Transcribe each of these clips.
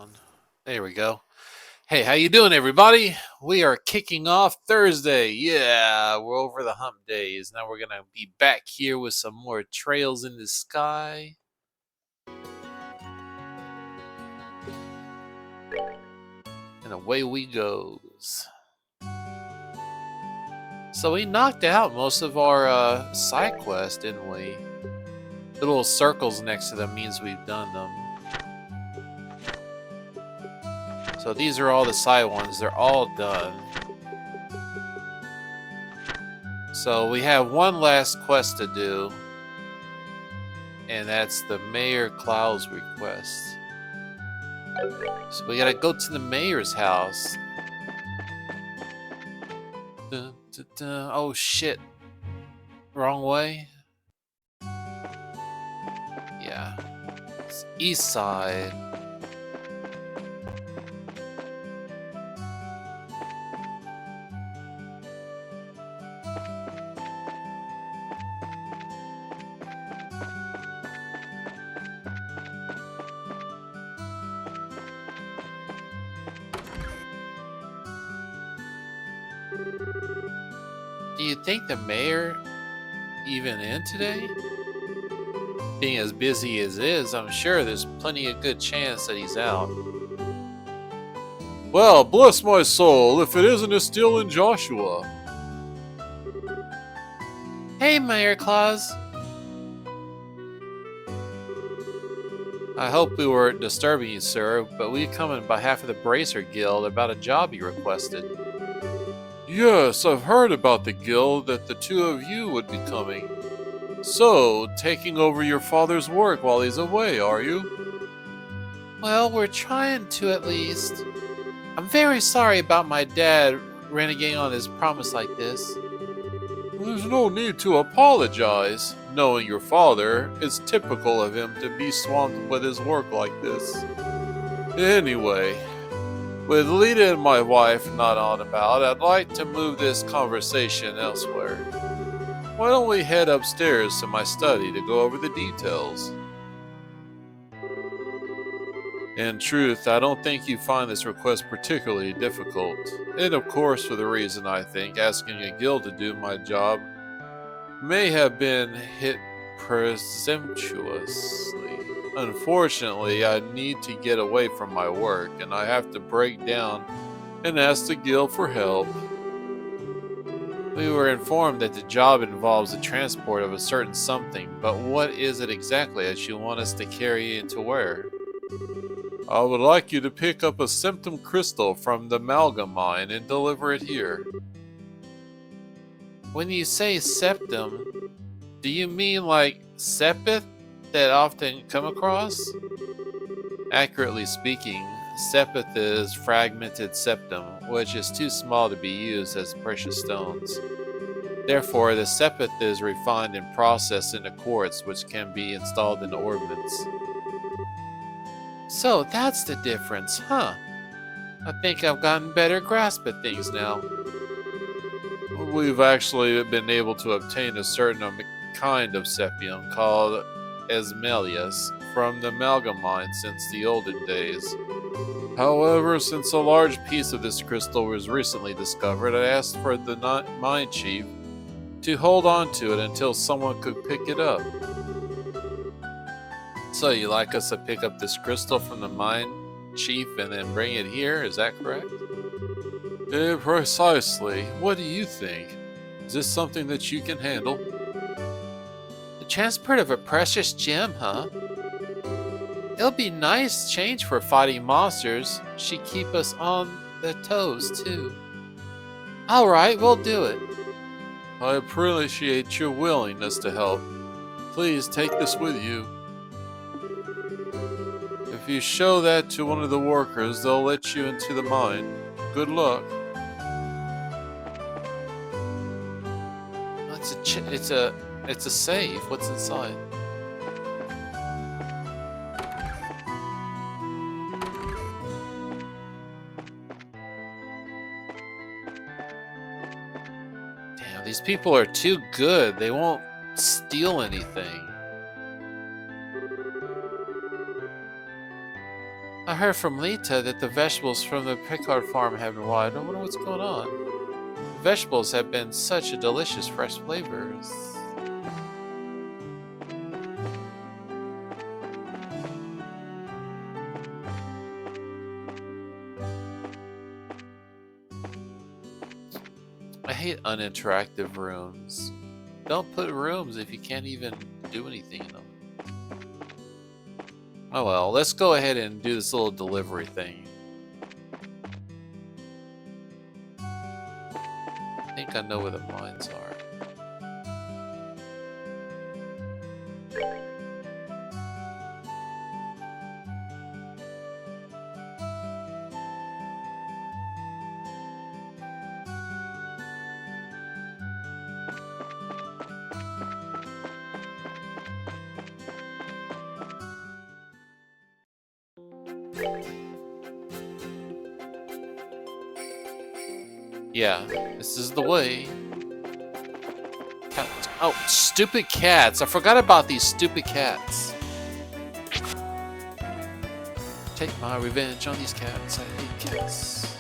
on. There we go. Hey, how you doing, everybody? We are kicking off Thursday. Yeah, we're over the hump days. Now we're gonna be back here with some more Trails in the Sky. And away we goes. So we knocked out most of our side quests, didn't we? The little circles next to them means we've done them. So these are all the side ones. They're all done. So we have one last quest to do. And that's the Mayor Cloud's request. So we gotta go to the mayor's house. Dun, dun, dun. Oh shit. Wrong way? Yeah. It's east side. Do you think the mayor even in today? Being as busy as is, I'm sure there's plenty of good chance that he's out. Well, bless my soul, if it isn't still in Joshua. Hey, Mayor Claus. I hope we weren't disturbing you, sir, but we come on behalf of the Bracer Guild about a job you requested. Yes, I've heard about the guild that the two of you would be coming. So, taking over your father's work while he's away, are you? Well, we're trying to at least. I'm very sorry about my dad renegating on his promise like this. There's no need to apologize. Knowing your father, it's typical of him to be swamped with his work like this. Anyway, with Lita and my wife not on about, I'd like to move this conversation elsewhere. Why don't we head upstairs to my study to go over the details? In truth, I don't think you find this request particularly difficult. And of course, for the reason I think asking a guild to do my job may have been hit presumptuously. Unfortunately, I need to get away from my work, and I have to break down and ask the guild for help. We were informed that the job involves the transport of a certain something, but what is it exactly that you want us to carry and to where? I would like you to pick up a symptom crystal from the amalgam mine and deliver it here. When you say septum, do you mean like sepith that often come across? Accurately speaking, sepith is fragmented septum, which is too small to be used as precious stones. Therefore, the sepith is refined and processed into quartz, which can be installed in orbits. So that's the difference, huh? I think I've gotten better grasp at things now. We've actually been able to obtain a certain kind of sepium called Esmelius from the amalgam mine since the olden days. However, since a large piece of this crystal was recently discovered, I asked for the mine chief to hold on to it until someone could pick it up. So you'd like us to pick up this crystal from the mine chief and then bring it here, is that correct? Precisely. What do you think? Is this something that you can handle? The transport of a precious gem, huh? It'll be nice change for fighting monsters. She keep us on the toes, too. Alright, we'll do it. I appreciate your willingness to help. Please take this with you. If you show that to one of the workers, they'll let you into the mine. Good luck. It's a safe. What's inside? Damn, these people are too good. They won't steal anything. I heard from Lita that the vegetables from the Pickard farm have been wild. I wonder what's going on. The vegetables have been such a delicious fresh flavors. I hate uninteractive rooms. Don't put rooms if you can't even do anything in them. Oh well, let's go ahead and do this little delivery thing. I think I know where the mines are. Yeah, this is the way. Oh, stupid cats. I forgot about these stupid cats. Take my revenge on these cats. I hate cats.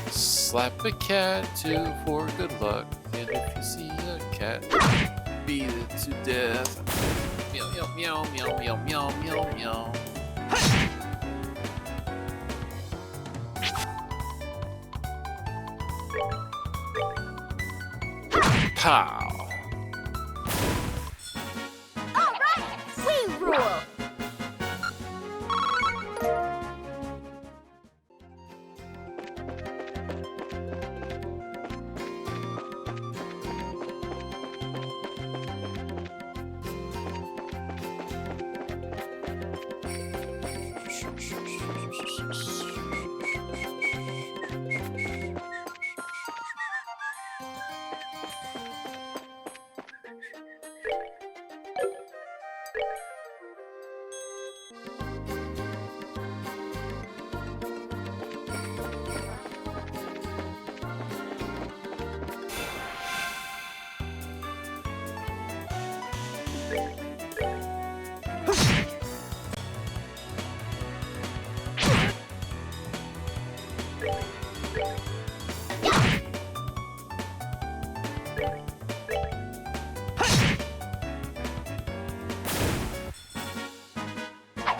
Slap a cat too for good luck. And if you see a cat, beat it to death. Meow, meow, meow, meow, meow, meow, meow. Pow! All right, we rule.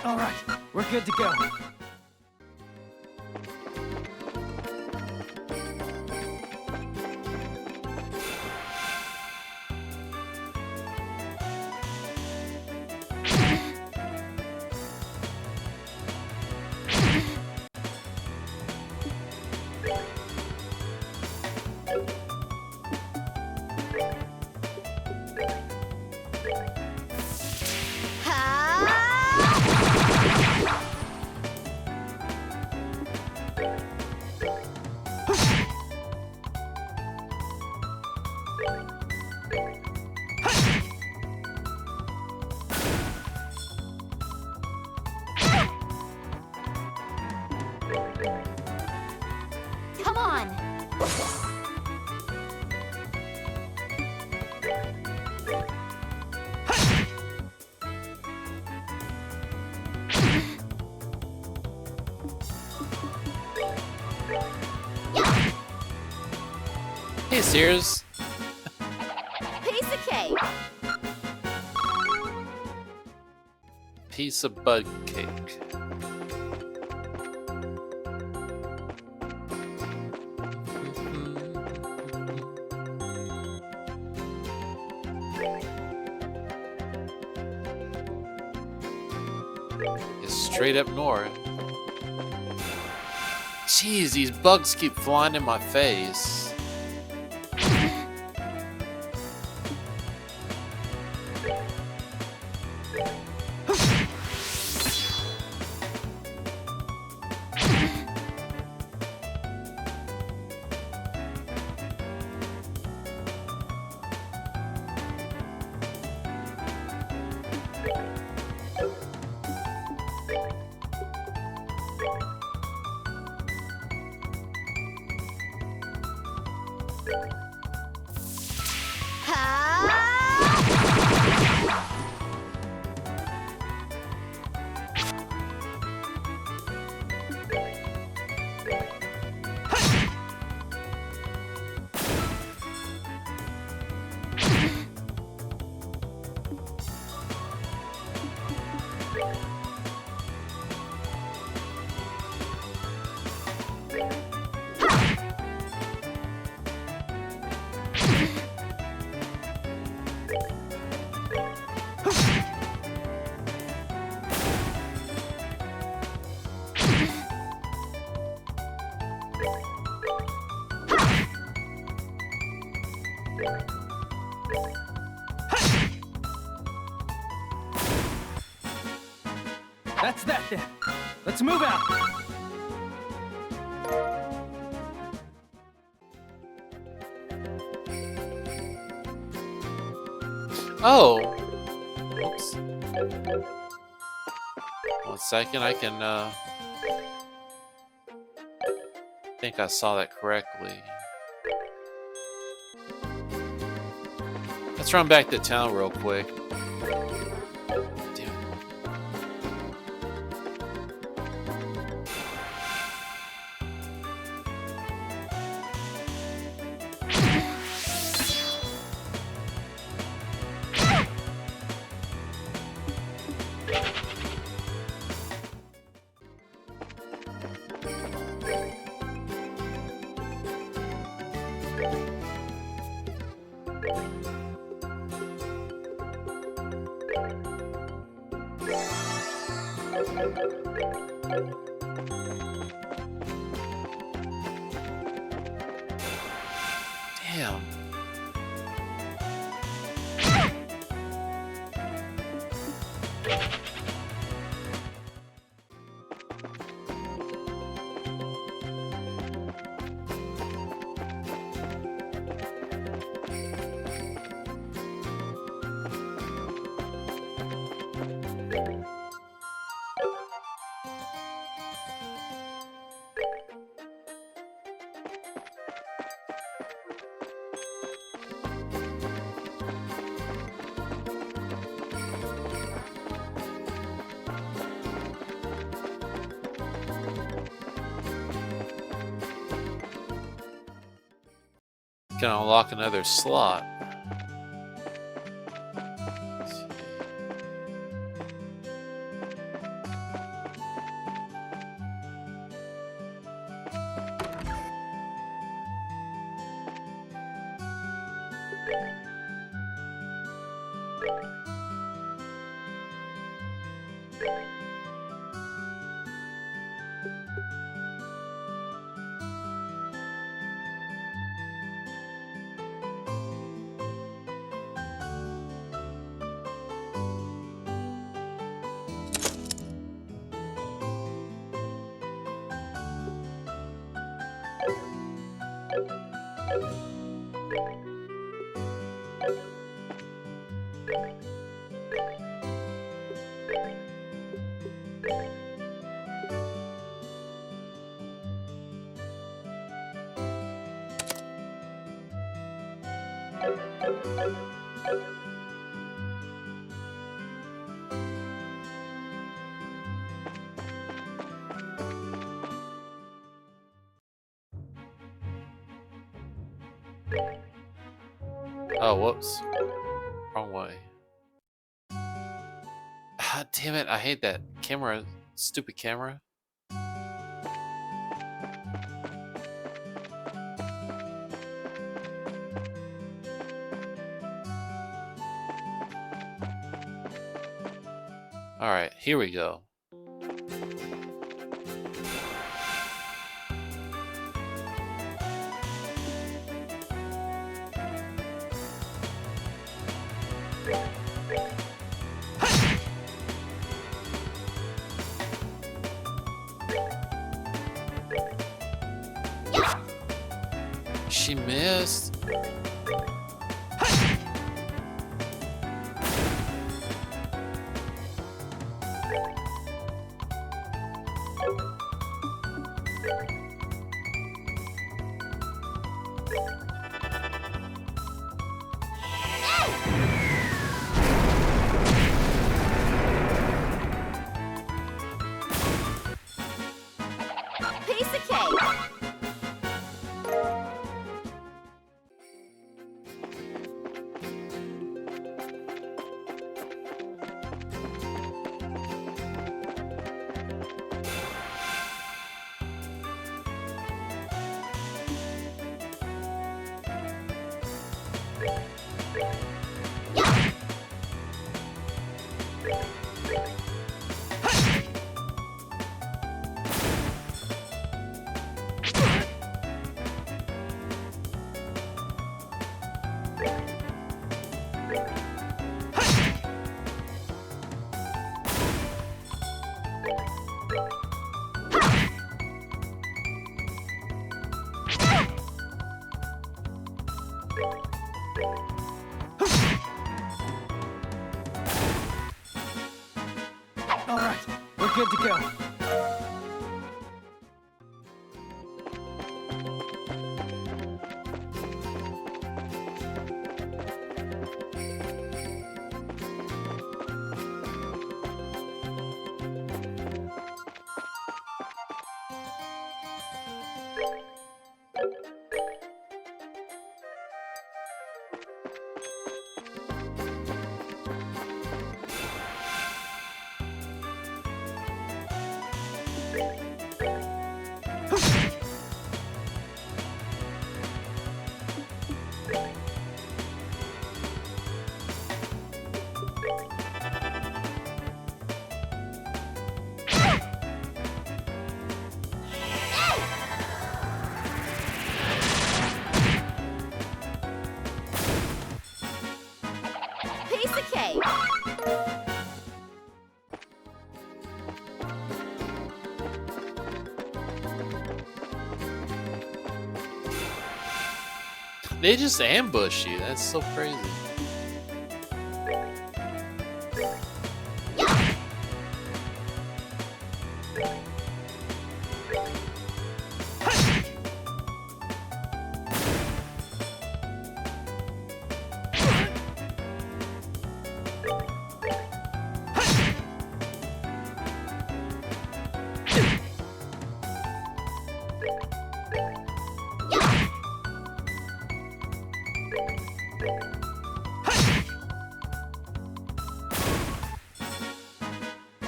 All right, we're good to go. Come on. Hey, Sears. Piece of cake. Piece of bud cake. It's straight up north. Jeez, these bugs keep flying in my face. That's that then. Let's move out. Oh! Oops. 1 second, I can, think I saw that correctly. Let's run back to town real quick. Damn. Damn. Can unlock another slot. Let's see. Oh, whoops. Wrong way. Ah, damn it, I hate that camera. Stupid camera. Alright, here we go. She missed. Piece of cake. We're good to go. Piece of cake. They just ambush you. That's so crazy.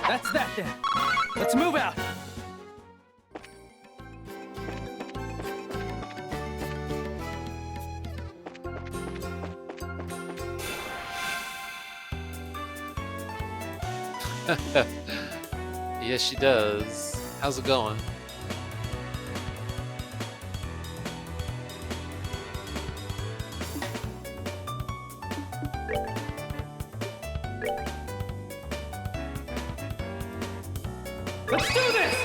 That's that then. Let's move out. Yes, she does. How's it going? Let's do this!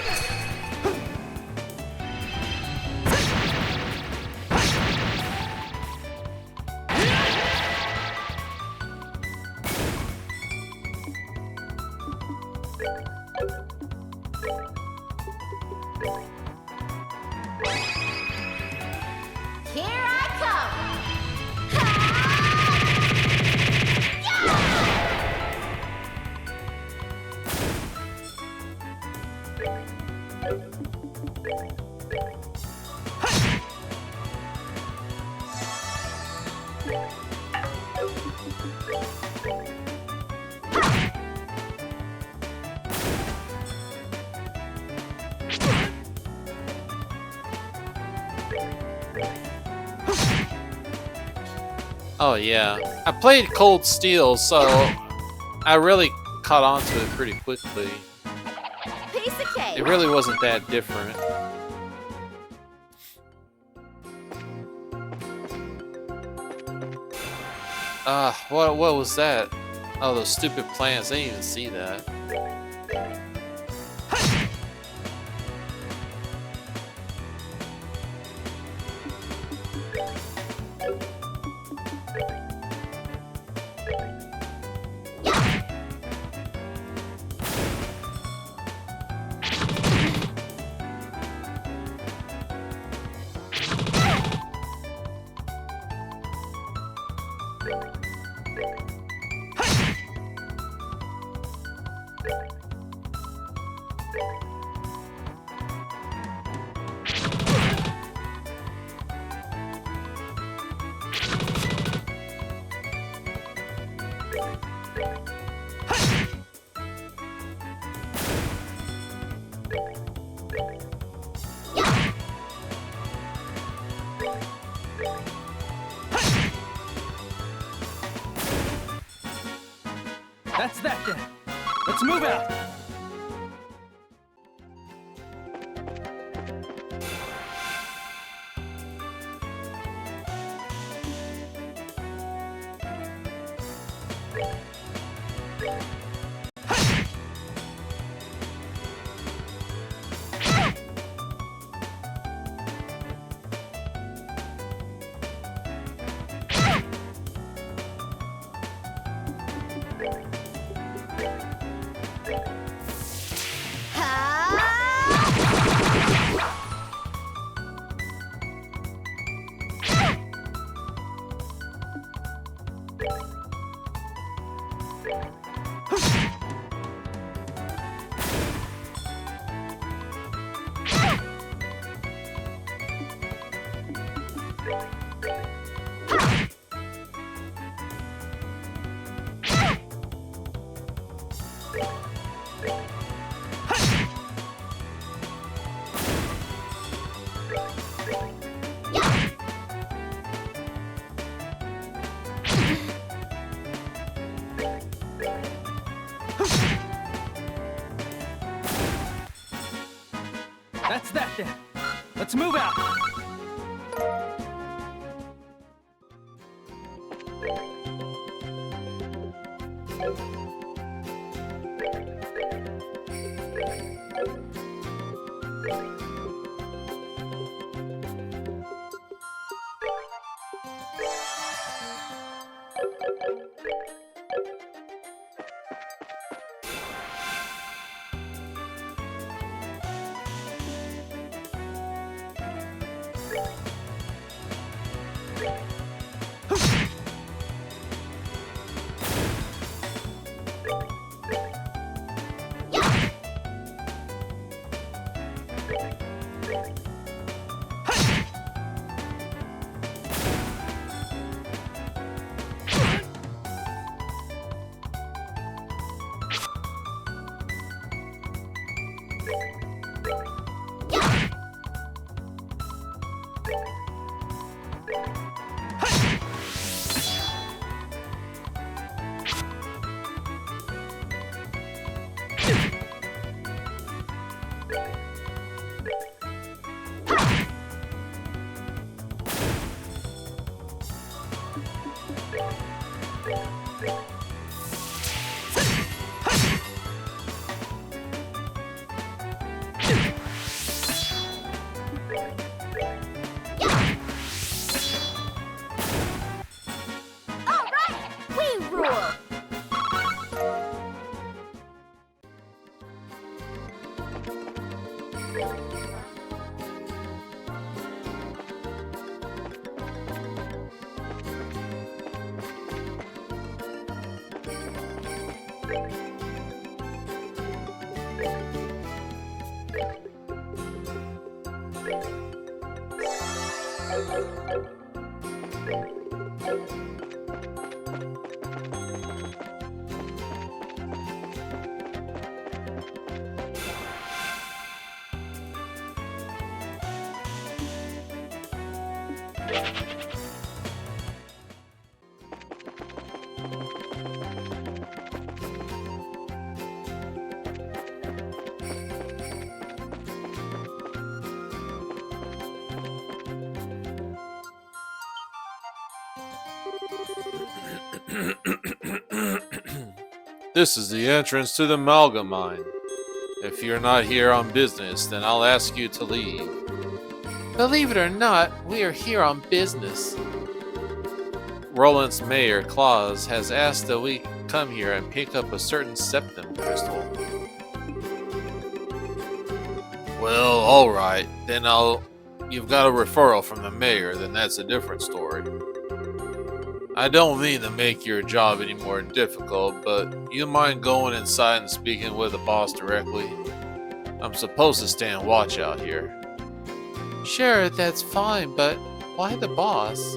Here I come. Oh yeah, I played Cold Steel, so I really caught on to it pretty quickly. Piece of cake. It really wasn't that different. What was that? Oh, those stupid plants. I didn't even see that. That's that then. Let's move out. That's that then. Let's move out. All right, we rule. This is the entrance to the Malga mine. If you're not here on business, then I'll ask you to leave. Believe it or not, we are here on business. Roland's mayor, Claus, has asked that we come here and pick up a certain septum crystal. Well, alright, then you've got a referral from the mayor, then that's a different story. I don't mean to make your job any more difficult, but you mind going inside and speaking with the boss directly? I'm supposed to stand watch out here. Sure, that's fine, but why the boss?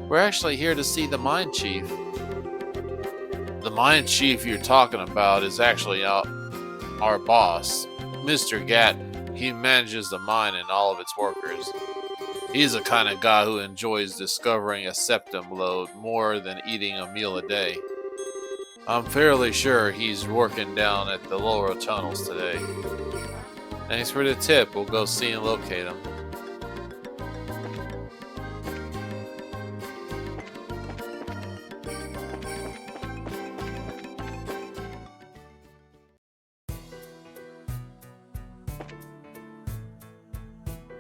We're actually here to see the mine chief. The mine chief you're talking about is actually our boss, Mr. Gatton. He manages the mine and all of its workers. He's the kind of guy who enjoys discovering a septum lode more than eating a meal a day. I'm fairly sure he's working down at the lower tunnels today. Thanks for the tip. We'll go see and locate him.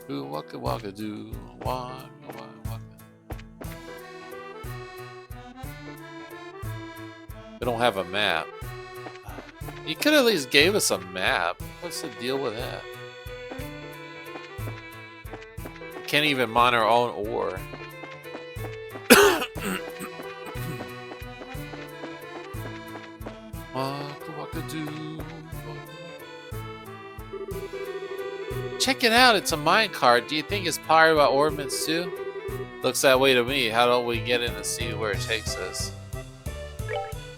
Ooh, waka waka do, waka waka. We don't have a map. You could at least gave us a map. What's the deal with that? Can't even mine our own ore. Waka waka do. Check it out, it's a minecart. Do you think it's powered by ordnance too? Looks that way to me. How don't we get in and see where it takes us?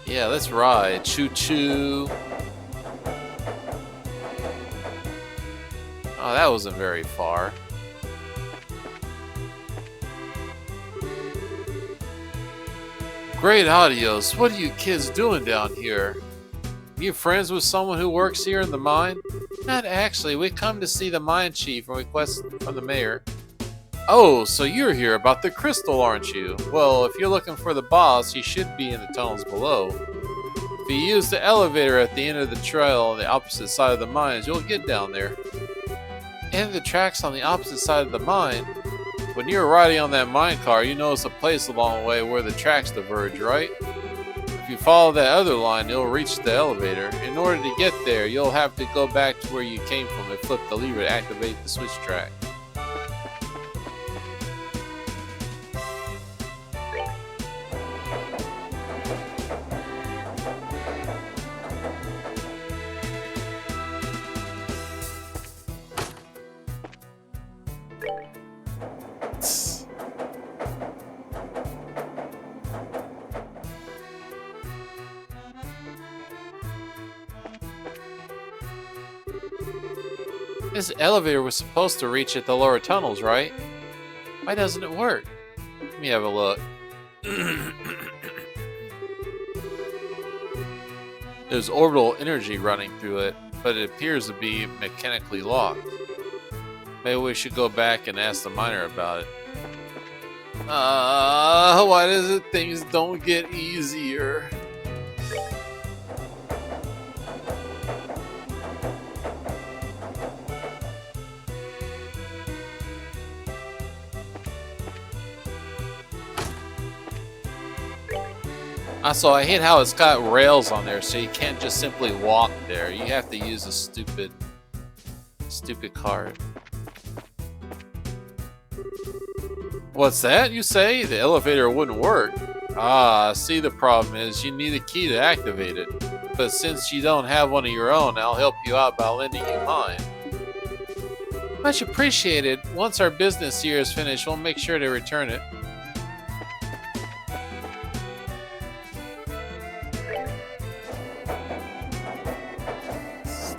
Yeah, let's ride. Choo choo. Oh, that wasn't very far. Great audios. What are you kids doing down here? You friends with someone who works here in the mine? Not actually. We come to see the mine chief and request from the mayor. Oh, so you're here about the crystal, aren't you? Well, if you're looking for the boss, he should be in the tunnels below. If you use the elevator at the end of the trail on the opposite side of the mines, you'll get down there. And the tracks on the opposite side of the mine. When you're riding on that mine car, you notice a place along the way where the tracks diverge, right? If you follow that other line, you'll reach the elevator. In order to get there, you'll have to go back to where you came from and flip the lever to activate the switch track. This elevator was supposed to reach at the lower tunnels, right? Why doesn't it work? Let me have a look. There's orbital energy running through it, but it appears to be mechanically locked. Maybe we should go back and ask the miner about it. Why does it things don't get easier? Also, I hate how it's got rails on there, so you can't just simply walk there. You have to use a stupid cart. What's that, you say? The elevator wouldn't work. Ah, see, the problem is you need a key to activate it. But since you don't have one of your own, I'll help you out by lending you mine. Much appreciated. Once our business year is finished, we'll make sure to return it.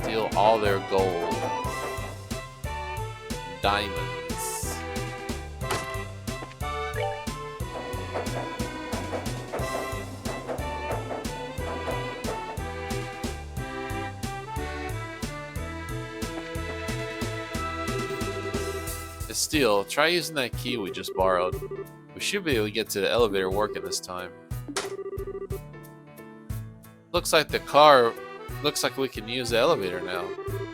Steal all their gold. Diamonds. Steal, try using that key we just borrowed. We should be able to get to the elevator working this time. Looks like we can use the elevator now.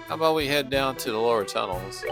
How about we head down to the lower tunnels?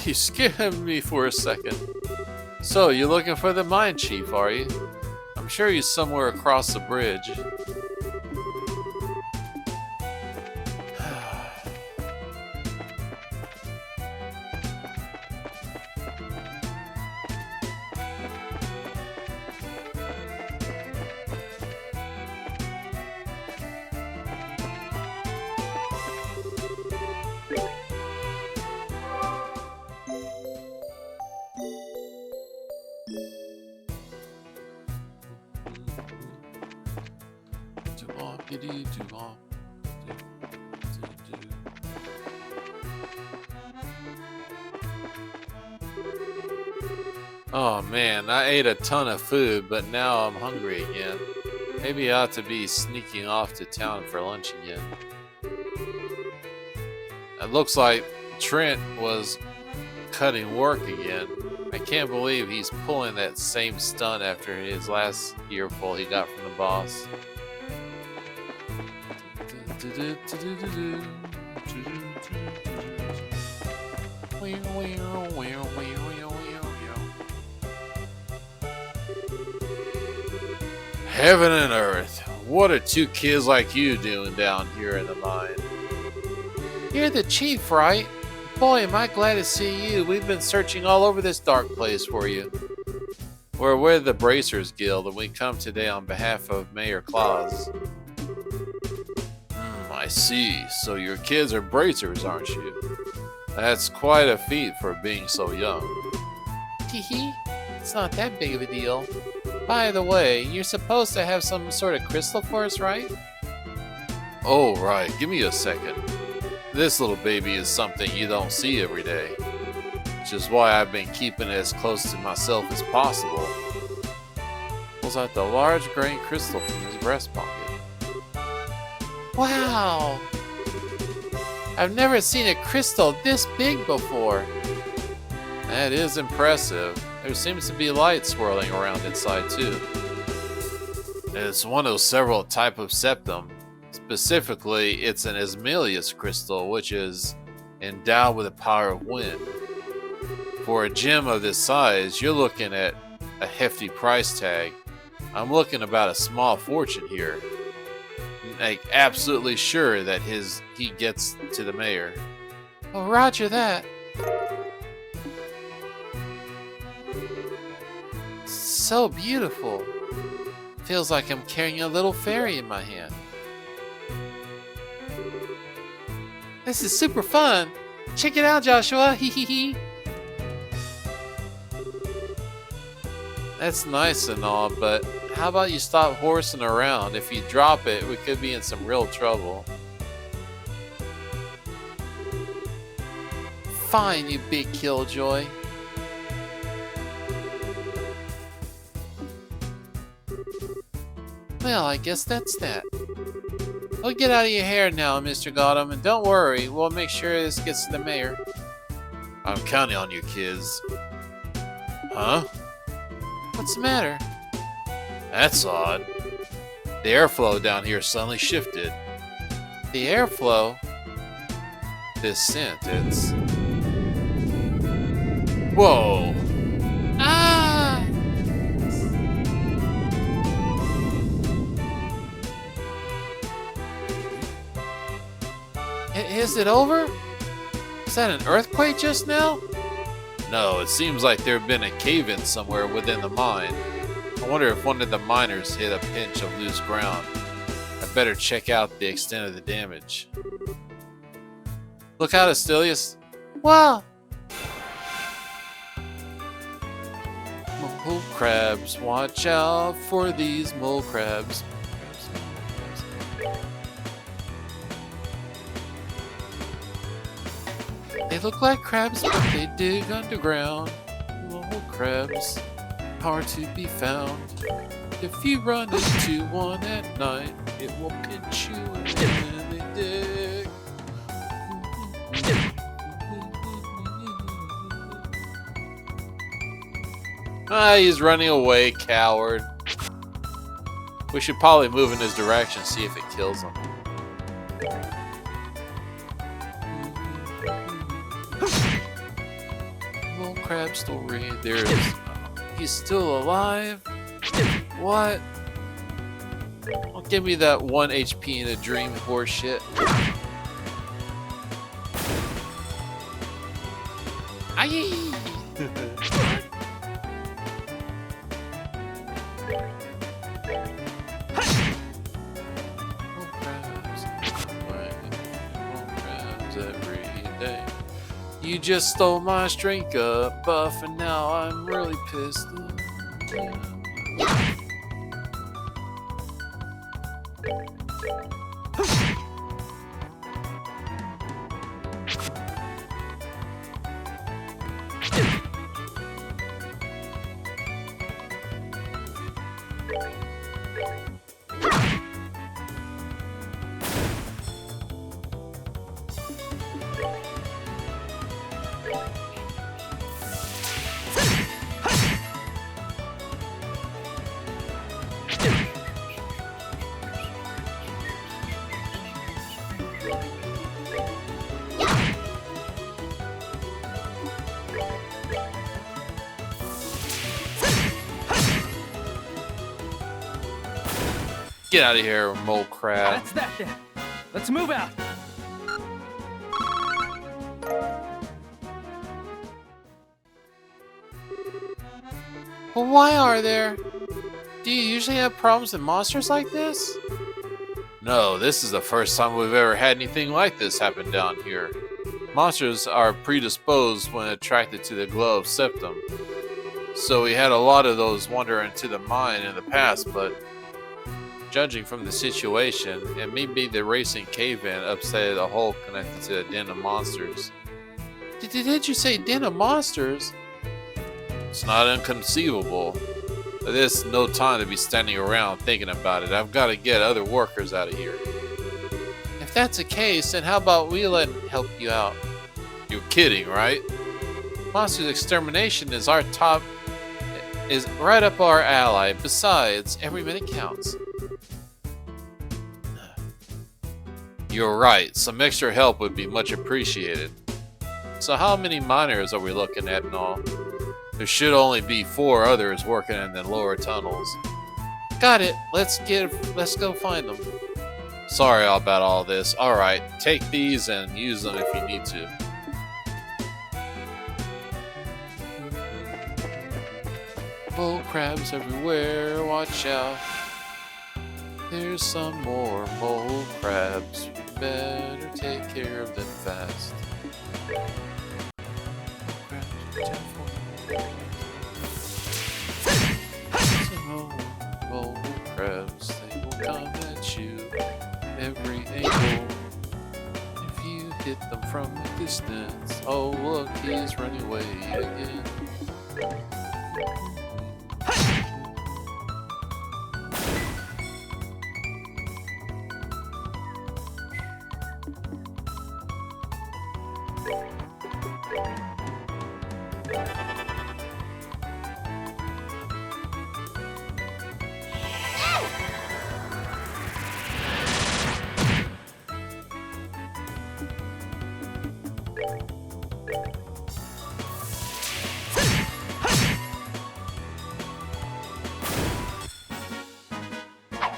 You scared me for a second. So, you're looking for the mine chief, are you? I'm sure he's somewhere across the bridge. Oh man, I ate a ton of food, but now I'm hungry again. Maybe I ought to be sneaking off to town for lunch again. It looks like Trent was cutting work again. I can't believe he's pulling that same stunt after his last earful he got from the boss. Heaven and earth, What are two kids like you doing down here in the mine? You're the chief, right? Boy, am I glad to see you. We've been searching all over this dark place for you. We're with the Bracers Guild, and we come today on behalf of Mayor Claus. I see. So your kids are bracers, aren't you? That's quite a feat for being so young. Hee, it's not that big of a deal. By the way, you're supposed to have some sort of crystal for us, right? Oh, right. Give me a second. This little baby is something you don't see every day, which is why I've been keeping it as close to myself as possible. Pulls out the large grain crystal from his breast pocket. Wow! I've never seen a crystal this big before. That is impressive. There seems to be light swirling around inside too. It's one of several types of septum. Specifically, it's an Asmodeus crystal, which is endowed with the power of wind. For a gem of this size, you're looking at a hefty price tag. I'm looking about a small fortune here. Like, absolutely sure that he gets to the mayor. Oh, roger that. So beautiful. Feels like I'm carrying a little fairy in my hand. This is super fun. Check it out, Joshua. Hee hee hee. That's nice and all, but how about you stop horsing around? If you drop it, we could be in some real trouble. Fine, you big killjoy. Well, I guess that's that. Well, get out of your hair now, Mr. Gotham, and don't worry, we'll make sure this gets to the mayor. I'm counting on you, kids. Huh? What's the matter? That's odd. The airflow down here suddenly shifted. The airflow? This scent, it's... Whoa! Ah! Is it over? Is that an earthquake just now? No, it seems like there had been a cave-in somewhere within the mine. I wonder if one of the miners hit a pinch of loose ground. I better check out the extent of the damage. Look out, Astilius. Wow! Mole crabs, watch out for these mole crabs. They look like crabs, but they dig underground. Mole crabs, hard to be found. If you run into one at night, It will pinch you and they dig. Ah, he's running away, coward. We should probably move in his direction, see if it kills him. Mole crab story. There it is. He's still alive? What? Oh, give me that 1 HP in a dream horse shit. Aye! Mole crabs, mole crabs every day. You just stole my strength up, Buff, and now I'm really pissed. Get out of here, mole crab. That's that then. Let's move out. Well, why are there? Do you usually have problems with monsters like this? No, this is the first time we've ever had anything like this happen down here. Monsters are predisposed when attracted to the glow of septum. So we had a lot of those wander into the mine in the past, but judging from the situation, it may be the racing cave-in upset the hole connected to the den of monsters. Did you say den of monsters? It's not inconceivable. But there's no time to be standing around thinking about it. I've got to get other workers out of here. If that's the case, then how about we let him help you out? You're kidding, right? Monsters extermination is right up our alley. Besides, every minute counts. You're right. Some extra help would be much appreciated. So how many miners are we looking at in all? There should only be 4 others working in the lower tunnels. Got it. Let's go find them. Sorry about all this. Alright, take these and use them if you need to. Mole crabs everywhere, watch out. There's some more mole crabs. We better take care of them fast. Mole crabs, they will come at you every angle. If you hit them from a distance, oh look, he's running away again.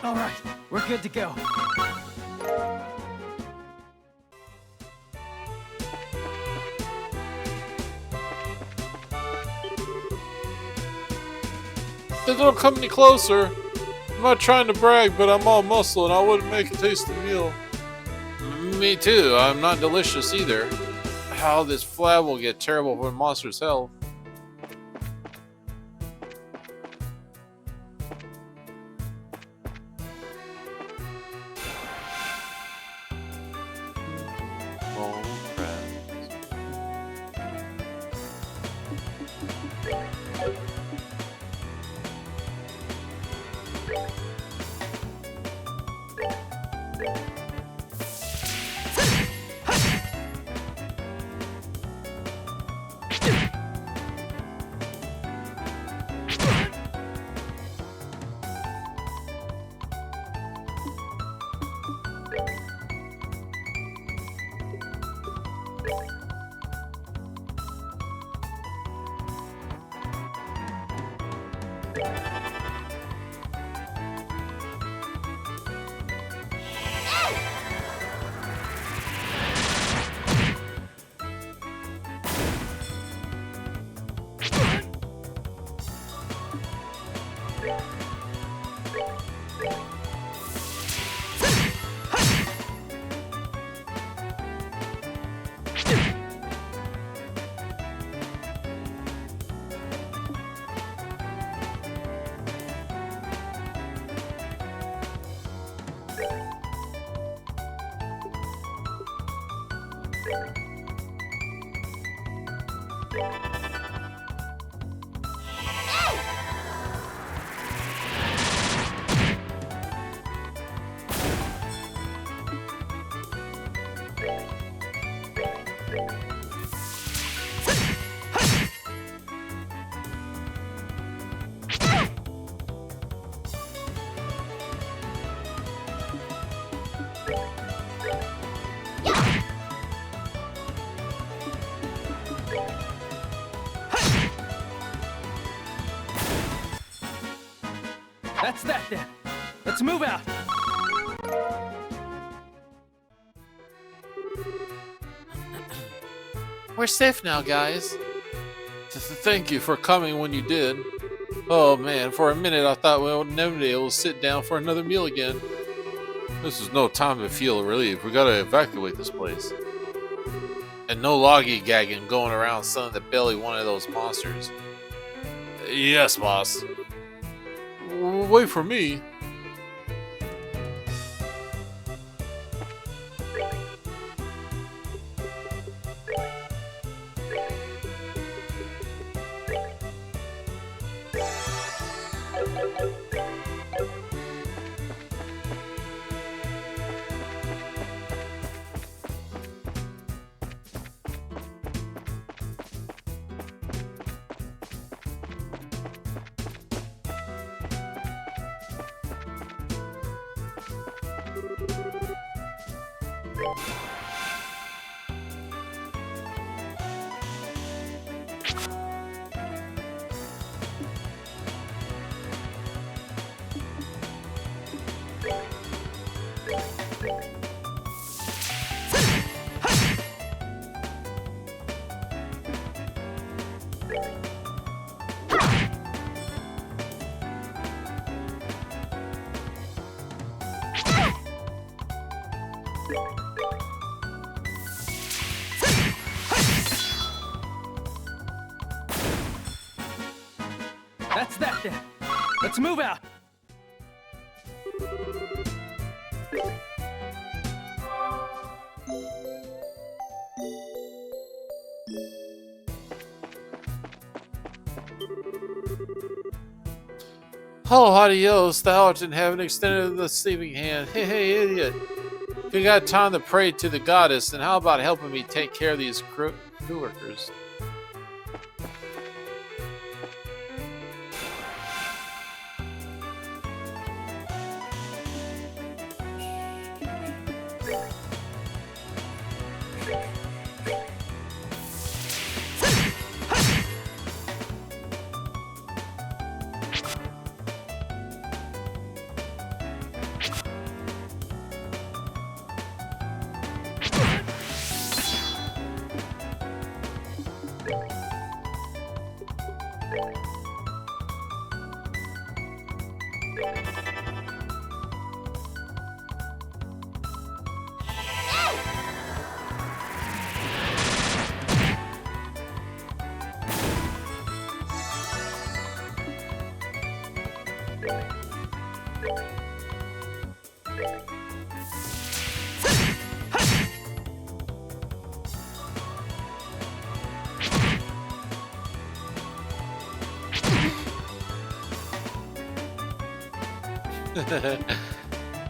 All right, we're good to go. They don't come any closer. I'm not trying to brag, but I'm all muscle and I wouldn't make a tasty meal. Me too, I'm not delicious either. How this flab will get terrible for monster's health. Mole crabs. That's that then. Let's move out. We're safe now, guys. Thank you for coming when you did. Oh man, for a minute I thought we would never be able to sit down for another meal again. This is no time to feel relief. We gotta evacuate this place. And no loggy-gagging going around selling the belly one of those monsters. Yes, boss. Wait for me. That's that then. Let's move out. Oh, adios, thou art in heaven, extended the sleeping hand. Hey, idiot. If you got time to pray to the goddess, then how about helping me take care of these crew workers?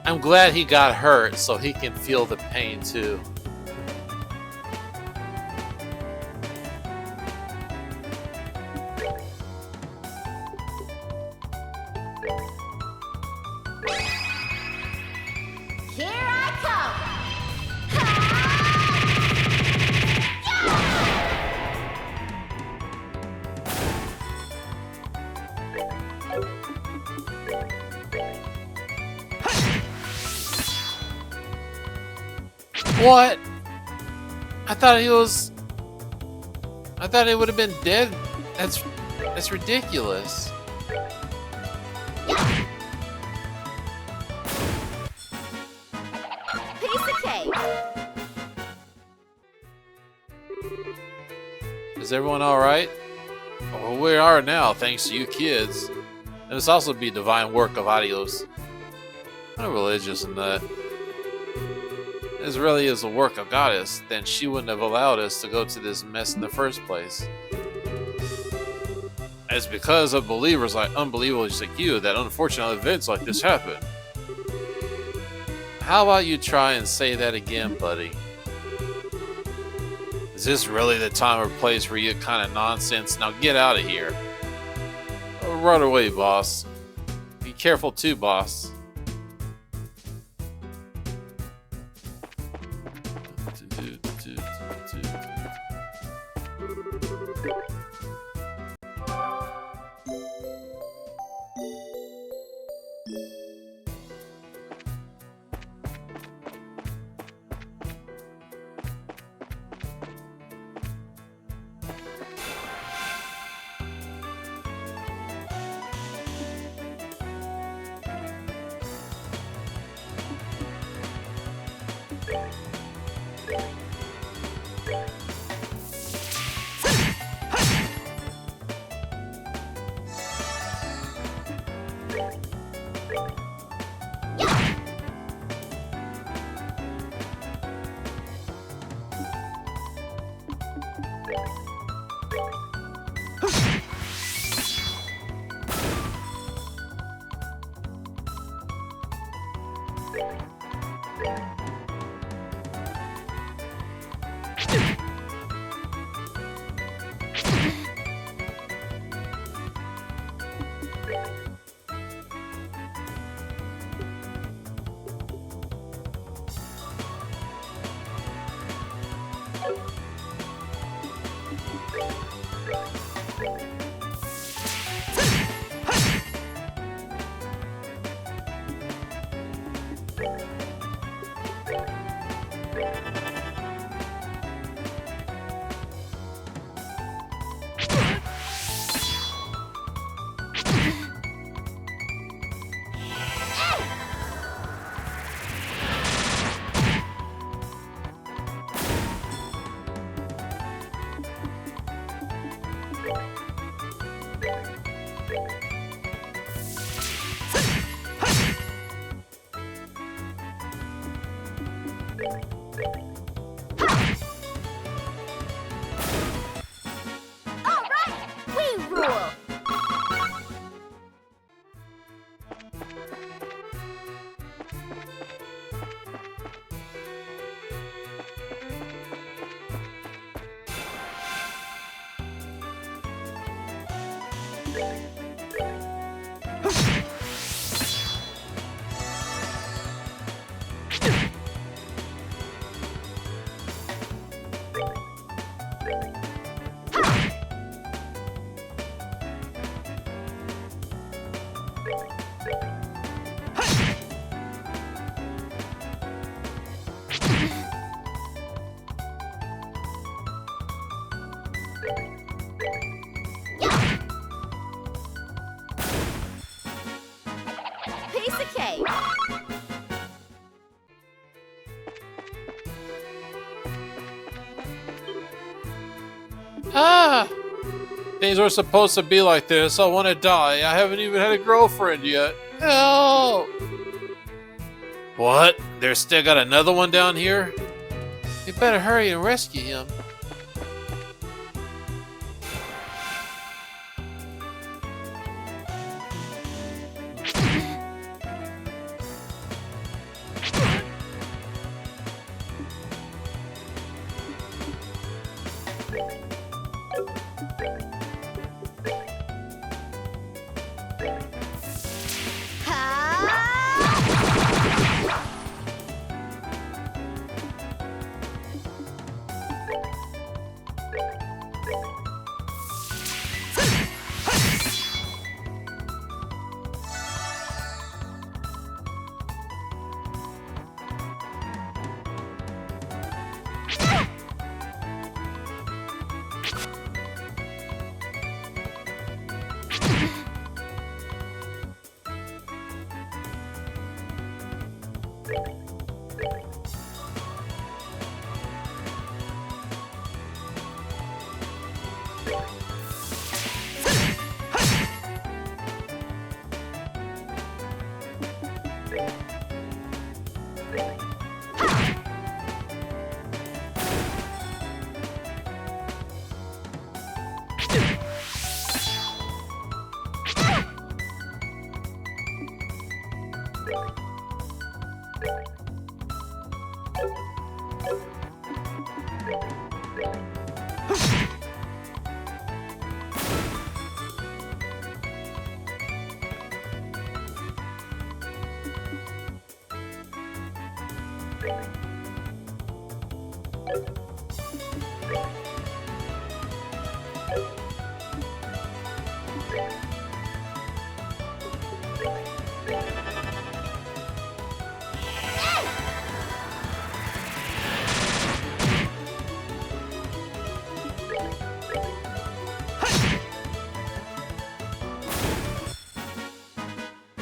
I'm glad he got hurt so he can feel the pain too. Here I come! What? I thought he was... I thought he would have been dead. That's ridiculous. Piece of cake! Is everyone alright? Well, we are now, thanks to you kids. And this also be divine work of Adios. I'm not religious in that. This really is a work of Goddess, then she wouldn't have allowed us to go to this mess in the first place. It's because of believers like unbelievers like you that unfortunate events like this happen. How about you try and say that again, buddy? Is this really the time or place for you kind of nonsense? Now get out of here. Run away, boss. Be careful too, boss. All right, we rule. Piece of cake. Ah! Things were supposed to be like this. I want to die. I haven't even had a girlfriend yet. Help! What? There's still got another one down here? You better hurry and rescue him.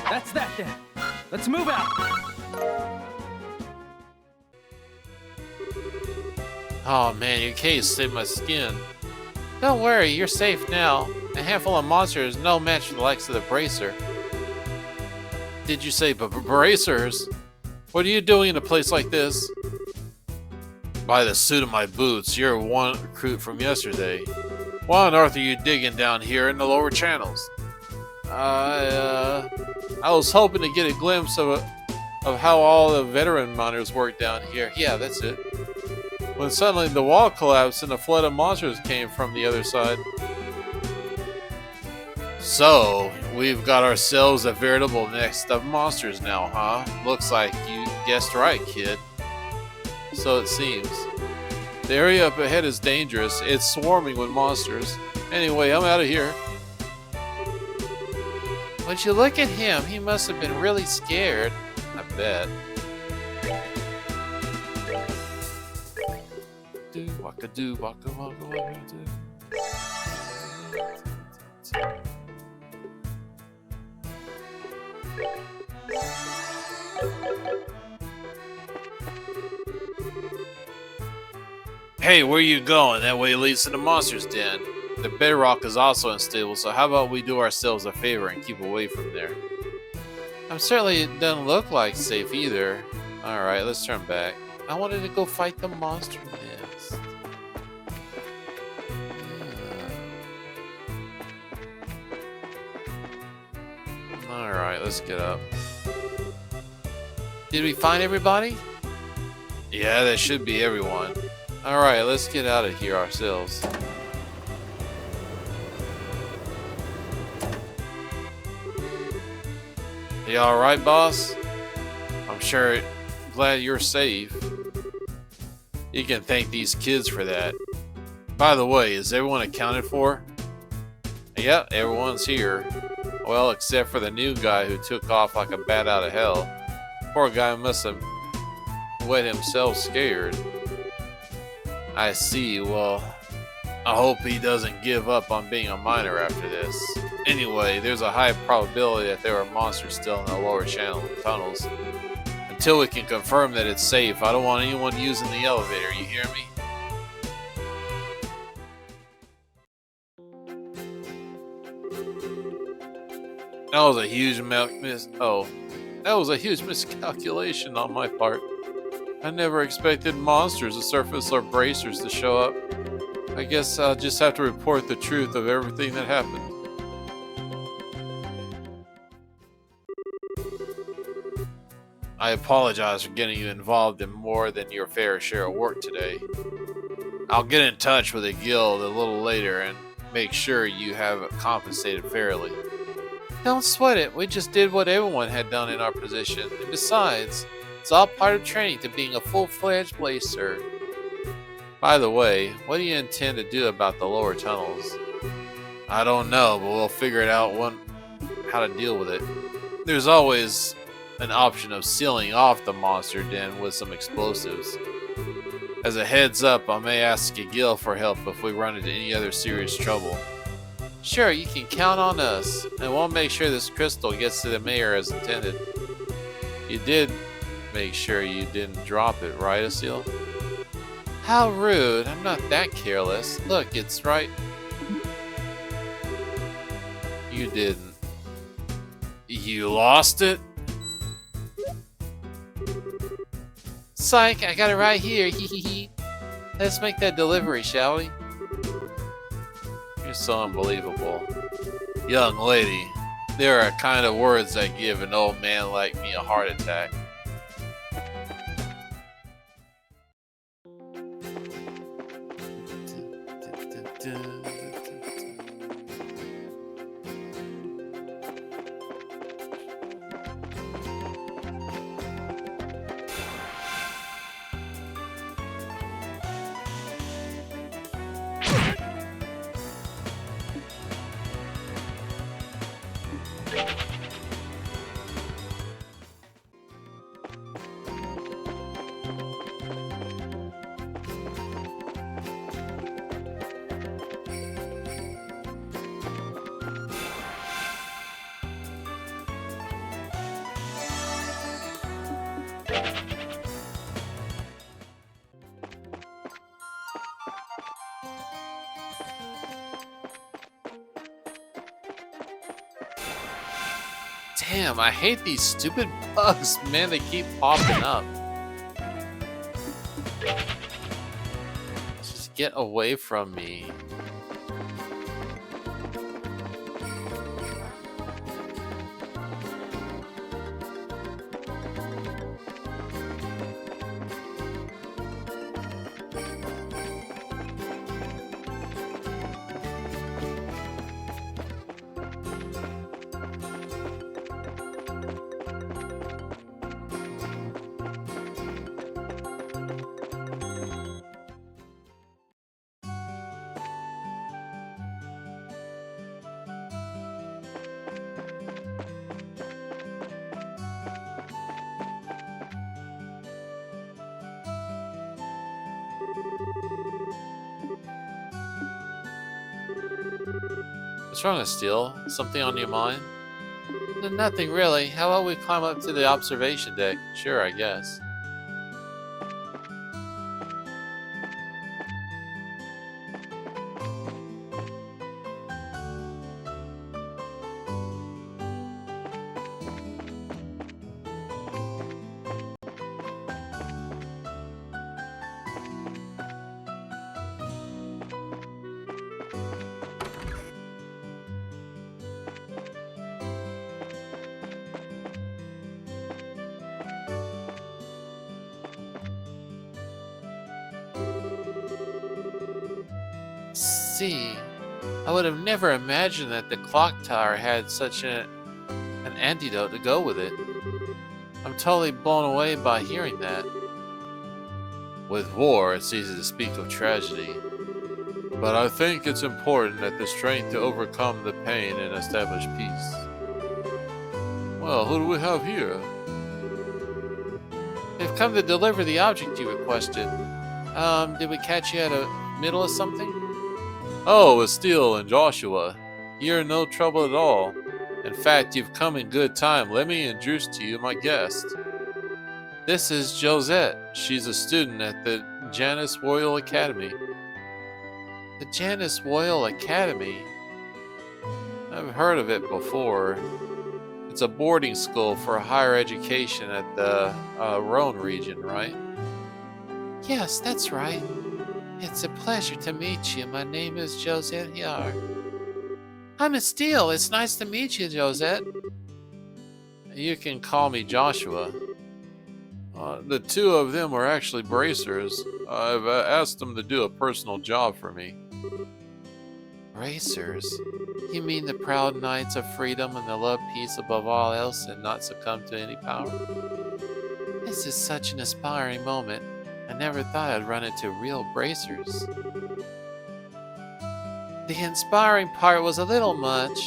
That's that then. Let's move out. Oh man, your case saved my skin. Don't worry, you're safe now. A handful of monsters is no match for the likes of the Bracer. Did you say bracers? What are you doing in a place like this? By the suit of my boots, you're one recruit from yesterday. Why on earth are you digging down here in the lower channels? I was hoping to get a glimpse of how all the veteran miners work down here. Yeah, that's it. When suddenly the wall collapsed and a flood of monsters came from the other side. So, we've got ourselves a veritable nest of monsters now, huh? Looks like you guessed right, kid. So it seems. The area up ahead is dangerous. It's swarming with monsters. Anyway, I'm out of here. Would you look at him? He must have been really scared. I bet. Do waka do waka waka waka do. Hey, where you going? That way leads to the monster's den. The bedrock is also unstable, so how about we do ourselves a favor and keep away from there? Certainly it doesn't look like safe either. Alright, let's turn back. I wanted to go fight the monster nest. Alright, let's get up. Did we find everybody? Yeah, that should be everyone. Alright, let's get out of here ourselves. You alright, boss? I'm sure glad you're safe. You can thank these kids for that. By the way, is everyone accounted for? Yep, everyone's here. Well, except for the new guy who took off like a bat out of hell. Poor guy must have wet himself scared. I see. Well, I hope he doesn't give up on being a miner after this. Anyway, there's a high probability that there are monsters still in the lower channel tunnels. Until we can confirm that it's safe, I don't want anyone using the elevator, you hear me? That was a huge miscalculation on my part. I never expected monsters to surface or bracers to show up. I guess I'll just have to report the truth of everything that happened. I apologize for getting you involved in more than your fair share of work today. I'll get in touch with the guild a little later and make sure you have compensated fairly. Don't sweat it. We just did what everyone had done in our position. And besides, it's all part of training to being a full-fledged blazer. By the way, what do you intend to do about the lower tunnels? I don't know, but we'll figure it out how to deal with it. There's always an option of sealing off the monster den with some explosives. As a heads up, I may ask Gil for help if we run into any other serious trouble. Sure, you can count on us, and we'll make sure this crystal gets to the mayor as intended. You did make sure you didn't drop it, right, Asil? How rude. I'm not that careless. Look, it's right. You didn't. You lost it? Psych, I got it right here. Hee. Let's make that delivery, shall we? You're so unbelievable. Young lady, there are kind of words that give an old man like me a heart attack. Damn, I hate these stupid bugs, man. They keep popping up. Get away from me. What's wrong, Steele? Something on your mind? Nothing really. How about we climb up to the observation deck? Sure, I guess. See, I would have never imagined that the clock tower had such an antidote to go with it. I'm totally blown away by hearing that. With war, it's easy to speak of tragedy, but I think it's important that the strength to overcome the pain and establish peace. Well, who do we have here? They've come to deliver the object you requested. Did we catch you at a middle of something? Oh, it's Steele and Joshua. You're in no trouble at all. In fact, you've come in good time. Let me introduce to you my guest. This is Josette. She's a student at the Janus Royal Academy. The Janus Royal Academy? I've heard of it before. It's a boarding school for higher education at the Rhone region, right? Yes, that's right. It's a pleasure to meet you. My name is Josette Yar. I'm Steele. It's nice to meet you, Josette. You can call me Joshua. The two of them are actually bracers. I've asked them to do a personal job for me. Bracers? You mean the proud knights of freedom and the love peace above all else and not succumb to any power? This is such an inspiring moment. I never thought I'd run into real bracers. The inspiring part was a little much.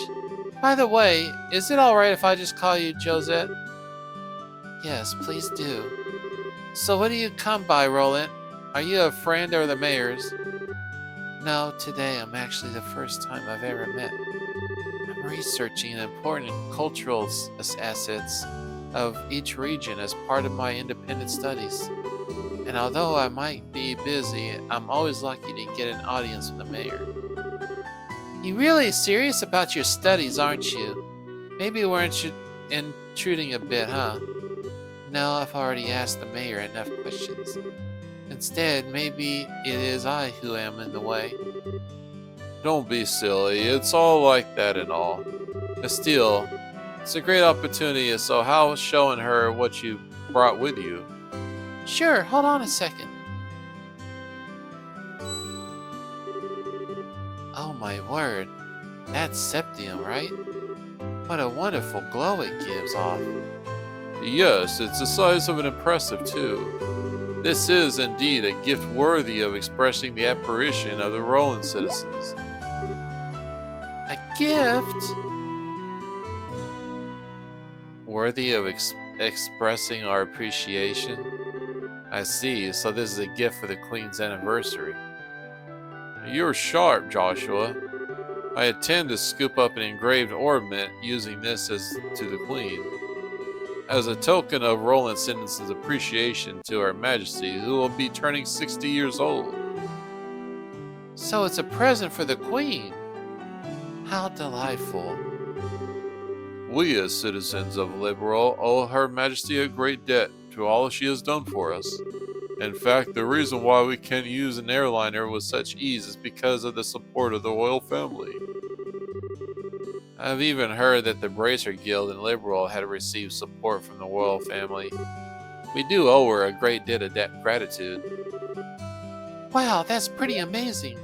By the way, is it alright if I just call you Josette? Yes, please do. So what do you come by, Roland? Are you a friend or the mayor's? No, today I'm actually the first time I've ever met. I'm researching important cultural assets of each region as part of my independent studies. And although I might be busy, I'm always lucky to get an audience with the mayor. You really serious about your studies, aren't you? Maybe we're intruding a bit, huh? No, I've already asked the mayor enough questions. Instead, maybe it is I who am in the way. Don't be silly. It's all like that and all. Estelle, it's a great opportunity, so how's showing her what you brought with you? Sure, hold on a second. Oh my word, that's septium, right? What a wonderful glow it gives off. Yes, it's the size of an impressive tube. This is indeed a gift worthy of expressing the apparition of the Roland citizens. A gift? Worthy of expressing our appreciation? I see, so this is a gift for the Queen's anniversary. You're sharp, Joshua. I intend to scoop up an engraved ornament using this as to the Queen, as a token of Roland Citizens' appreciation to Her Majesty, who will be turning 60 years old. So it's a present for the Queen. How delightful. We as citizens of Liberal owe Her Majesty a great debt to all she has done for us. In fact, the reason why we can use an airliner with such ease is because of the support of the royal family. I've even heard that the Bracer Guild and Liberal had received support from the royal family. We do owe her a great debt of gratitude. Wow, that's pretty amazing.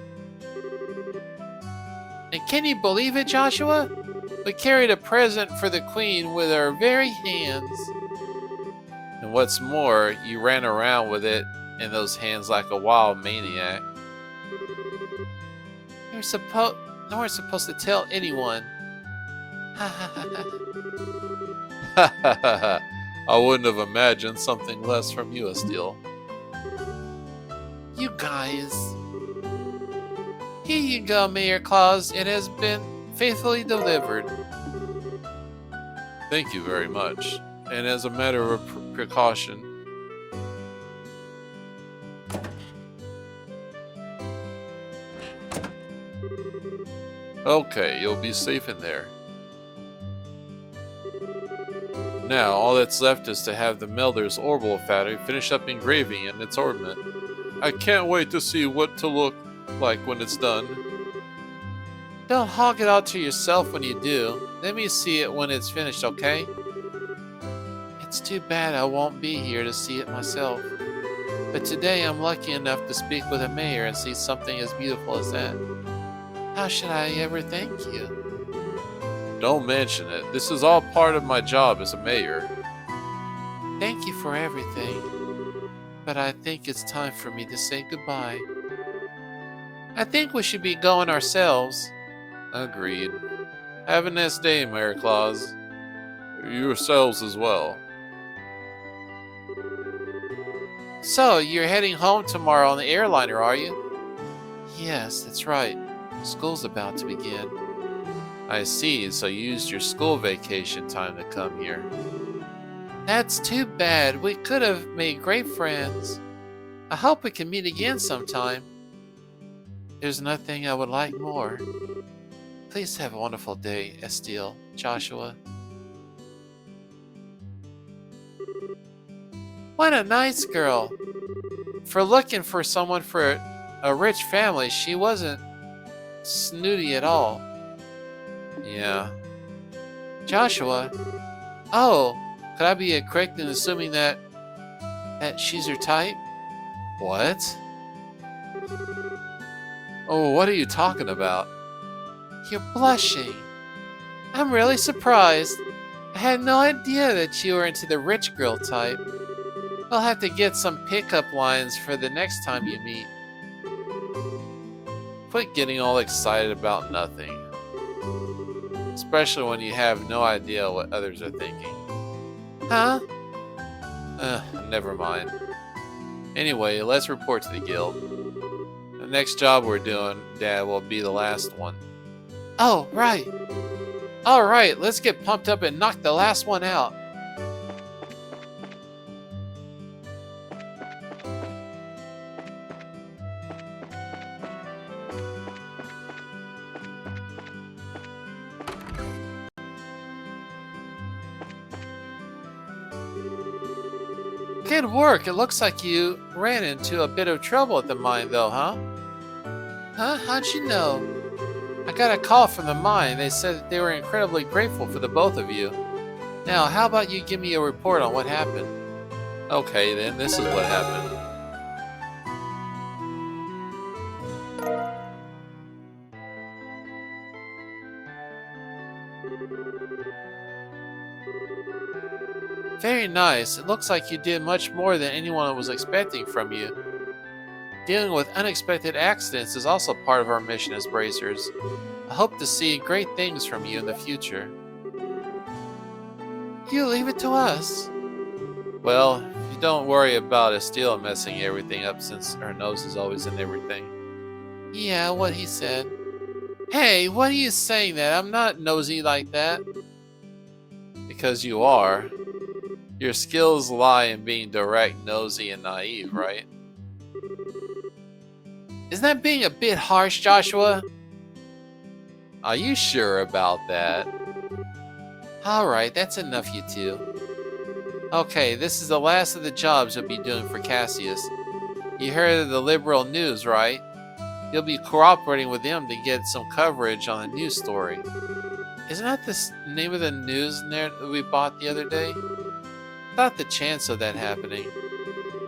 And can you believe it, Joshua? We carried a present for the Queen with our very hands. And what's more, you ran around with it in those hands like a wild maniac. We weren't supposed to tell anyone. Ha ha ha ha. I wouldn't have imagined something less from you, Estiel. You guys. Here you go, Mayor Claus. It has been faithfully delivered. Thank you very much. And as a matter of precaution, okay, you'll be safe in there. Now, all that's left is to have the Melder's orbital factory finish up engraving in its orbit. I can't wait to see what to look like when it's done. Don't hog it all to yourself when you do. Let me see it when it's finished, okay? It's too bad I won't be here to see it myself. But today I'm lucky enough to speak with a mayor and see something as beautiful as that. How should I ever thank you? Don't mention it. This is all part of my job as a mayor. Thank you for everything. But I think it's time for me to say goodbye. I think we should be going ourselves. Agreed. Have a nice day, Mayor Claus. Yourselves as well. So, you're heading home tomorrow on the airliner, are you? Yes, that's right. School's about to begin. I see, so you used your school vacation time to come here. That's too bad. We could have made great friends. I hope we can meet again sometime. There's nothing I would like more. Please have a wonderful day, Estiel, Joshua. What a nice girl. For looking for someone for a rich family, she wasn't snooty at all. Yeah. Joshua? Oh, could I be correct in assuming that she's your type? What? Oh, what are you talking about? You're blushing. I'm really surprised. I had no idea that you were into the rich girl type. We'll have to get some pickup lines for the next time you meet. Quit getting all excited about nothing. Especially when you have no idea what others are thinking. Huh? Never mind. Anyway, let's report to the guild. The next job we're doing, Dad, will be the last one. Oh, right. Alright, let's get pumped up and knock the last one out. Good work. It looks like you ran into a bit of trouble at the mine, though, huh? Huh? How'd you know? I got a call from the mine. They said that they were incredibly grateful for the both of you. Now, how about you give me a report on what happened? Okay, then, this is what happened. Very nice. It looks like you did much more than anyone was expecting from you. Dealing with unexpected accidents is also part of our mission as Bracers. I hope to see great things from you in the future. You leave it to us. Well, you don't worry about Estiel messing everything up since her nose is always in everything. Yeah, what he said. Hey, what are you saying that? I'm not nosy like that. Because you are. Your skills lie in being direct, nosy, and naive, right? Isn't that being a bit harsh, Joshua? Are you sure about that? Alright, that's enough, you two. Okay, this is the last of the jobs you'll be doing for Cassius. You heard of the liberal news, right? You'll be cooperating with them to get some coverage on the news story. Isn't that the name of the news that we bought the other day? Not the chance of that happening.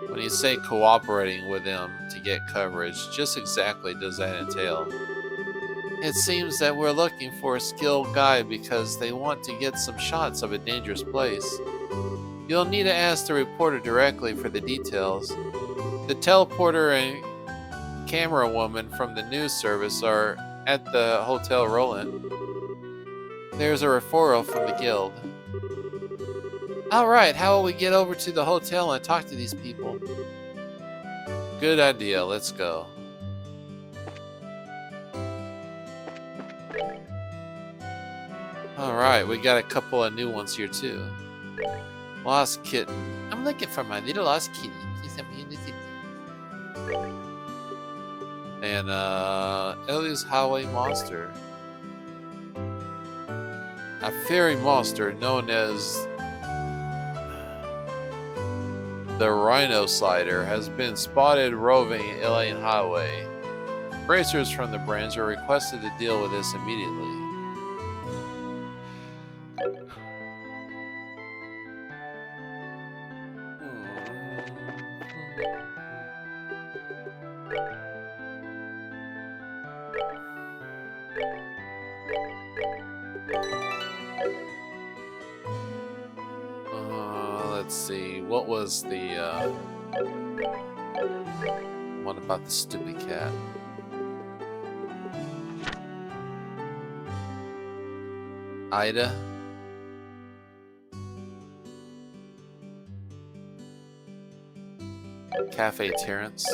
When you say cooperating with them to get coverage, just exactly does that entail? It seems that we're looking for a skilled guide because they want to get some shots of a dangerous place. You'll need to ask the reporter directly for the details. The teleporter and camera woman from the news service are at the Hotel Roland. There's a referral from the guild. Alright, how will we get over to the hotel and talk to these people? Good idea, let's go. Alright, we got a couple of new ones here too. Lost kitten. I'm looking for my little lost kitty. Please help me in the city. And Ellie's Highway Monster. A fairy monster known as the Rhino Slider has been spotted roving Alien Highway. Bracers from the branch are requested to deal with this immediately. Let's see. What was the one about the stupid cat? Ida? Cafe Terrence?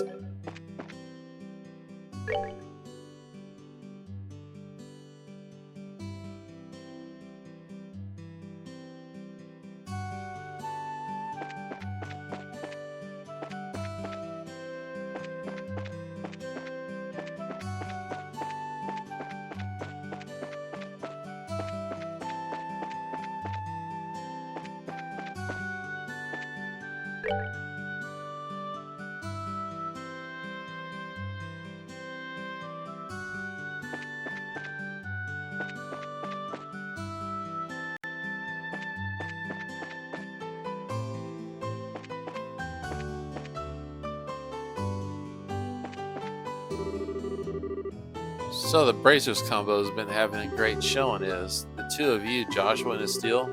So the Bracers combo has been having a great showing, is the two of you, Joshua and Steele.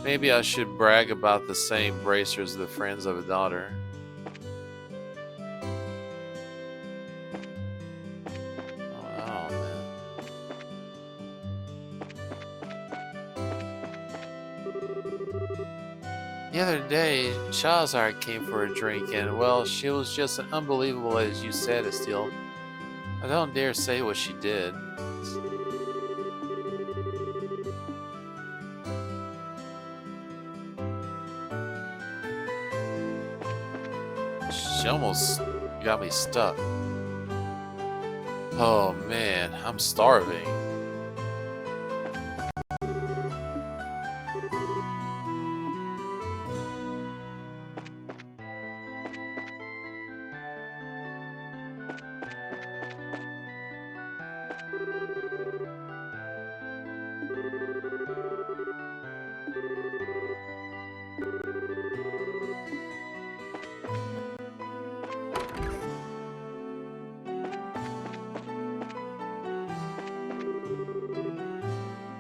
Maybe I should brag about the same Bracers, the friends of a daughter. Oh man. The other day, Shazar came for a drink and, well, she was just as unbelievable as you said, Steele. I don't dare say what she did. She almost got me stuck. Oh man, I'm starving.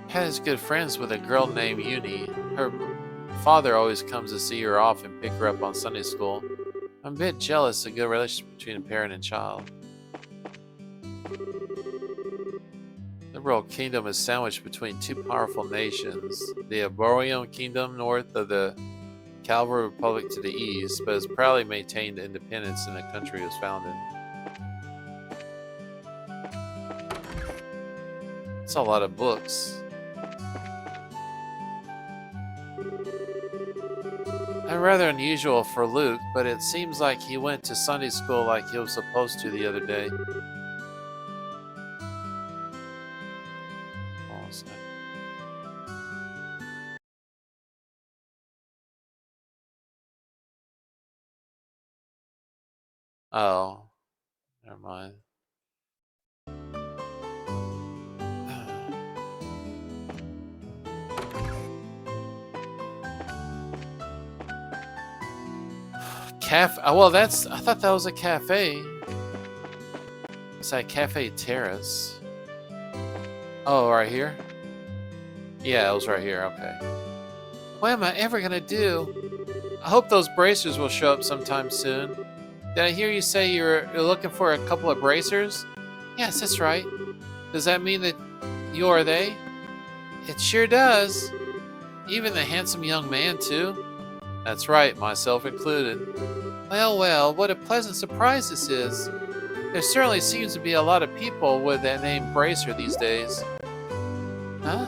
Has good friends with a girl named Uni. Her father always comes to see her off and pick her up on Sunday school. I'm a bit jealous of a good relationship between a parent and child. The Liberal Kingdom is sandwiched between two powerful nations, the Arborian Kingdom north of the Calvary Republic to the east, but has proudly maintained independence in the country it was founded. It's a lot of books. And rather unusual for Luke, but it seems like he went to Sunday school like he was supposed to the other day. Oh, never mind. Cafe. Oh, well, that's. I thought that was a cafe. It's like Cafe Terrace. Oh, right here? Yeah, it was right here. Okay. What am I ever gonna do? I hope those bracers will show up sometime soon. Did I hear you say you're looking for a couple of bracers? Yes, that's right. Does that mean that you are they? It sure does. Even the handsome young man, too. That's right, myself included. Well, well, what a pleasant surprise this is. There certainly seems to be a lot of people with that name Bracer these days. Huh?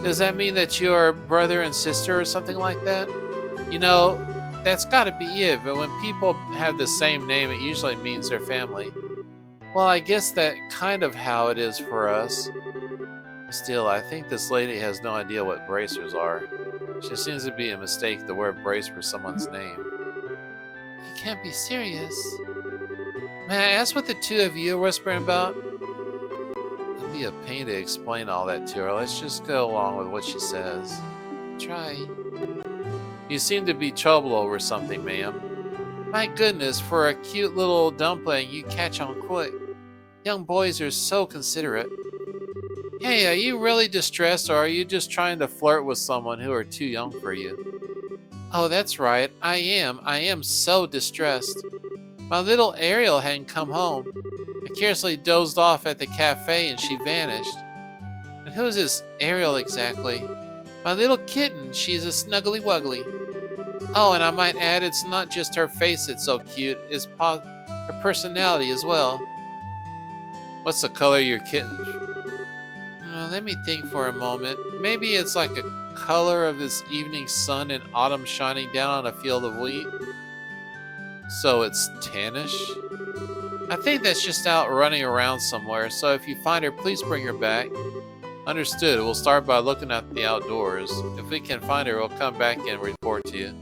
Does that mean that you're brother and sister or something like that? You know, that's gotta be it, but when people have the same name, it usually means they're family. Well, I guess that kind of how it is for us. Still, I think this lady has no idea what bracers are. She seems to be a mistake to wear a brace for someone's name. You can't be serious. May I ask what the two of you are whispering about? It'll be a pain to explain all that to her. Let's just go along with what she says. Try. You seem to be trouble over something, ma'am. My goodness, for a cute little dumpling, you catch on quick. Young boys are so considerate. Hey, are you really distressed, or are you just trying to flirt with someone who are too young for you? Oh, that's right. I am. I am so distressed. My little Ariel hadn't come home. I carelessly dozed off at the cafe and she vanished. And who is this Ariel exactly? My little kitten. She's a snuggly wuggly. Oh, and I might add, it's not just her face that's so cute, it's her personality as well. What's the color of your kitten? Let me think for a moment. Maybe it's like a color of this evening sun in autumn shining down on a field of wheat. So it's tannish? I think that's just out running around somewhere, so if you find her, please bring her back. Understood. We'll start by looking at the outdoors. If we can find her, we'll come back and report to you.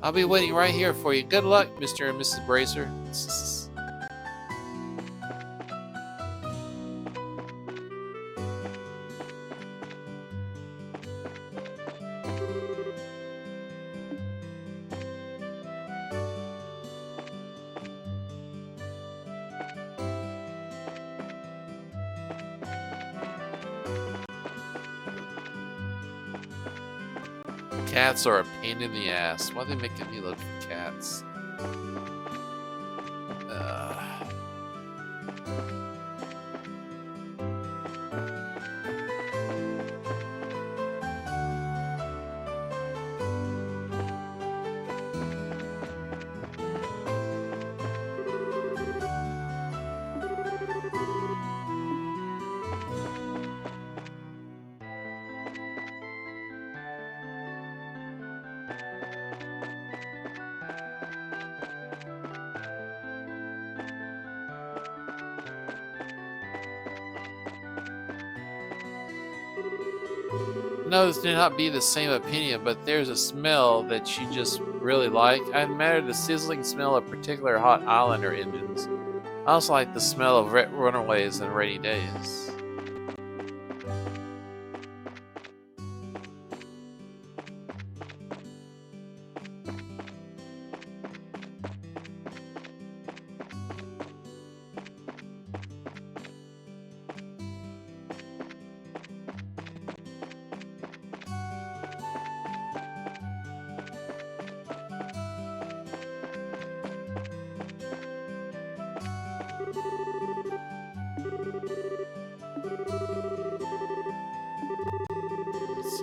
I'll be waiting right here for you. Good luck, Mr. and Mrs. Bracer. Cats are a pain in the ass. Why are they making me look for cats? No, this may not be the same opinion, but there's a smell that you just really like. I admire the sizzling smell of particular hot Islander engines. I also like the smell of runaways and rainy days.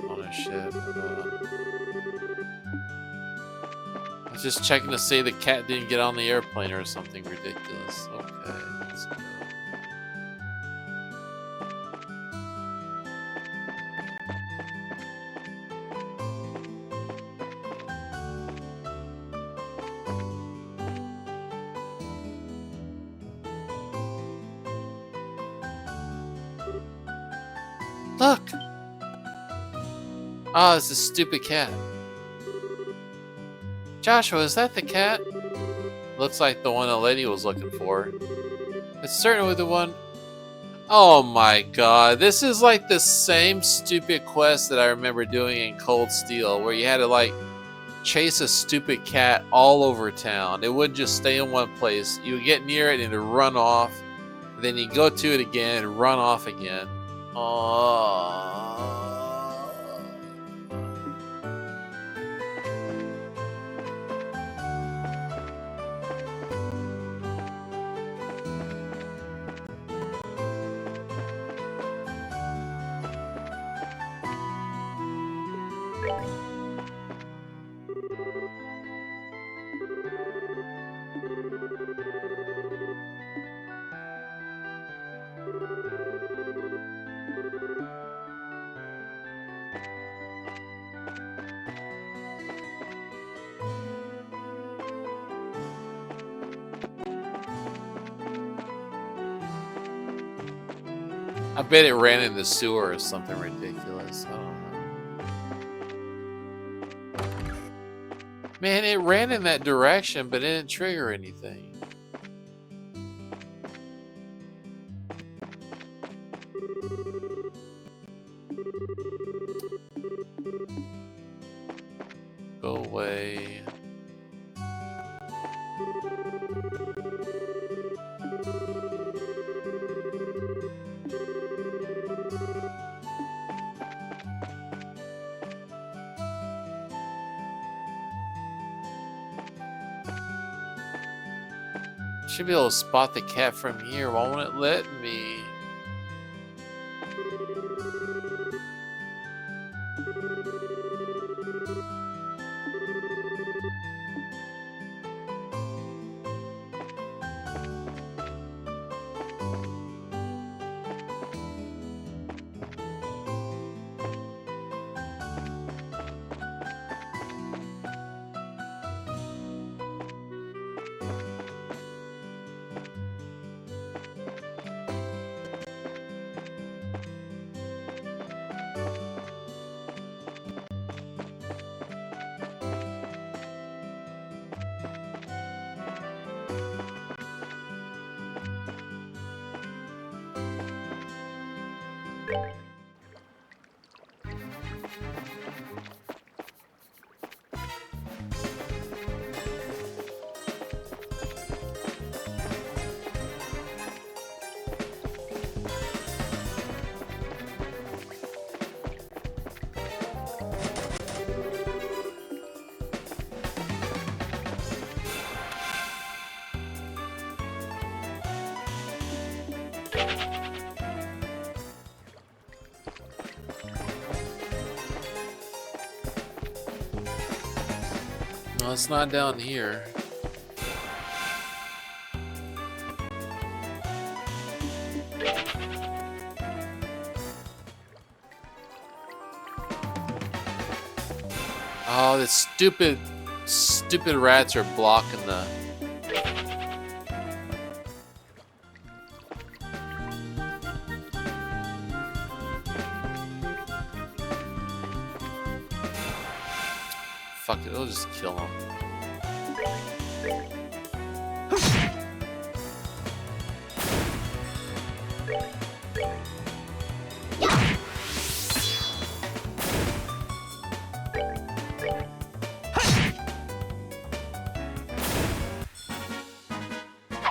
Ownership. I was just checking to see the cat didn't get on the airplane or something ridiculous. Okay, let's go. Look! Oh, it's a stupid cat. Joshua, is that the cat? Looks like the one the lady was looking for. It's certainly the one. Oh my god, this is like the same stupid quest that I remember doing in Cold Steel, where you had to like chase a stupid cat all over town. It wouldn't just stay in one place. You would get near it and it'd run off. Then you go to it again and run off again. Oh. I bet it ran in the sewer or something ridiculous. I don't know. Man, it ran in that direction, but it didn't trigger anything. Go away. Should be able to spot the cat from here. Why won't it let me? No, it's not down here. Oh, the stupid rats are blocking the... Fuck it, it'll just kill him.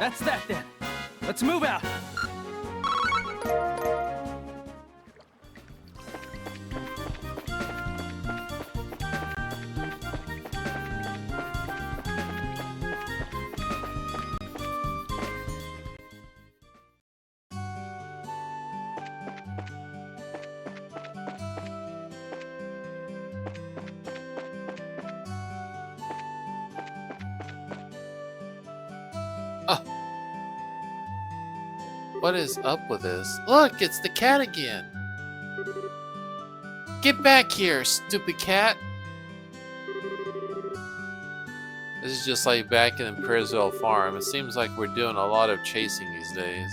That's that then. Let's move out. What is up with this? Look, it's the cat again. Get back here, stupid cat. This is just like back in Pearsville Farm. It seems like we're doing a lot of chasing these days.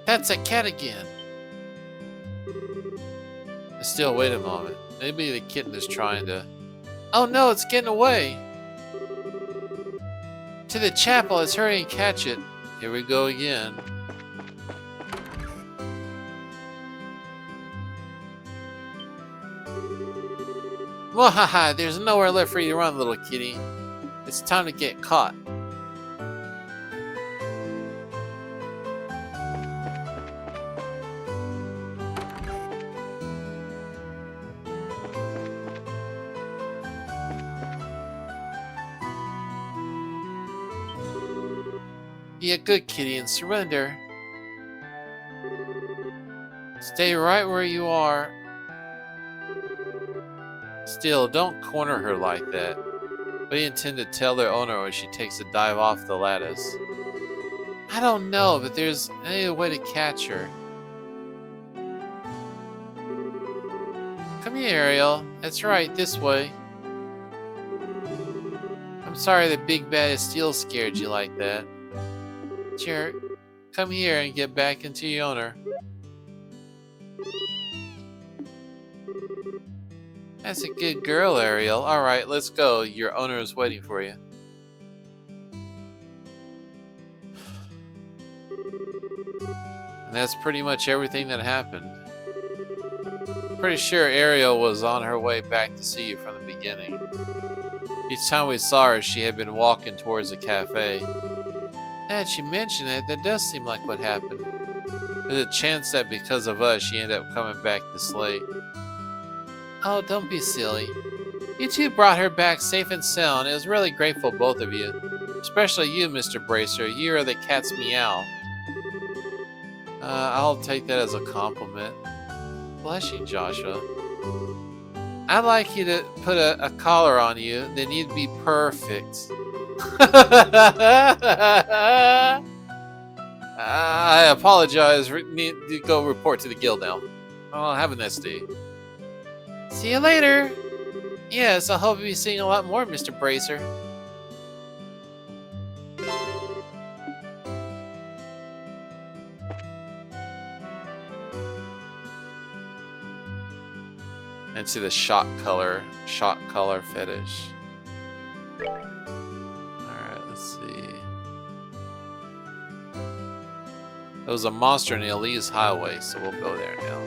That's a cat again. Still, wait a moment. Maybe the kitten is trying to... Oh no, it's getting away. To the chapel, let's hurry and catch it. Here we go again. Wahaha, there's nowhere left for you to run, little kitty. It's time to get caught. Be a good kitty and surrender. Stay right where you are. Still, don't corner her like that. We intend to tell their owner when she takes a dive off the lattice. I don't know, but there's any way to catch her. Come here, Ariel. That's right, this way. I'm sorry the big bad steel scared you like that. Sure, come here and get back into your owner. That's a good girl, Ariel. Alright, let's go. Your owner is waiting for you. And that's pretty much everything that happened. Pretty sure Ariel was on her way back to see you from the beginning. Each time we saw her, she had been walking towards the cafe. Now that you mention it, that does seem like what happened. There's a chance that because of us, she ended up coming back this late. Oh, don't be silly. You two brought her back safe and sound. I was really grateful, both of you. Especially you, Mr. Bracer. You are the cat's meow. I'll take that as a compliment. Bless you, Joshua. I'd like you to put a collar on you. Then you'd be perfect. I apologize. Need to go report to the guild now. Oh, have a nice day. See you later. Yes, I hope you'll be seeing a lot more, Mr. Bracer. And see the shot color fetish. Alright, let's see. There was a monster in the Elise Highway, so we'll go there now.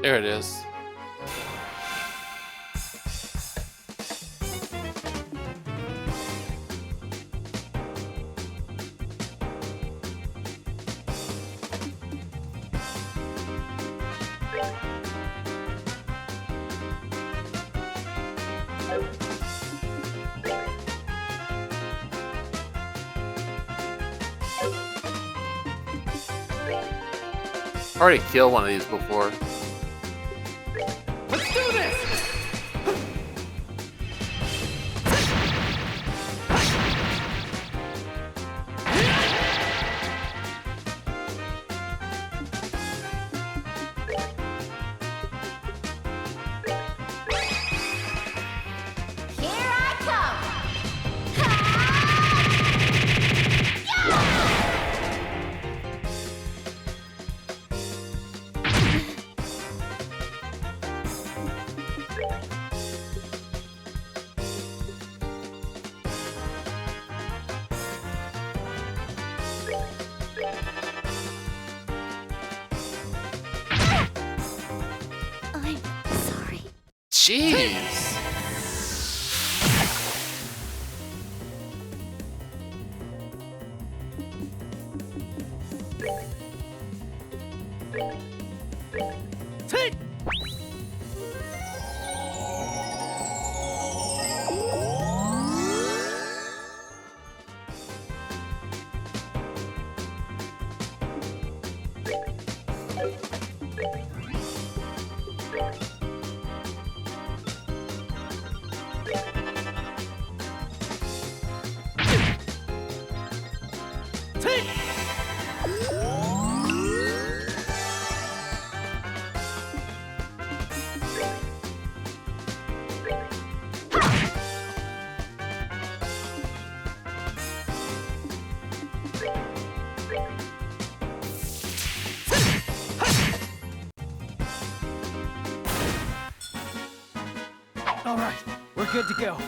There it is. Already killed one of these before. Let's do this! Here I come! Jeez. All right, we're good to go.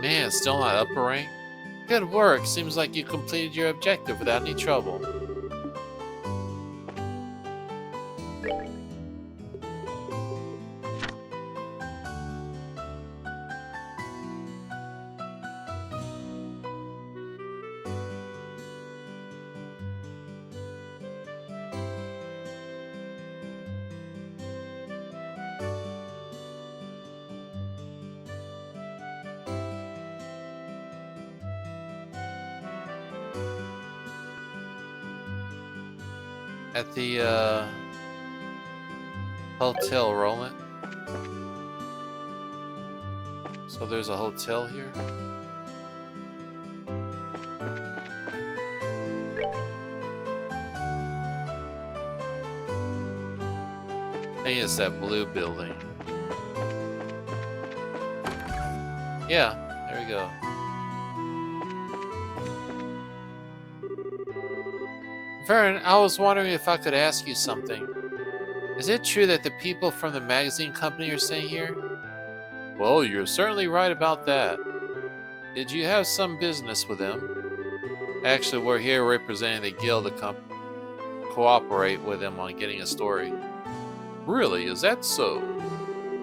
Man, still not upper rank? Good work. Seems like you completed your objective without any trouble. At the hotel, Roland. So there's a hotel here. I think it's that blue building. Yeah, there we go. Vern, I was wondering if I could ask you something. Is it true that the people from the magazine company are staying here? Well, you're certainly right about that. Did you have some business with them? Actually, we're here representing the guild to cooperate with them on getting a story. Really, is that so?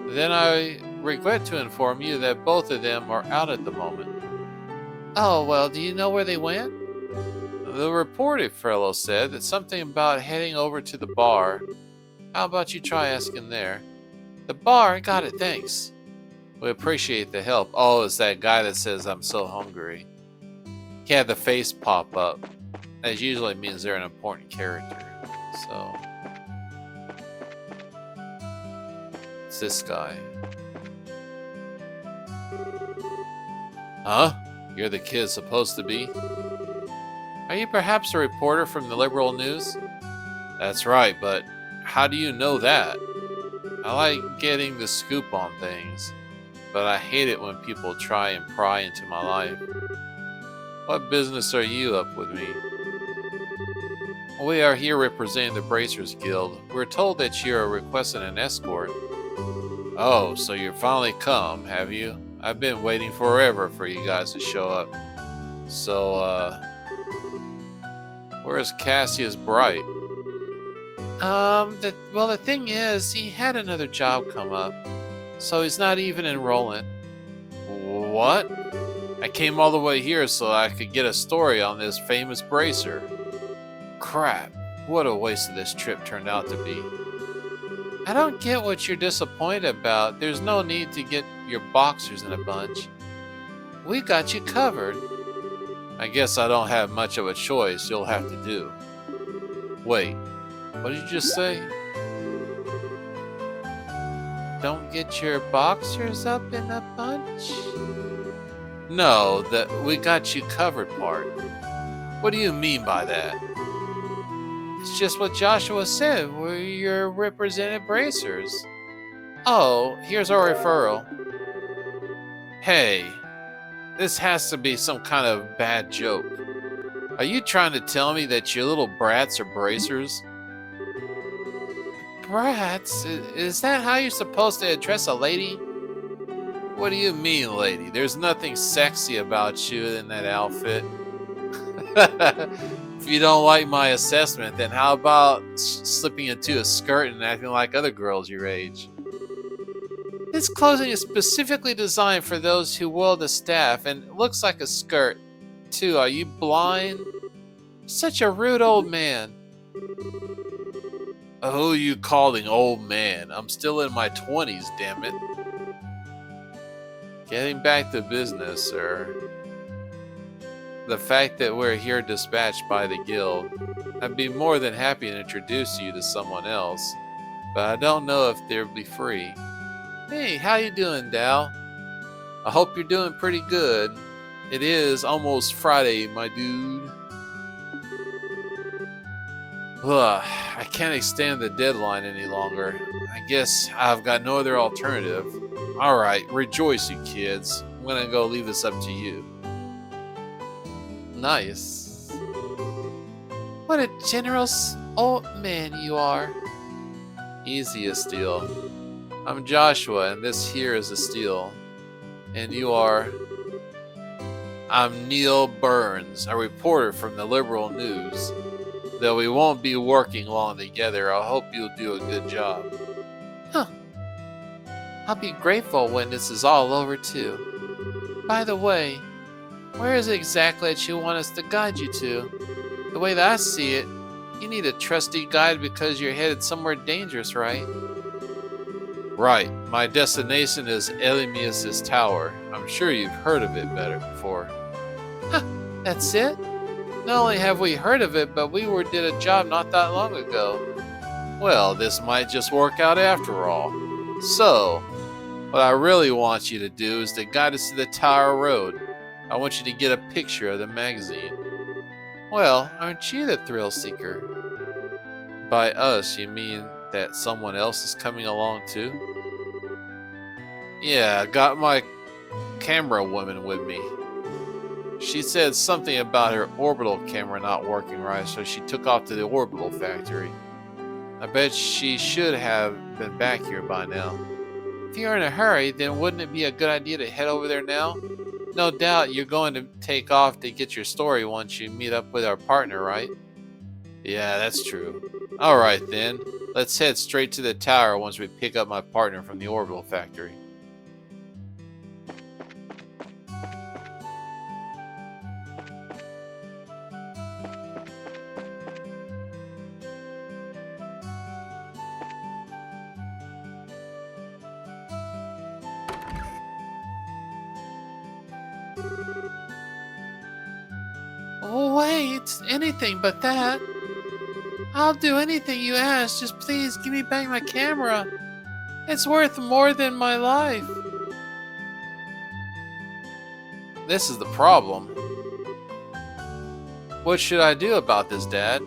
Then I regret to inform you that both of them are out at the moment. Oh, well, do you know where they went? The reported fellow said that something about heading over to the bar. How about you try asking there? The bar? Got it, thanks. We appreciate the help. Oh, it's that guy that says I'm so hungry. He had the face pop up. That usually means they're an important character. So it's this guy. Huh? You're the kid supposed to be? Are you perhaps a reporter from the Liberal News? That's right, but how do you know that? I like getting the scoop on things, but I hate it when people try and pry into my life. What business are you up with me? We are here representing the Bracers Guild. We're told that you are requesting an escort. Oh, so you're finally come, have you? I've been waiting forever for you guys to show up. So, where's Cassius Bright? The thing is, he had another job come up, so he's not even enrolling. What? I came all the way here so I could get a story on this famous bracer. Crap, what a waste of this trip turned out to be. I don't get what you're disappointed about. There's no need to get your boxers in a bunch. We got you covered. I guess I don't have much of a choice. You'll have to do. Wait, what did you just say? Don't get your boxers up in a bunch? No, that we got you covered part. What do you mean by that? It's just what Joshua said. We're your represented bracers. Oh, here's our referral. Hey, this has to be some kind of bad joke. Are you trying to tell me that your little brats are bracers? Brats? Is that how you're supposed to address a lady? What do you mean, lady? There's nothing sexy about you in that outfit. If you don't like my assessment, then how about slipping into a skirt and acting like other girls your age? This clothing is specifically designed for those who will the staff, and it looks like a skirt, too. Are you blind? Such a rude old man. Who are you calling old man? I'm still in my 20s, damn it. Getting back to business, sir. The fact that we're here dispatched by the guild, I'd be more than happy to introduce you to someone else, but I don't know if they'll be free. Hey, how you doing, Dal? I hope you're doing pretty good. It is almost Friday, my dude. Ugh, I can't extend the deadline any longer. I guess I've got no other alternative. Alright, rejoice, you kids. I'm gonna go leave this up to you. Nice. What a generous old man you are. Easy, Estelle. I'm Joshua, and this here is Estelle. And you are... I'm Neil Burns, a reporter from the Liberal News. Though we won't be working long together, I hope you'll do a good job. Huh. I'll be grateful when this is all over, too. By the way, where is it exactly that you want us to guide you to? The way that I see it, you need a trusty guide because you're headed somewhere dangerous, right? Right. My destination is Elimius's Tower. I'm sure you've heard of it better before. Huh, that's it? Not only have we heard of it, but we did a job not that long ago. Well, this might just work out after all. So, what I really want you to do is to guide us to the Tower Road. I want you to get a picture of the magazine. Well, aren't you the thrill seeker? By us, you mean that someone else is coming along too? Yeah, I got my camera woman with me. She said something about her orbital camera not working right, so she took off to the orbital factory. I bet she should have been back here by now. If you're in a hurry, then wouldn't it be a good idea to head over there now? No doubt you're going to take off to get your story once you meet up with our partner, right? Yeah, that's true. Alright then, let's head straight to the tower once we pick up my partner from the orbital factory. Wait, anything but that. I'll do anything you ask, just please give me back my camera. It's worth more than my life. This is the problem. What should I do about this, Dad?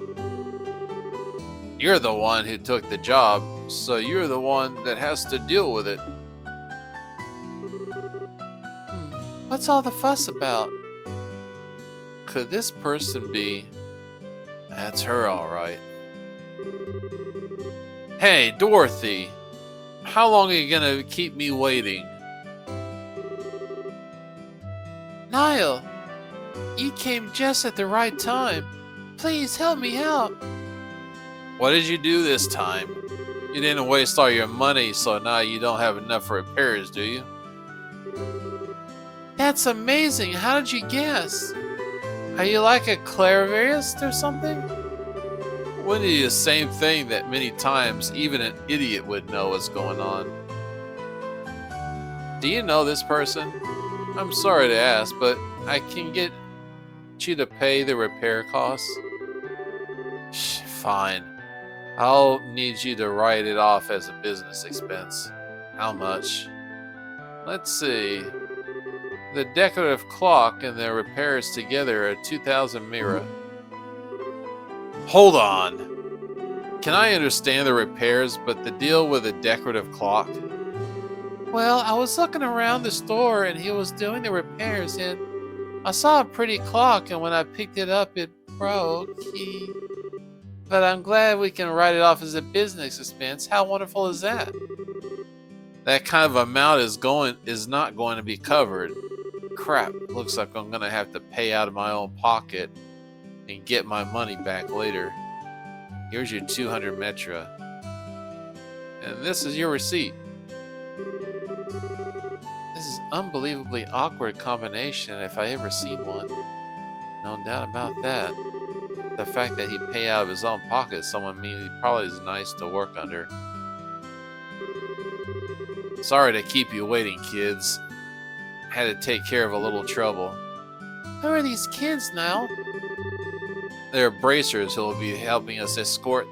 You're the one who took the job, so you're the one that has to deal with it. What's all the fuss about? Could this person be... That's her, all right. Hey, Dorothy! How long are you gonna keep me waiting? Niall, you came just at the right time. Please help me out. What did you do this time? You didn't waste all your money, so now you don't have enough for repairs, do you? That's amazing. How did you guess? Are you like a clairvoyant or something? Wouldn't it be the same thing that many times even an idiot would know what's going on? Do you know this person? I'm sorry to ask, but I can get you to pay the repair costs. Fine. I'll need you to write it off as a business expense. How much? Let's see. The decorative clock and the repairs together are 2,000 mira. Hold on. Can I understand the repairs, but the deal with the decorative clock? Well, I was looking around the store and he was doing the repairs and I saw a pretty clock and when I picked it up it broke. But I'm glad we can write it off as a business expense. How wonderful is that? That kind of amount is not going to be covered. Crap, looks like I'm gonna have to pay out of my own pocket and get my money back later. Here's your 200 metra. And this is your receipt. This is unbelievably awkward combination if I ever seen one. No doubt about that. The fact that he'd pay out of his own pocket someone means he probably is nice to work under. Sorry to keep you waiting, kids. Had to take care of a little trouble. Who are these kids now? They're bracers who will be helping us escort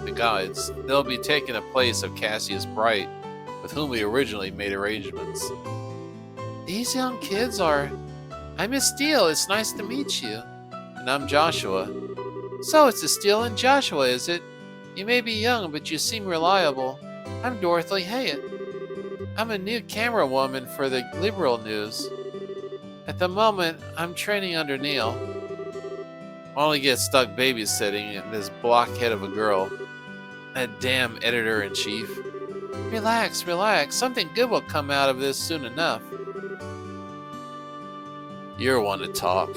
the guides. They'll be taking the place of Cassius Bright, with whom we originally made arrangements. These young kids are... I'm Miss Steele, it's nice to meet you. And I'm Joshua. So it's Steele and Joshua, is it? You may be young, but you seem reliable. I'm Dorothy Hayet. I'm a new camera woman for the Liberal News. At the moment, I'm training under Neil. I only get stuck babysitting this blockhead of a girl. That damn editor-in-chief. Relax, relax. Something good will come out of this soon enough. You're one to talk.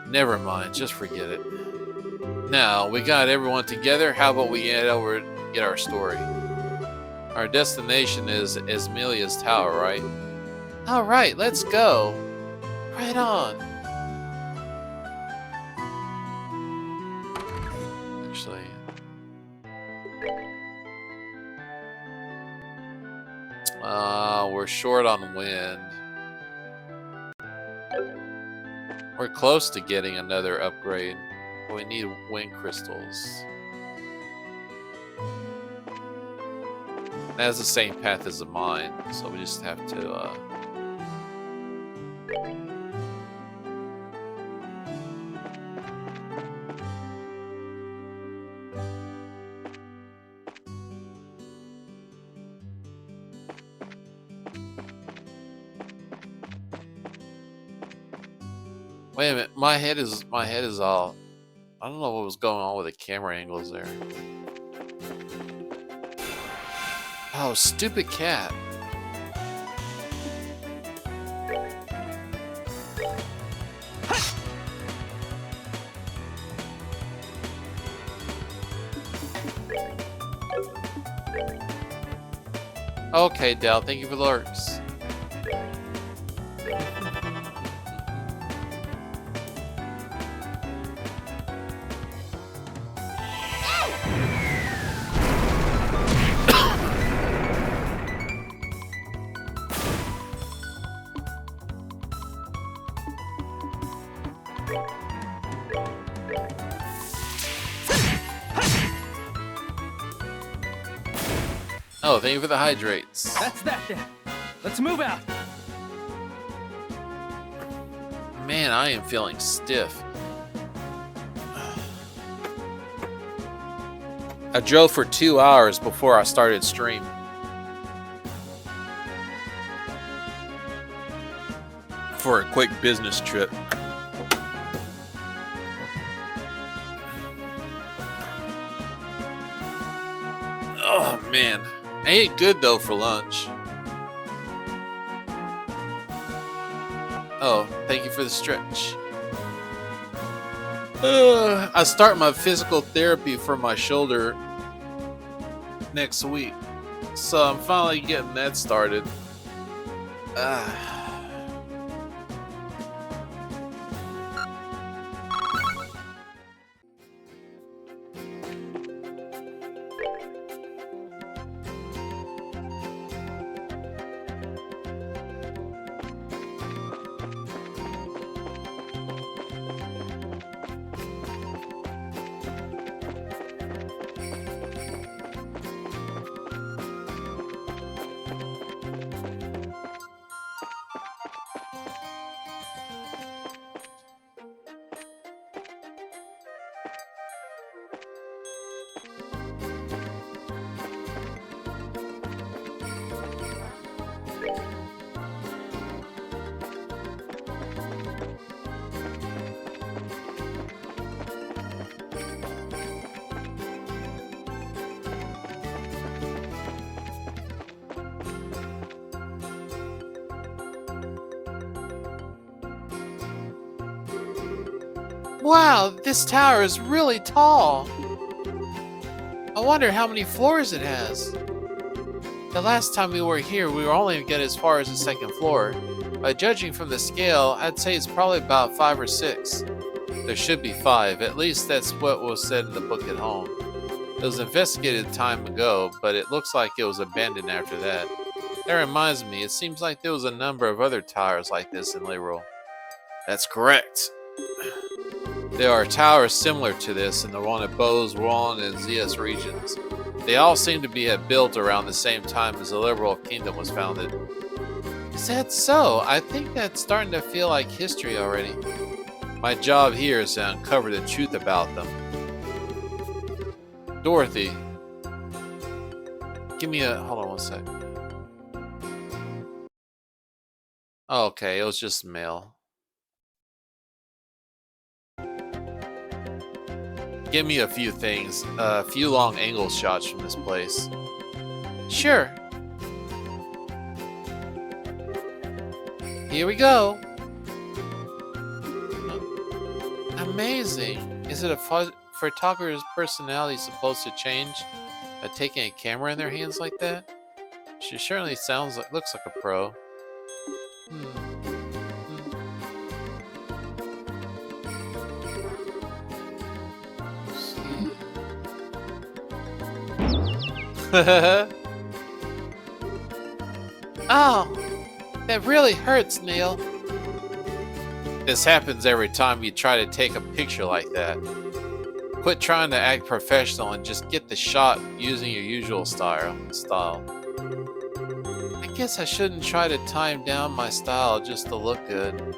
Never mind, just forget it. Now, we got everyone together. How about we head over and get our story? Our destination is Esmelia's Tower, right? All right, let's go. Right on. Actually, we're short on wind. We're close to getting another upgrade, but we need wind crystals. It has the same path as the mine, so we just have to wait a minute, my head is all, I don't know what was going on with the camera angles there. Oh, stupid cat. Okay, Dell, thank you for the lurks. Oh, thank you for the hydrates. That's that then. Let's move out. Man, I am feeling stiff. I drove for 2 hours before I started stream. For a quick business trip. Oh man. I ate good though for lunch. Oh, thank you for the stretch. I start my physical therapy for my shoulder next week, so I'm finally getting that started. Wow, this tower is really tall. I wonder how many floors it has. The last time we were here, we were only get as far as the second floor. By judging from the scale, I'd say it's probably about 5 or 6. There should be 5, at least that's what was said in the book at home. It was investigated time ago, but it looks like it was abandoned after that. That reminds me, it seems like there was a number of other towers like this in Lyril. That's correct. There are towers similar to this in the one at Bose, Rouen, and Zias regions. They all seem to be built around the same time as the Liberal Kingdom was founded. Is that so? I think that's starting to feel like history already. My job here is to uncover the truth about them. Dorothy. Give me a... Hold on one sec. Oh, okay, it was just mail. Give me a few things. A few long angle shots from this place. Sure. Here we go. Amazing. Is it a photographer's personality supposed to change by taking a camera in their hands like that? She certainly looks like a pro. Oh, that really hurts, Neil. This happens every time you try to take a picture like that. Quit trying to act professional and just get the shot using your usual style. I guess I shouldn't try to time down my style just to look good.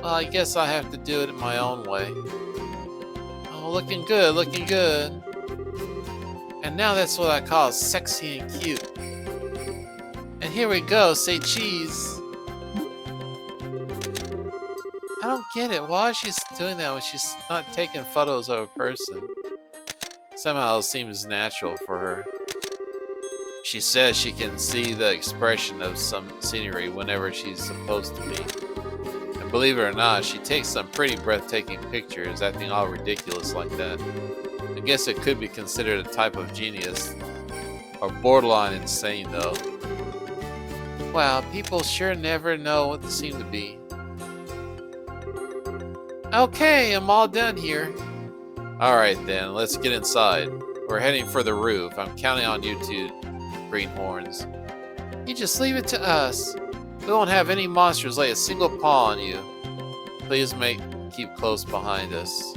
Well, I guess I have to do it in my own way. Oh, looking good, looking good. And now that's what I call sexy and cute. And here we go, say cheese. I don't get it. Why is she doing that when she's not taking photos of a person? Somehow it seems natural for her. She says she can see the expression of some scenery whenever she's supposed to be. And believe it or not, she takes some pretty breathtaking pictures, acting all ridiculous like that. I guess it could be considered a type of genius. Or borderline insane, though. Wow, people sure never know what they seem to be. Okay, I'm all done here. Alright then, let's get inside. We're heading for the roof. I'm counting on you two, greenhorns. You just leave it to us. We won't have any monsters lay a single paw on you. Please keep close behind us.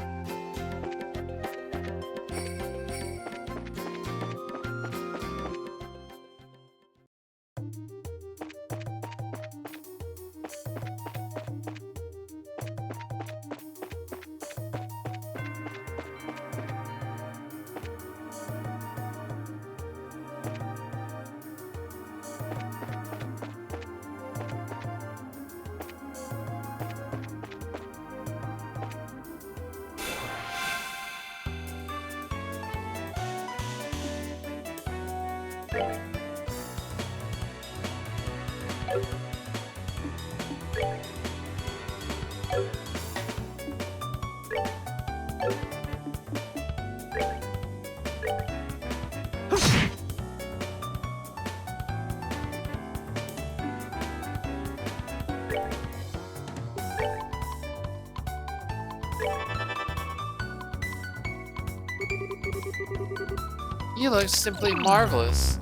You look simply marvelous.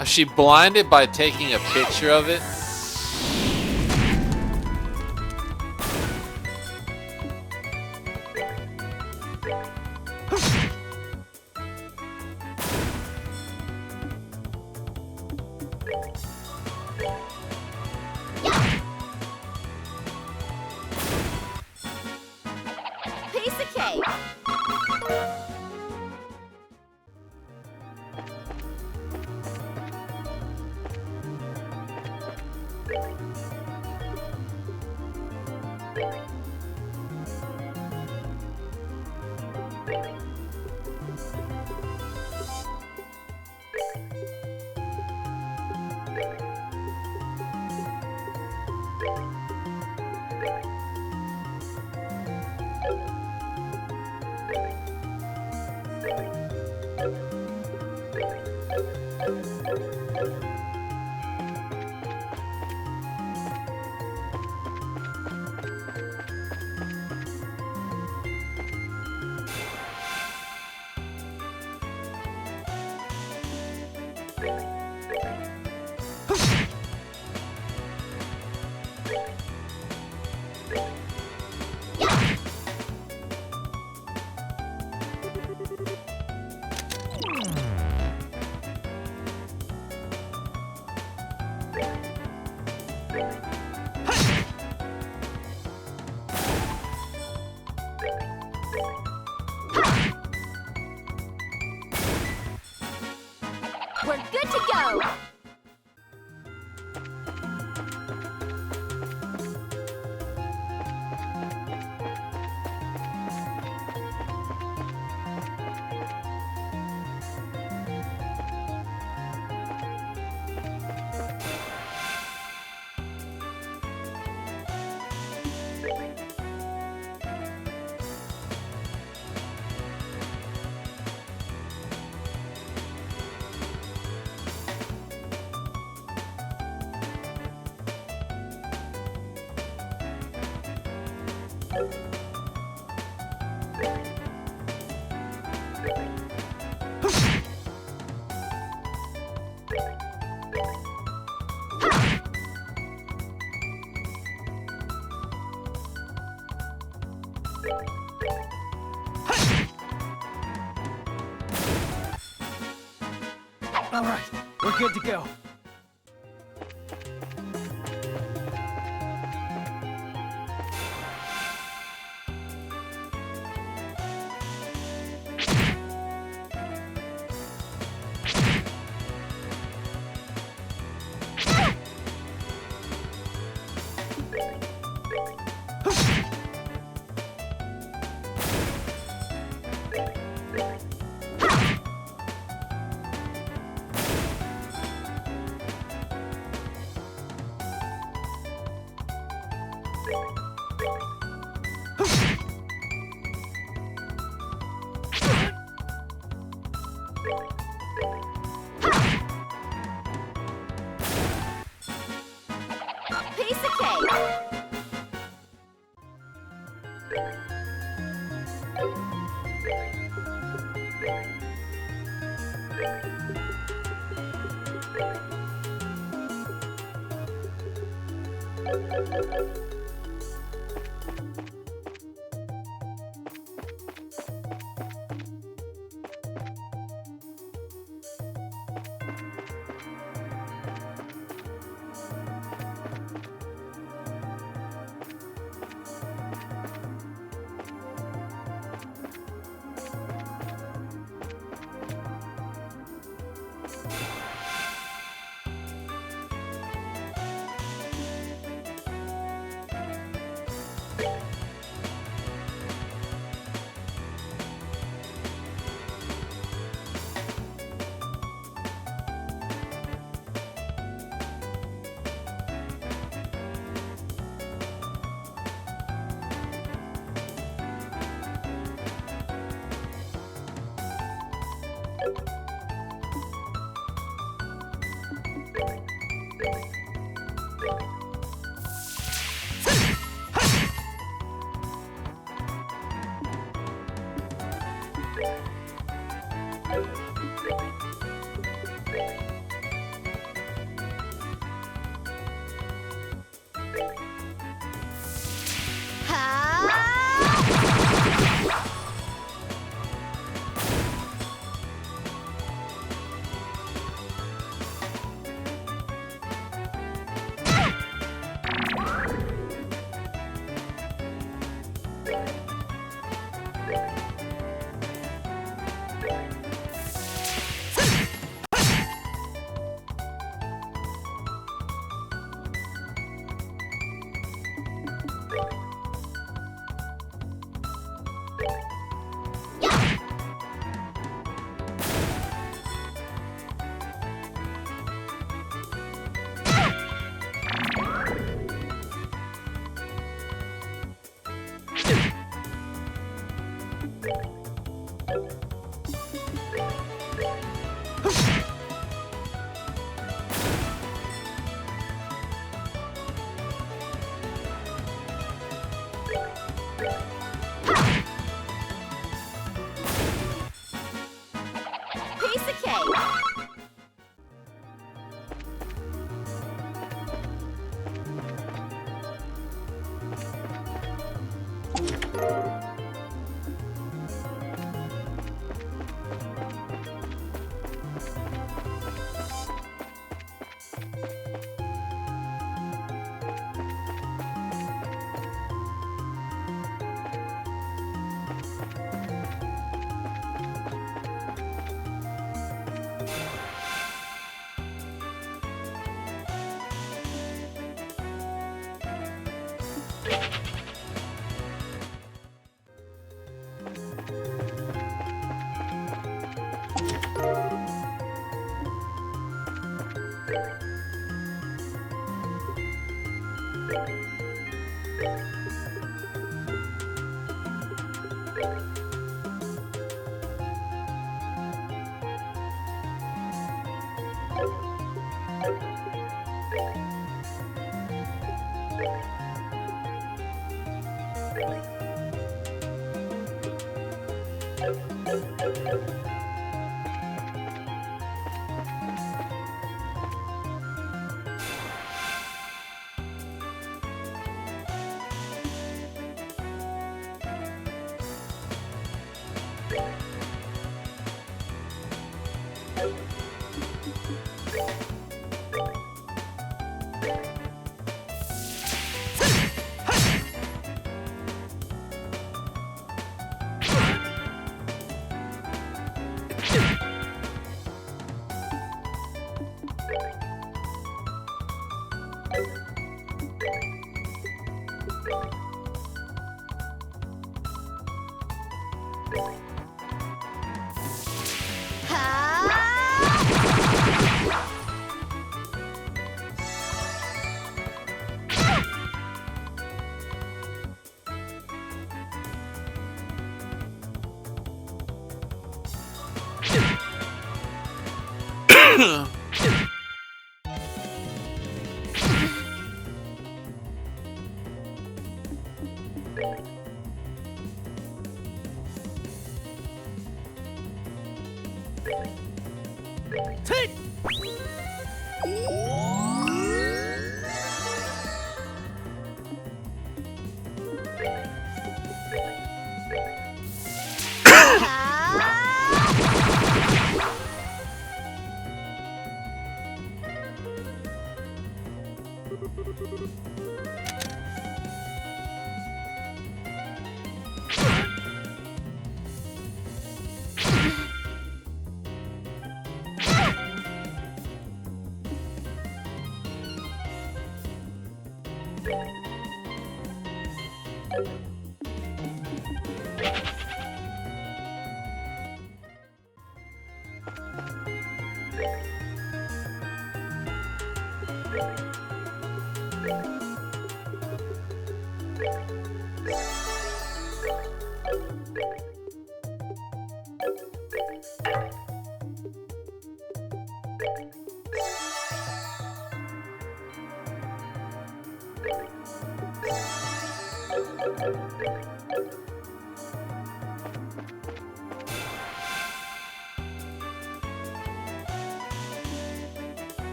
Is she blinded by taking a picture of it? Piece of cake. We're good to go. All right, we're good to go. Piece of cake. Piece of cake.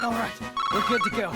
All right, we're good to go.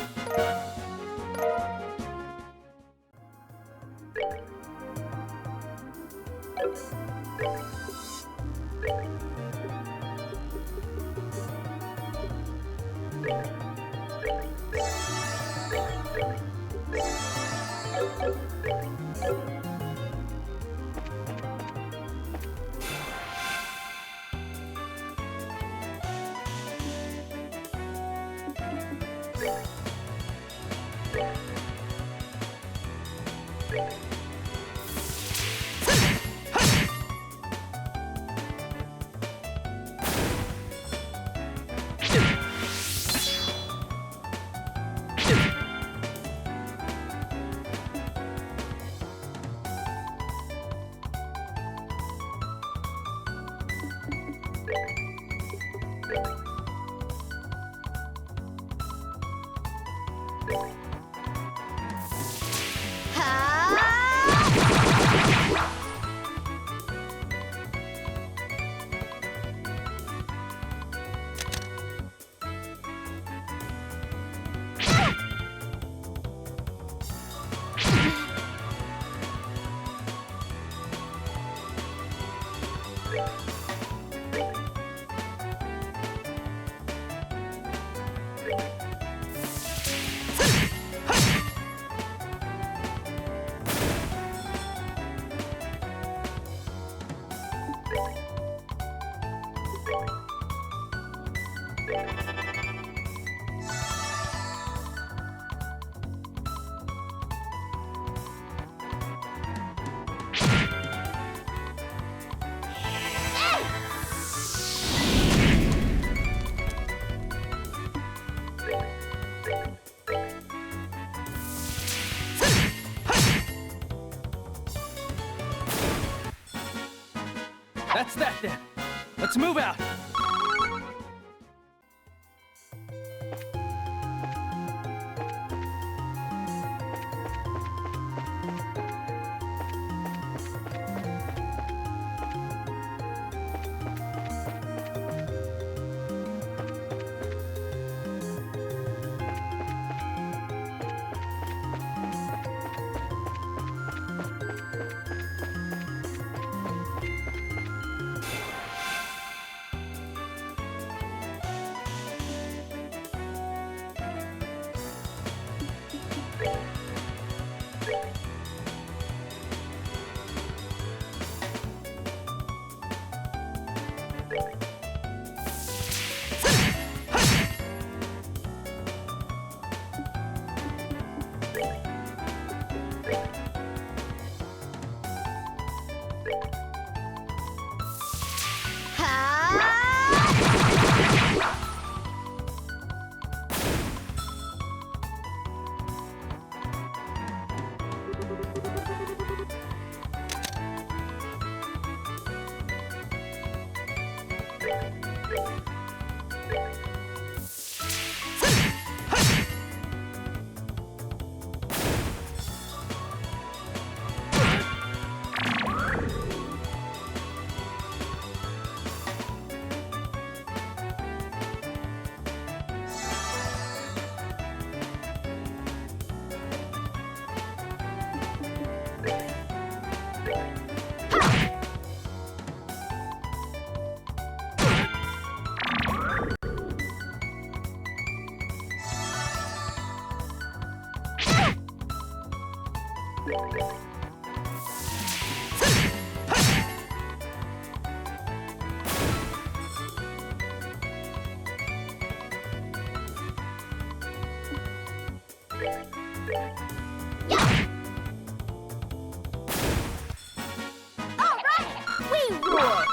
That's that then. Let's move out. All right, we rule.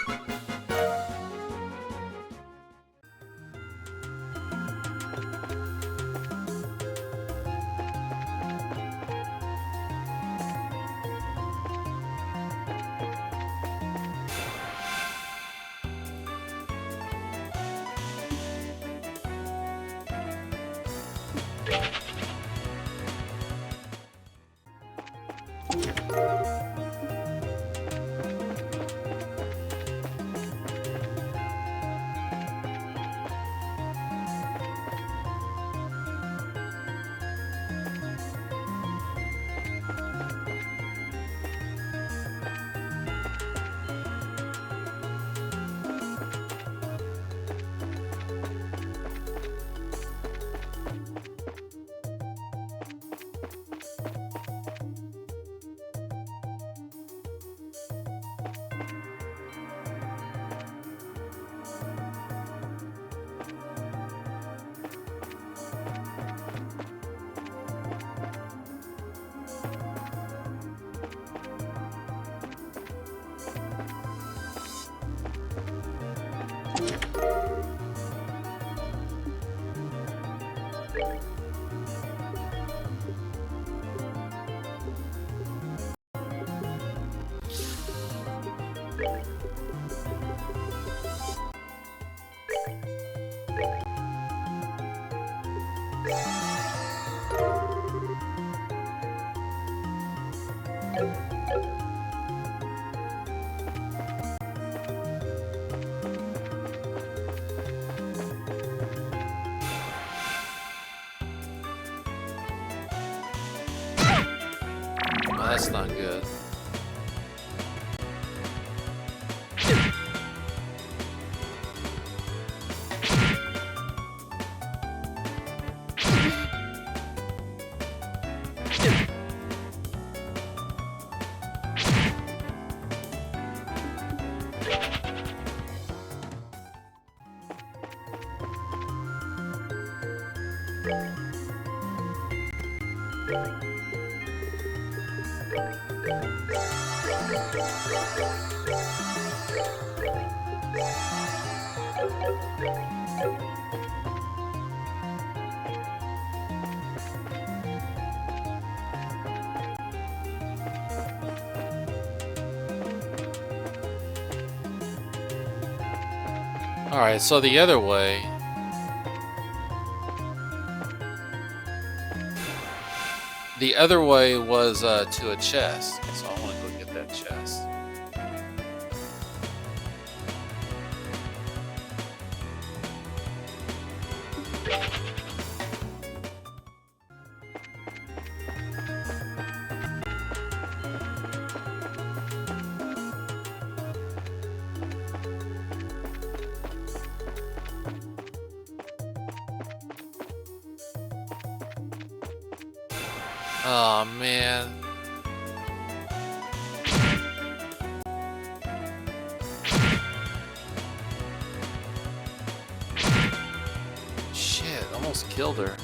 Well, that's not good. Alright, so the other way. The other way was to a chest, so I want to go get that chest. Oh man. Shit, almost killed her.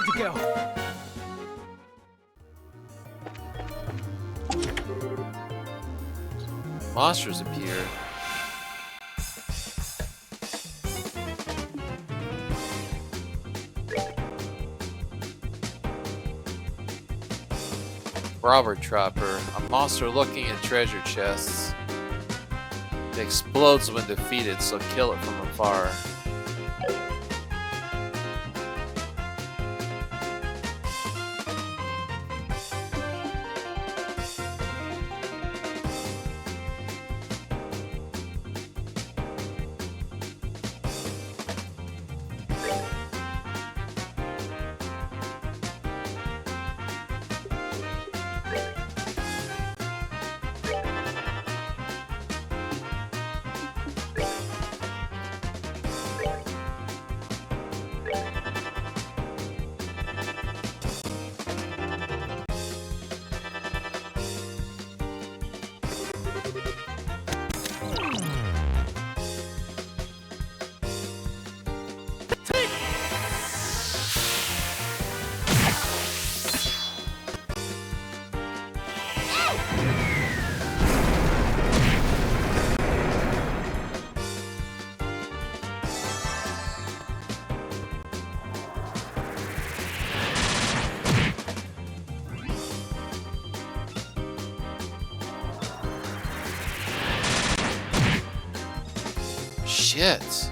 good to go. Monsters appear. Robber Trapper, a monster looking in treasure chests. It explodes when defeated, so kill it from afar. Shit.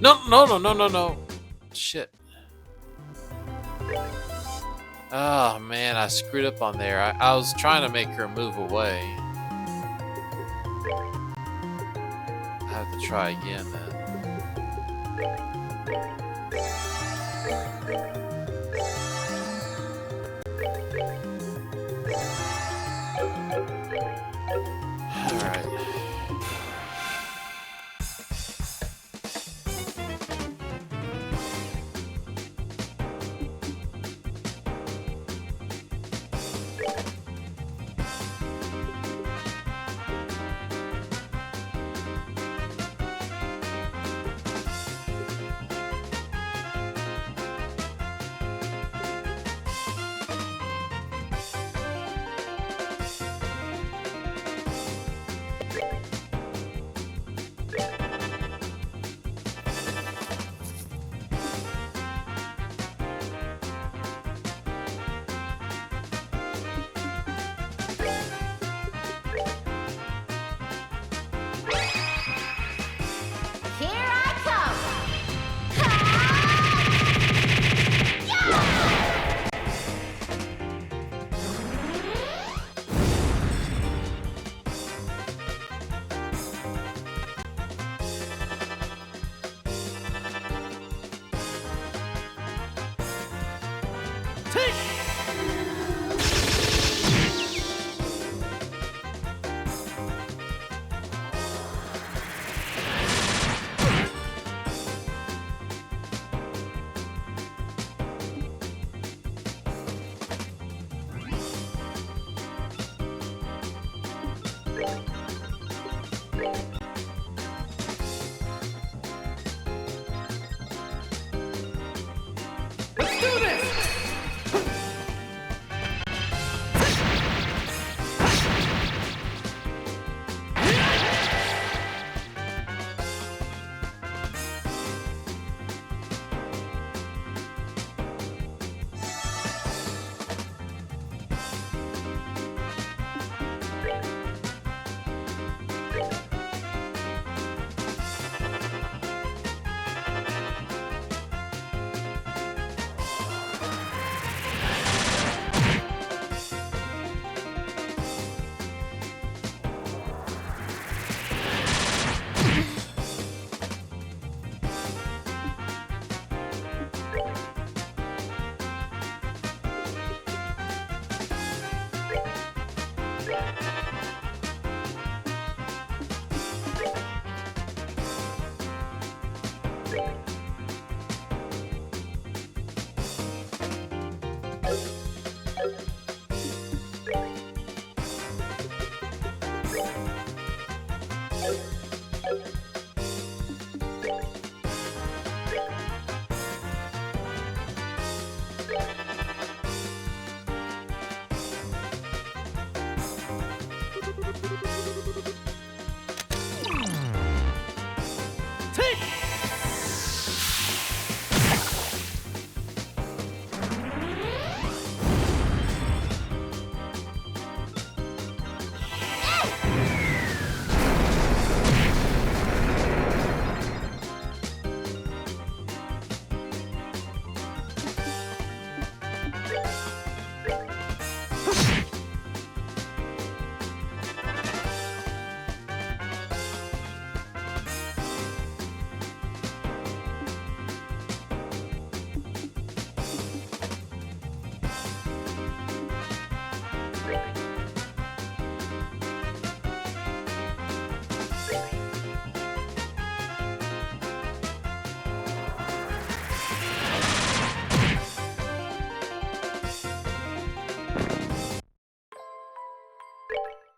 No. Shit. Oh man, I screwed up on there. I was trying to make her move away. I have to try again then. Alright.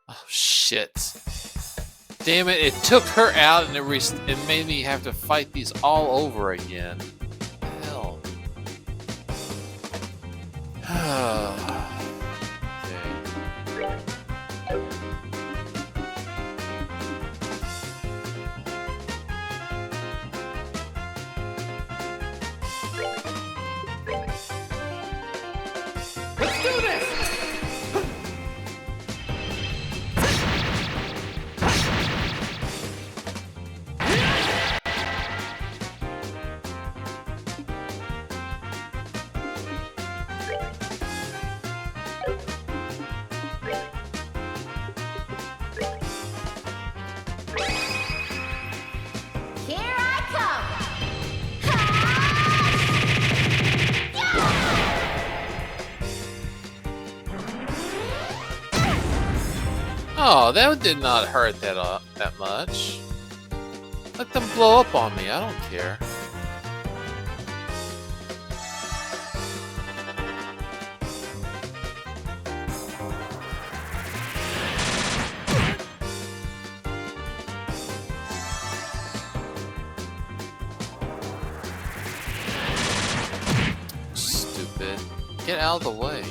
Oh, shit. Damn it, it took her out and it made me have to fight these all over again. Hell. Okay. Let's do this! Here I come! Oh, that did not hurt that much. Let them blow up on me. I don't care. Stupid. Get out of the way.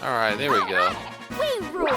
Alright, there we go. We rule!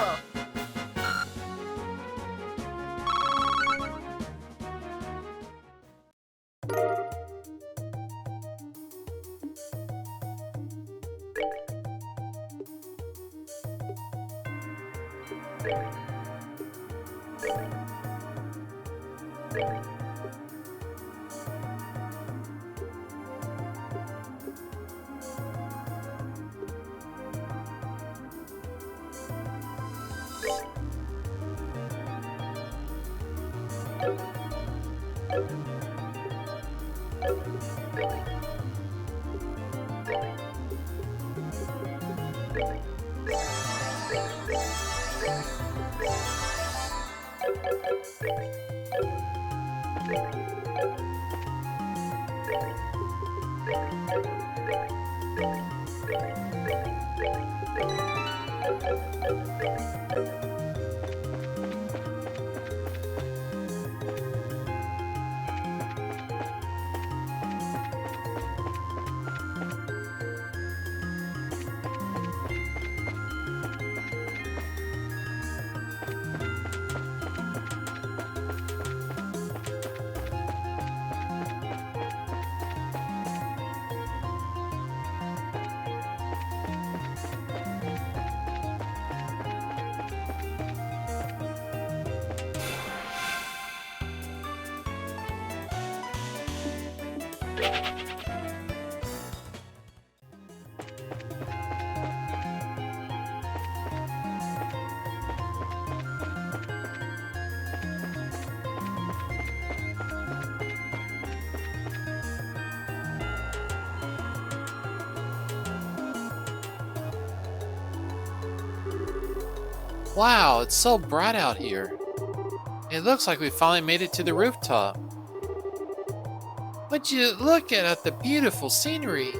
Wow, it's so bright out here. It looks like we finally made it to the rooftop. Would you look at the beautiful scenery?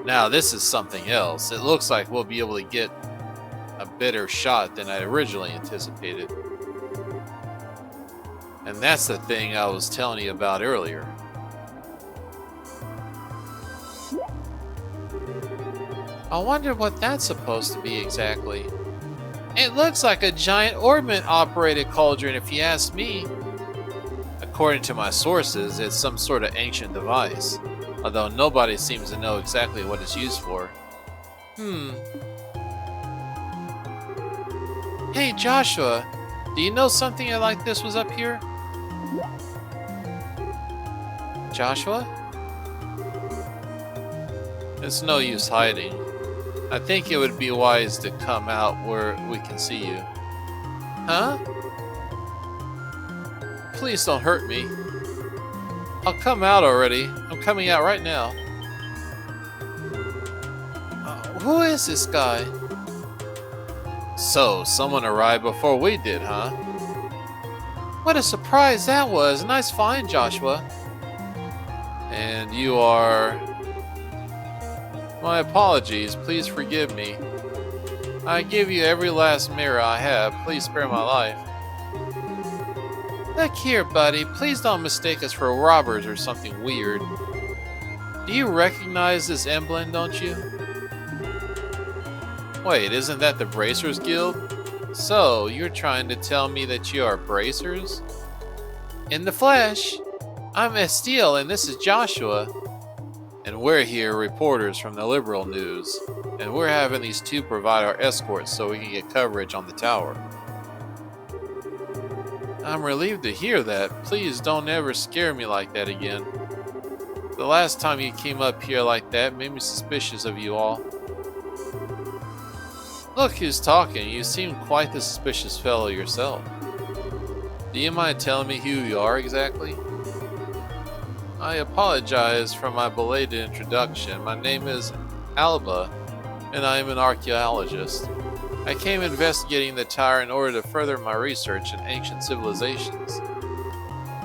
Now this is something else. It looks like we'll be able to get a better shot than I originally anticipated. And that's the thing I was telling you about earlier. I wonder what that's supposed to be exactly. It looks like a giant orbit-operated cauldron if you ask me. According to my sources, it's some sort of ancient device, although nobody seems to know exactly what it's used for. Hey Joshua, do you know something like this was up here? Joshua? It's no use hiding. I think it would be wise to come out where we can see you. Huh? Please don't hurt me. I'll come out already. I'm coming out right now. Who is this guy? So, someone arrived before we did, huh? What a surprise that was. Nice find, Joshua. And you are... My apologies, please forgive me. I give you every last mirror I have, please spare my life. Look here, buddy, please don't mistake us for robbers or something weird. Do you recognize this emblem, don't you? Wait, isn't that the Bracers Guild? So, you're trying to tell me that you are Bracers? In the flesh! I'm Estiel and this is Joshua. And we're here, reporters from the Liberal News, and we're having these two provide our escorts so we can get coverage on the tower. I'm relieved to hear that. Please don't ever scare me like that again. The last time you came up here like that made me suspicious of you all. Look who's talking. You seem quite the suspicious fellow yourself. Do you mind telling me who you are exactly? I apologize for my belated introduction. My name is Alba, and I am an archaeologist. I came investigating the tower in order to further my research in ancient civilizations.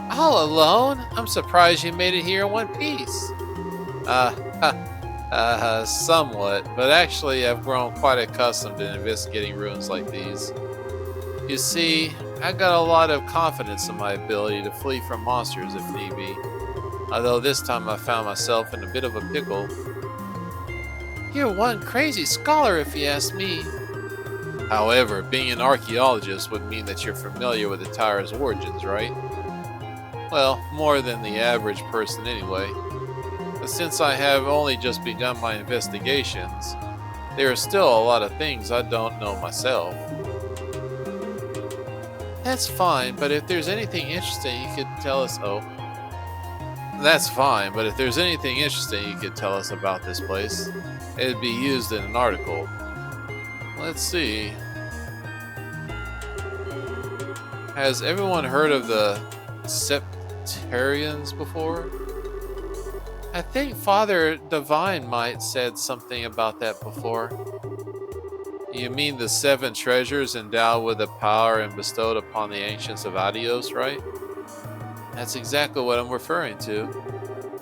All alone? I'm surprised you made it here in one piece. Somewhat, but actually I've grown quite accustomed to investigating ruins like these. You see, I got a lot of confidence in my ability to flee from monsters if need be. Although this time I found myself in a bit of a pickle. You're one crazy scholar if you ask me. However, being an archaeologist would mean that you're familiar with the tower's origins, right? Well, more than the average person anyway. But since I have only just begun my investigations, there are still a lot of things I don't know myself. That's fine, but if there's anything interesting you could tell us... That's fine, but if there's anything interesting you could tell us about this place, it'd be used in an article. Let's see. Has everyone heard of the Septarians before? I think Father Divine might said something about that before. You mean the 7 treasures endowed with the power and bestowed upon the ancients of Adios, right? That's exactly what I'm referring to.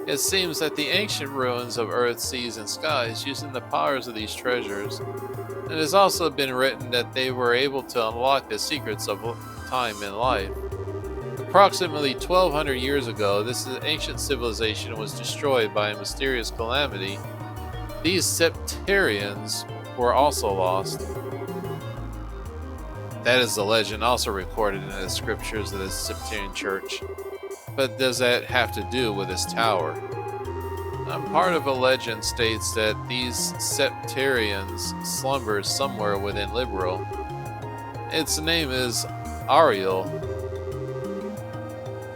It seems that the ancient ruins of earth, seas, and skies using the powers of these treasures. It has also been written that they were able to unlock the secrets of time and life. Approximately 1200 years ago, this ancient civilization was destroyed by a mysterious calamity. These Septarians were also lost. That is the legend also recorded in the scriptures of the Septarian Church. But does that have to do with this tower? Part of a legend states that these Septarians slumber somewhere within Liberal. Its name is Ariel.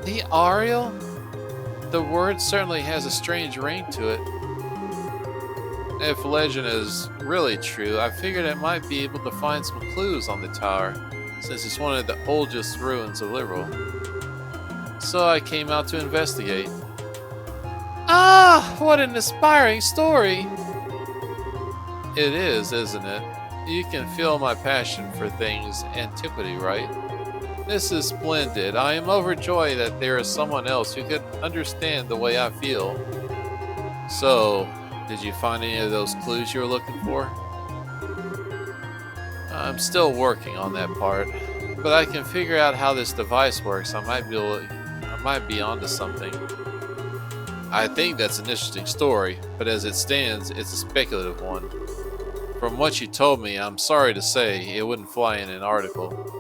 The Ariel? the word certainly has a strange ring to it. If legend is really true, I figured I might be able to find some clues on the tower, since it's one of the oldest ruins of Liberal. So I came out to investigate. Ah, what an inspiring story! It is, isn't it? You can feel my passion for things antiquity, right? This is splendid. I am overjoyed that there is someone else who could understand the way I feel. So, did you find any of those clues you were looking for? I'm still working on that part, but I can figure out how this device works. I might be onto something. I think that's an interesting story, but as it stands, it's a speculative one. From what you told me, I'm sorry to say it wouldn't fly in an article.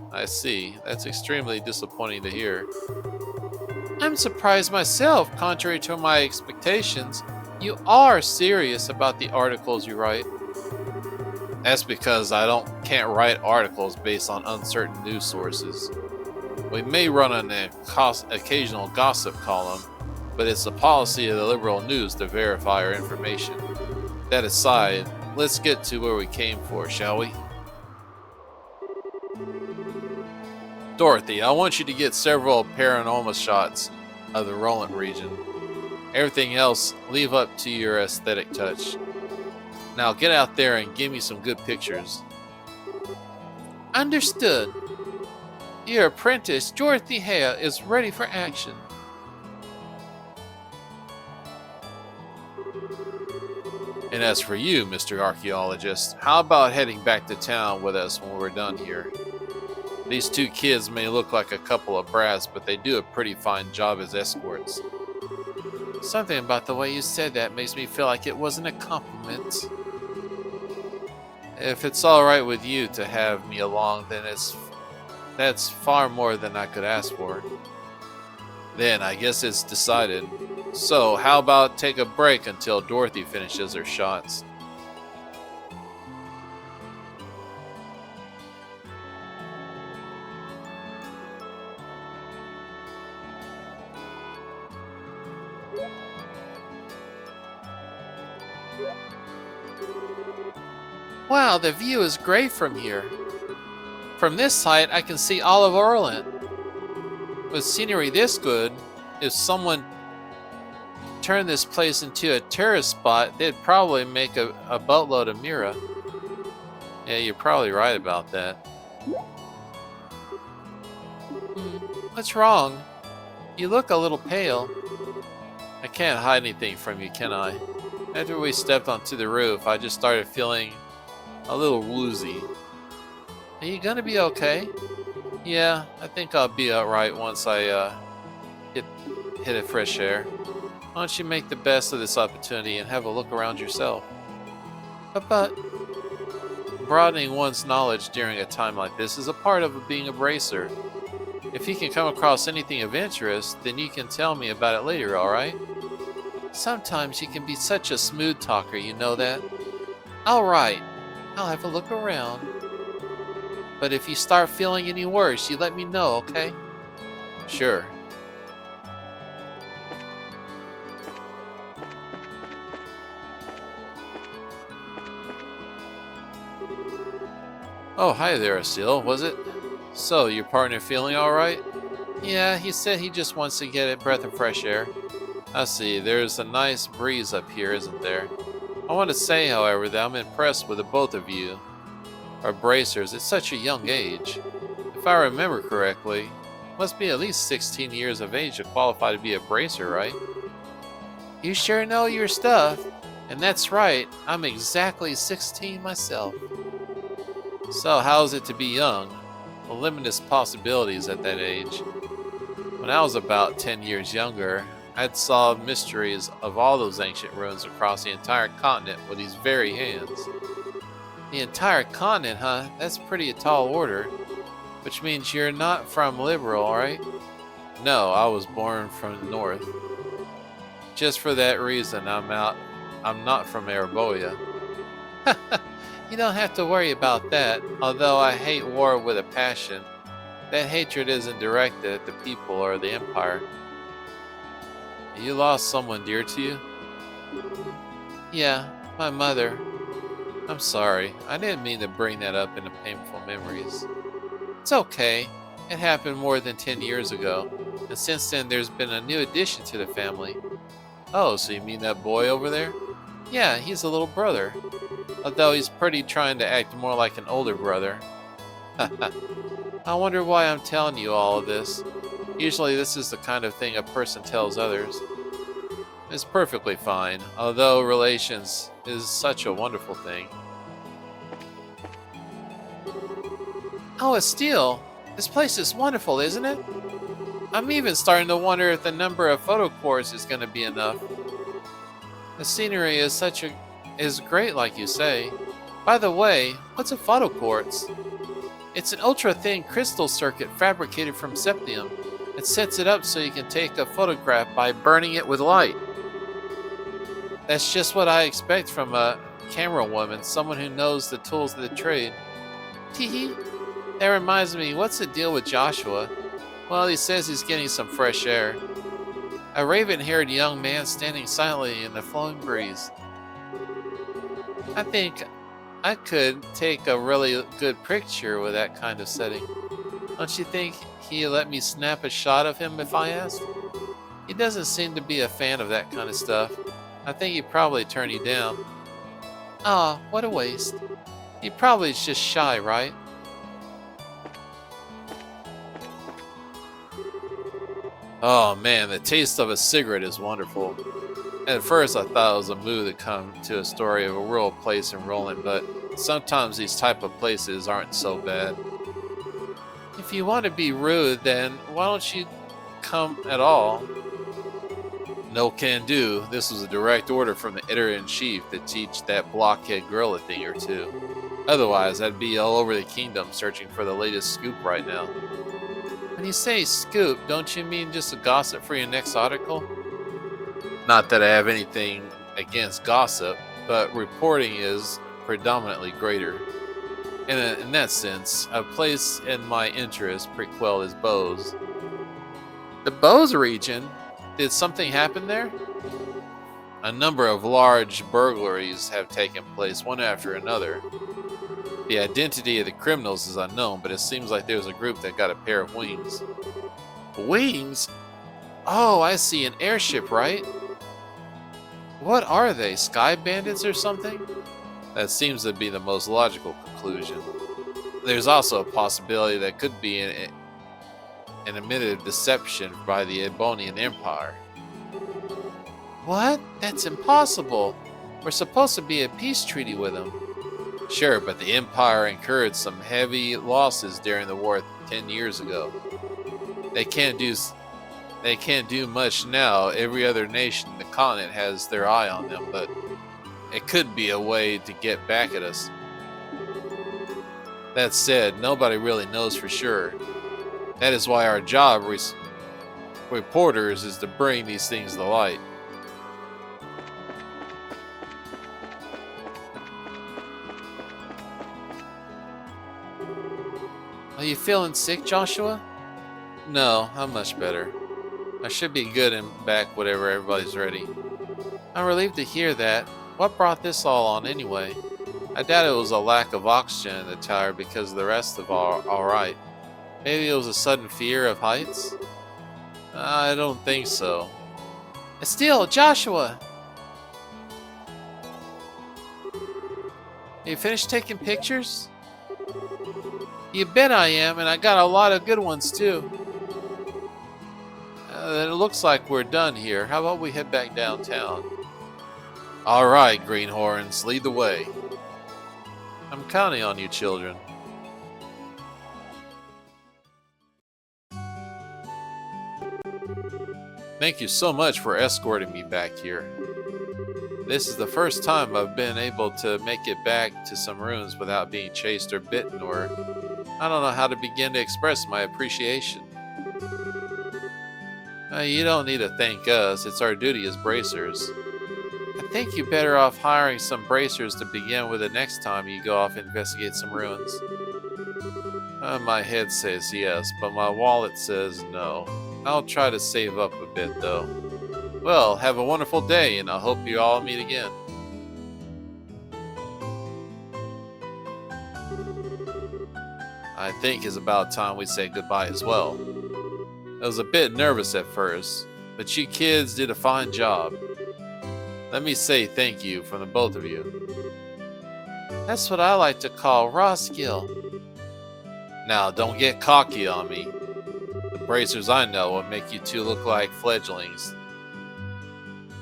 I see. That's extremely disappointing to hear. I'm surprised myself. Contrary to my expectations, you are serious about the articles you write. That's because can't write articles based on uncertain news sources. We may run an occasional gossip column, but it's the policy of the liberal news to verify our information. That aside, let's get to where we came for, shall we? Dorothy, I want you to get several paranormal shots of the Roland region. Everything else, leave up to your aesthetic touch. Now get out there and give me some good pictures. Understood. Your apprentice, Dorothy Hare, is ready for action. And as for you, Mr. Archaeologist, how about heading back to town with us when we're done here? These two kids may look like a couple of brats, but they do a pretty fine job as escorts. Something about the way you said that makes me feel like it wasn't a compliment. If it's alright with you to have me along, then that's far more than I could ask for. Then I guess it's decided. So, how about take a break until Dorothy finishes her shots? Wow, the view is great from here. From this height, I can see all of Orland. With scenery this good, if someone turned this place into a tourist spot, they'd probably make a boatload of Mira. Yeah, you're probably right about that. What's wrong? You look a little pale. I can't hide anything from you, can I? After we stepped onto the roof, I just started feeling a little woozy. Are you gonna be okay? Yeah, I think I'll be alright once I hit a fresh air. Why don't you make the best of this opportunity and have a look around yourself? But broadening one's knowledge during a time like this is a part of being a bracer. If you can come across anything of interest, then you can tell me about it later, alright? Sometimes you can be such a smooth talker, you know that? Alright, I'll have a look around. But if you start feeling any worse, you let me know, okay? Sure. Oh, hi there, Asil, was it? So, your partner feeling alright? Yeah, he said he just wants to get a breath of fresh air. I see, there's a nice breeze up here, isn't there? I want to say, however, that I'm impressed with the both of you are bracers at such a young age. If I remember correctly, must be at least 16 years of age to qualify to be a bracer, right? You sure know your stuff. And that's right, I'm exactly 16 myself. So how's it to be young? Well, limitless possibilities at that age. When I was about 10 years younger, I'd solved mysteries of all those ancient ruins across the entire continent with these very hands. The entire continent, huh? That's pretty a tall order. Which means you're not from Liberal, right? No, I was born from the north. Just for that reason, I'm not from Araboia. You don't have to worry about that, although I hate war with a passion. That hatred isn't directed at the people or the empire. You lost someone dear to you? Yeah, my mother. I'm sorry. I didn't mean to bring that up into painful memories. It's okay. It happened more than 10 years ago, and since then there's been a new addition to the family. Oh, so you mean that boy over there? Yeah, he's a little brother. Although he's pretty trying to act more like an older brother. I wonder why I'm telling you all of this. Usually this is the kind of thing a person tells others. It's perfectly fine, although relations is such a wonderful thing. Oh, Estelle, this place is wonderful, isn't it? I'm even starting to wonder if the number of photo cores is going to be enough. The scenery is great, like you say. By the way, what's a photoquartz? It's an ultra-thin crystal circuit fabricated from septium. It sets it up so you can take a photograph by burning it with light. That's just what I expect from a camera woman, someone who knows the tools of the trade. Teehee. That reminds me, what's the deal with Joshua? Well, he says he's getting some fresh air. A raven-haired young man standing silently in the flowing breeze. I think I could take a really good picture with that kind of setting. Don't you think he'd let me snap a shot of him if I asked? He doesn't seem to be a fan of that kind of stuff. I think he'd probably turn you down. Ah, what a waste. He probably is just shy, right? Oh man, the taste of a cigarette is wonderful. At first I thought it was a move to come to a story of a rural place in Roland, but sometimes these type of places aren't so bad. If you want to be rude, then why don't you come at all? No can do. This was a direct order from the editor-in-chief to teach that blockhead girl a thing or two. Otherwise, I'd be all over the kingdom searching for the latest scoop right now. When you say scoop, don't you mean just a gossip for your next article? Not that I have anything against gossip, but reporting is predominantly greater. In that sense, a place in my interest prequel is Bose. The Bose region? Did something happen there? A number of large burglaries have taken place, one after another. The identity of the criminals is unknown, but it seems like there was a group that got a pair of wings. Wings? Oh, I see, an airship, right? What are they, sky bandits or something? That seems to be the most logical conclusion. There's also a possibility that could be an admitted deception by the Ebonian Empire. What? That's impossible. We're supposed to be a peace treaty with them. Sure, but the Empire incurred some heavy losses during the war 10 years ago. They can't do much now. Every other nation in the continent has their eye on them, but it could be a way to get back at us. That said, nobody really knows for sure. That is why our job, reporters, is to bring these things to light. Are you feeling sick, Joshua? No, I'm much better. I should be good and back whenever everybody's ready. I'm relieved to hear that. What brought this all on anyway? I doubt it was a lack of oxygen in the tower because the rest of all right. Maybe it was a sudden fear of heights? I don't think so. Estelle, Joshua! You finished taking pictures? You bet I am, and I got a lot of good ones too. It looks like we're done here. How about we head back downtown? Alright, greenhorns, lead the way. I'm counting on you, children. Thank you so much for escorting me back here. This is the first time I've been able to make it back to some ruins without being chased or bitten, or I don't know how to begin to express my appreciation. You don't need to thank us, it's our duty as bracers. I think you're better off hiring some bracers to begin with the next time you go off and investigate some ruins. My head says yes, but my wallet says no. I'll try to save up a bit though. Well, have a wonderful day, and I hope you all meet again. I think it's about time we say goodbye as well. I was a bit nervous at first, but you kids did a fine job. Let me say thank you from the both of you. That's what I like to call raw skill. Now, don't get cocky on me. The bracers I know will make you two look like fledglings,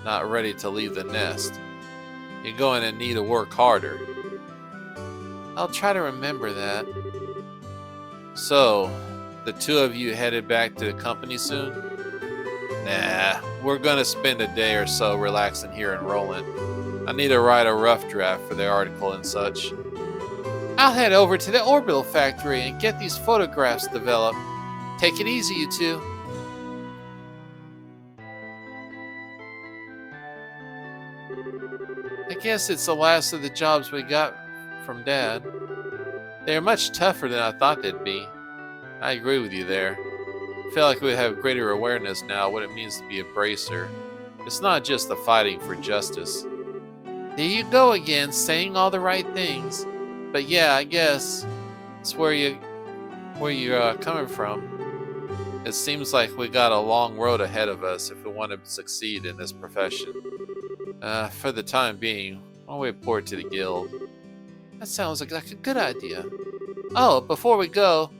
not ready to leave the nest. You're going to need to work harder. I'll try to remember that. So, the two of you headed back to the company soon? Nah, we're gonna spend a day or so relaxing here in Roland. I need to write a rough draft for the article and such. I'll head over to the orbital factory and get these photographs developed. Take it easy, you two. I guess it's the last of the jobs we got from Dad. They're much tougher than I thought they'd be. I agree with you there. I feel like we have greater awareness now what it means to be a bracer. It's not just the fighting for justice. There you go again, saying all the right things. But yeah, I guess it's where you're coming from. It seems like we got a long road ahead of us if we want to succeed in this profession. For the time being, I'll report to the guild. That sounds like a good idea. Oh, before we go,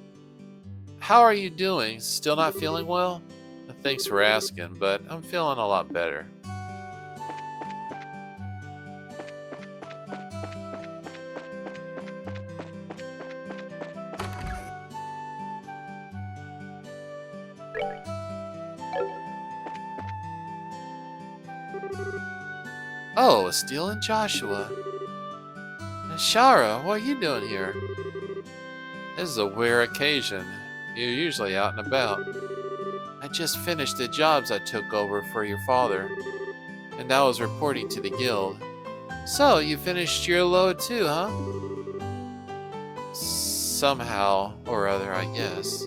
how are you doing? Still not feeling well? Thanks for asking, but I'm feeling a lot better. Oh, Steele and Joshua. And Shara, what are you doing here? This is a rare occasion. You're usually out and about. I just finished the jobs I took over for your father, and I was reporting to the guild. So, you finished your load too, huh? Somehow or other, I guess.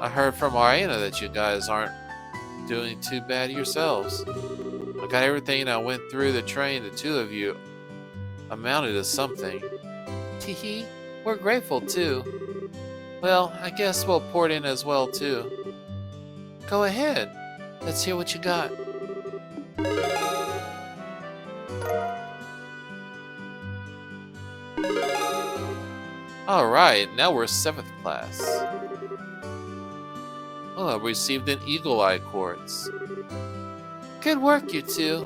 I heard from Ariana that you guys aren't doing too bad yourselves. I got everything I went through to train the two of you amounted to something. Teehee, we're grateful too. Well, I guess we'll pour it in as well too. Go ahead. Let's hear what you got. Alright, now we're 7th class. Oh, I received an Eagle Eye Quartz. Good work, you two.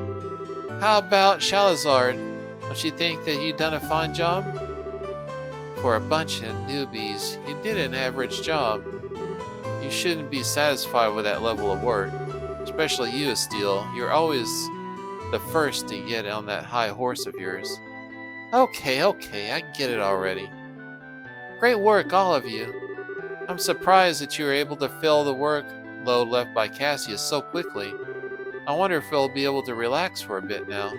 How about Shalazard? Don't you think that you done a fine job? For a bunch of newbies, you did an average job. You shouldn't be satisfied with that level of work. Especially you, Steele. You're always the first to get on that high horse of yours. Okay, I get it already. Great work, all of you. I'm surprised that you were able to fill the workload left by Cassius so quickly. I wonder if we'll be able to relax for a bit now.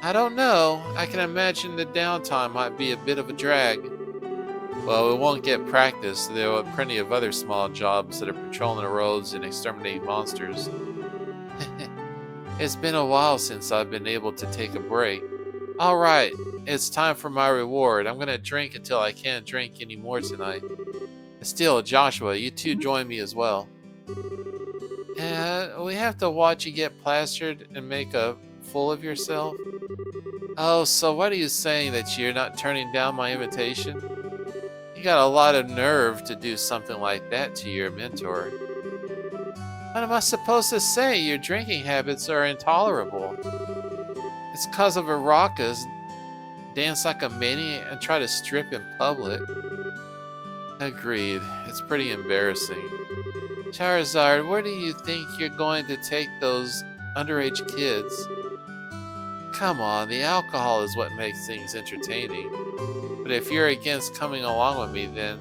I don't know. I can imagine the downtime might be a bit of a drag. Well, we won't get practice. There are plenty of other small jobs that are patrolling the roads and exterminating monsters. It's been a while since I've been able to take a break. Alright, it's time for my reward. I'm gonna drink until I can't drink anymore tonight. Still, Joshua, you two join me as well. We have to watch you get plastered and make a fool of yourself? Oh, so what are you saying, that you're not turning down my invitation? You got a lot of nerve to do something like that to your mentor. What am I supposed to say? Your drinking habits are intolerable. It's cause of Araka's dance like a maniac and try to strip in public. Agreed. It's pretty embarrassing. Charizard, where do you think you're going to take those underage kids? Come on, the alcohol is what makes things entertaining. But if you're against coming along with me, then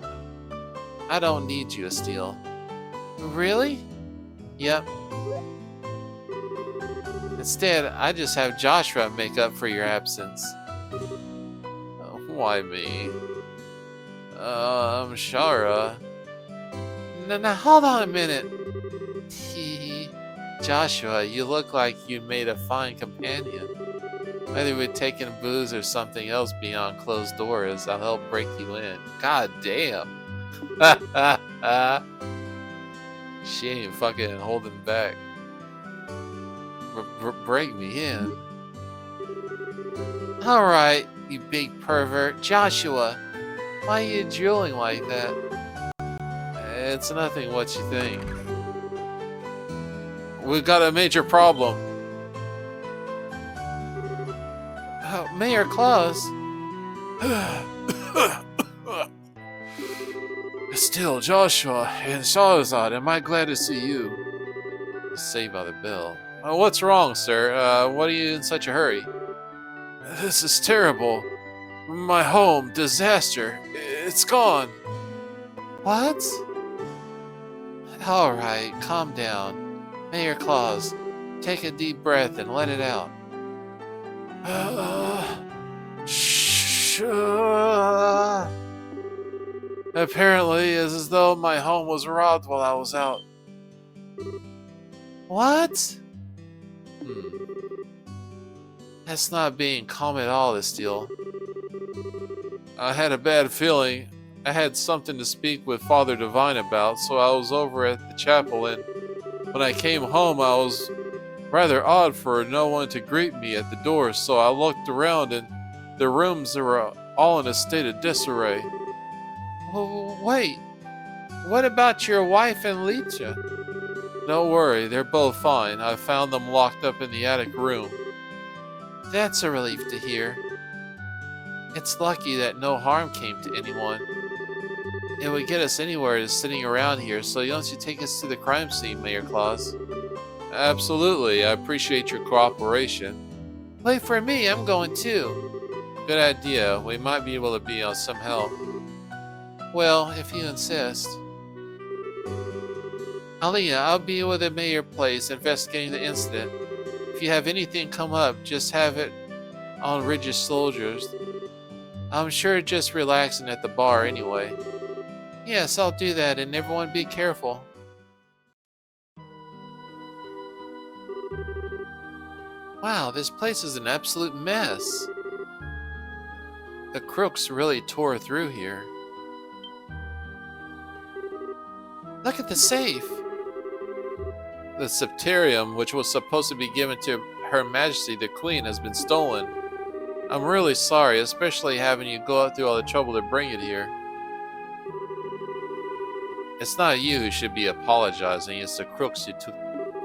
I don't need you, Steele. Really? Yep. Instead, I just have Joshua make up for your absence. Why me? Shara. Now hold on a minute. Joshua, you look like you made a fine companion. Whether we'd taken booze or something else beyond closed doors, I'll help break you in. God damn. She ain't fucking holding back. Break me in. Alright, you big pervert. Joshua, why are you drooling like that? It's nothing what you think. We've got a major problem. Mayor Claus. Still, Joshua and Shahrazad, am I glad to see you? Saved by the bell. What's wrong, sir? What are you in such a hurry? This is terrible. My home, disaster. It's gone. What? Alright, calm down. Mayor Claus, take a deep breath and let it out. Apparently, it's as though my home was robbed while I was out. What? That's not being calm at all, this deal. I had a bad feeling. I had something to speak with Father Divine about, so I was over at the chapel, and when I came home, I was rather odd for no one to greet me at the door, so I looked around, and the rooms were all in a state of disarray. Oh, wait, what about your wife and Lecha? Don't worry, they're both fine. I found them locked up in the attic room. That's a relief to hear. It's lucky that no harm came to anyone. It would get us anywhere just sitting around here, so don't you take us to the crime scene, Mayor Claus? Absolutely, I appreciate your cooperation. Wait for me, I'm going too. Good idea, we might be able to be of some help. Well, if you insist. Aliyah, I'll be with the mayor place investigating the incident. If you have anything come up, just have it on Ridge's soldiers. I'm sure just relaxing at the bar anyway. Yes, I'll do that, and everyone be careful. Wow, this place is an absolute mess. The crooks really tore through here. Look at the safe. The septarium, which was supposed to be given to Her Majesty the Queen, has been stolen. I'm really sorry, especially having you go out through all the trouble to bring it here. It's not you who should be apologizing, it's the crooks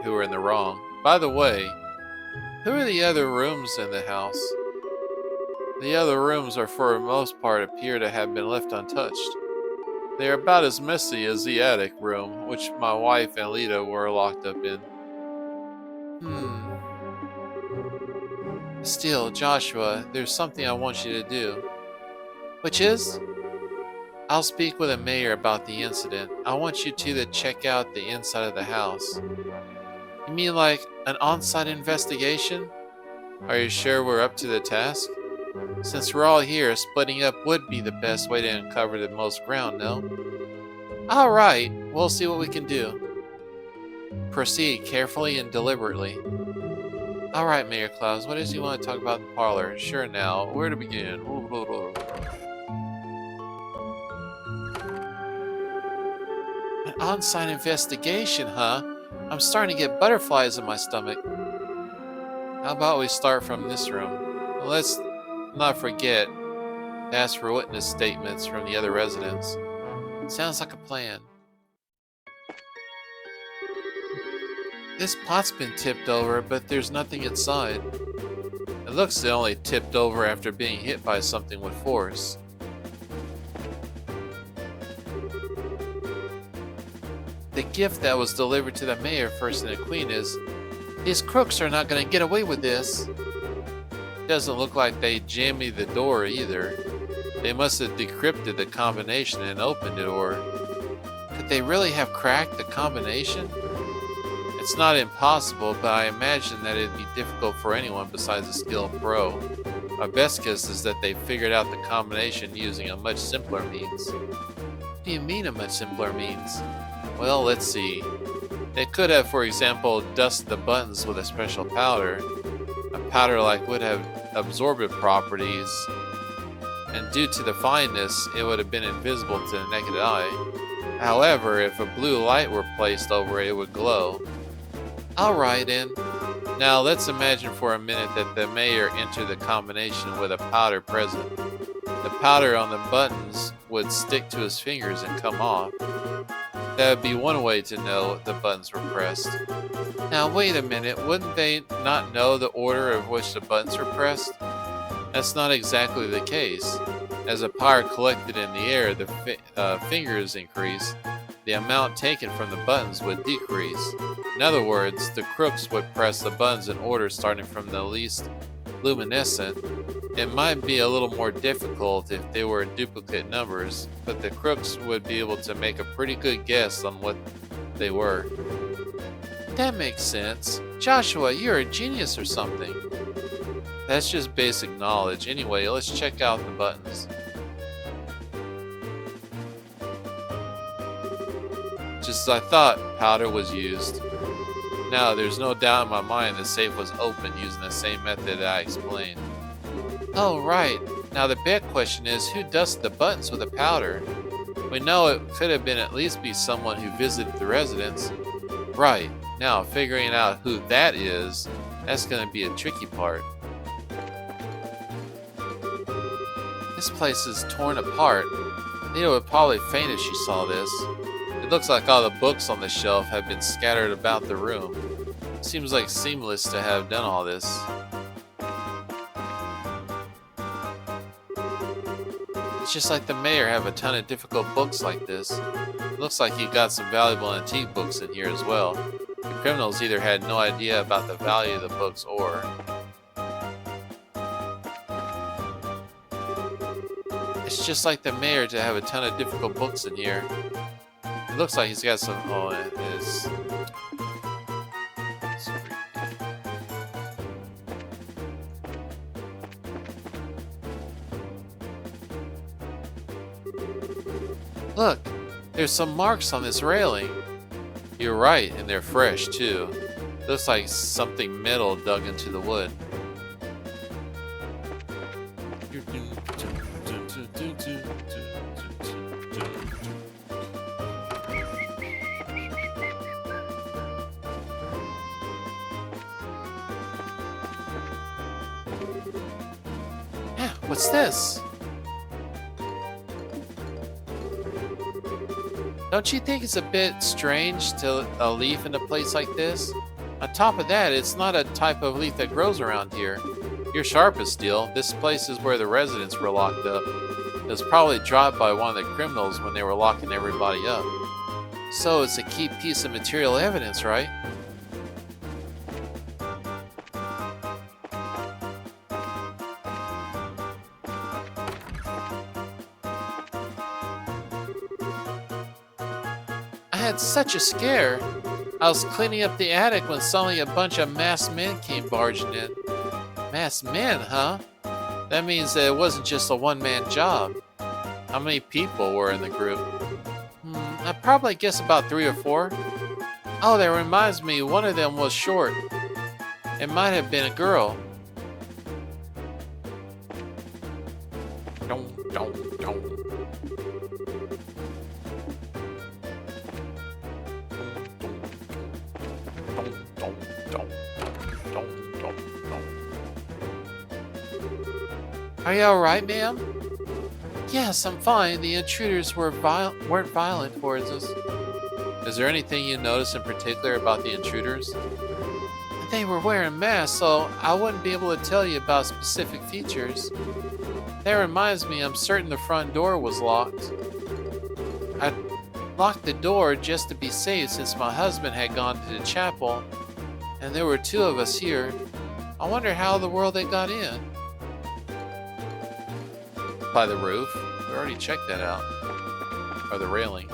who are in the wrong. By the way, who are the other rooms in the house? The other rooms are for the most part appear to have been left untouched. They are about as messy as the attic room, which my wife and Lita were locked up in. Still, Joshua, there's something I want you to do. Which is? I'll speak with the mayor about the incident. I want you two to check out the inside of the house. You mean like an on-site investigation? Are you sure we're up to the task? Since we're all here, splitting up would be the best way to uncover the most ground, no? Alright, we'll see what we can do. Proceed carefully and deliberately. Alright, Mayor Claus, what is it you want to talk about in the parlor? Sure now, where to begin? An on-site investigation, huh? I'm starting to get butterflies in my stomach. How about we start from this room? Let's not forget to ask for witness statements from the other residents. Sounds like a plan. This pot's been tipped over, but there's nothing inside. It looks only tipped over after being hit by something with force. The gift that was delivered to the mayor first and the queen is, these crooks are not going to get away with this. Doesn't look like they jammed the door either. They must have decrypted the combination and opened it, or could they really have cracked the combination? It's not impossible, but I imagine that it'd be difficult for anyone besides a skilled pro. My best guess is that they figured out the combination using a much simpler means. What do you mean a much simpler means? Well, let's see. They could have, for example, dusted the buttons with a special powder. A powder like would have absorbent properties, and due to the fineness, it would have been invisible to the naked eye. However, if a blue light were placed over it, it would glow. Alright then. Now let's imagine for a minute that the mayor entered the combination with a powder present. The powder on the buttons would stick to his fingers and come off. That would be one way to know the buttons were pressed. Now wait a minute, wouldn't they not know the order of which the buttons were pressed? That's not exactly the case. As the power collected in the air, the fingers increase. The amount taken from the buttons would decrease. In other words, the crooks would press the buttons in order starting from the least luminescent. It might be a little more difficult if they were duplicate numbers, but the crooks would be able to make a pretty good guess on what they were. That makes sense. Joshua, you're a genius or something. That's just basic knowledge. Anyway, let's check out the buttons. Just as I thought, powder was used. Now, there's no doubt in my mind the safe was opened using the same method that I explained. Oh, right. Now the big question is, who dusted the buttons with the powder? We know it could have been at least be someone who visited the residence. Right. Now, figuring out who that is, that's going to be a tricky part. This place is torn apart. Nita would probably faint if she saw this. It looks like all the books on the shelf have been scattered about the room. Seems like seamless to have done all this. It's just like the mayor have a ton of difficult books like this. It looks like he got some valuable antique books in here as well. The criminals either had no idea about the value of the books or... It's just like the mayor to have a ton of difficult books in here. It looks like he's got some... Oh, it is... Look, there's some marks on this railing. You're right, and they're fresh too. Looks like something metal dug into the wood. What's this? Don't you think it's a bit strange to a leaf in a place like this? On top of that, it's not a type of leaf that grows around here. You're sharp as steel. This place is where the residents were locked up. It was probably dropped by one of the criminals when they were locking everybody up. So it's a key piece of material evidence, right? I had such a scare. I was cleaning up the attic when suddenly a bunch of masked men came barging in. Masked men, huh? That means that it wasn't just a one-man job. How many people were in the group? I'd probably guess about 3 or 4. Oh, that reminds me, one of them was short. It might have been a girl. Are you alright, ma'am? Yes, I'm fine. The intruders weren't violent towards us. Is there anything you noticed in particular about the intruders? They were wearing masks, so I wouldn't be able to tell you about specific features. That reminds me, I'm certain the front door was locked. I locked the door just to be safe since my husband had gone to the chapel, and there were 2 of us here. I wonder how in the world they got in. By the roof. We already checked that out. Or the railing.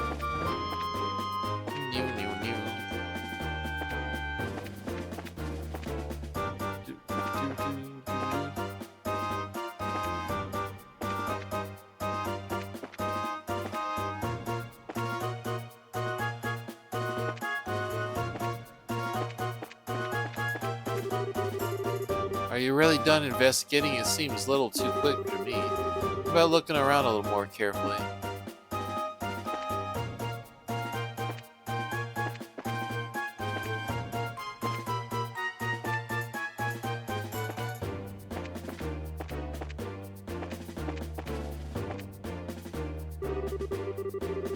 Are you really done investigating? It seems a little too quick for me. How about looking around a little more carefully?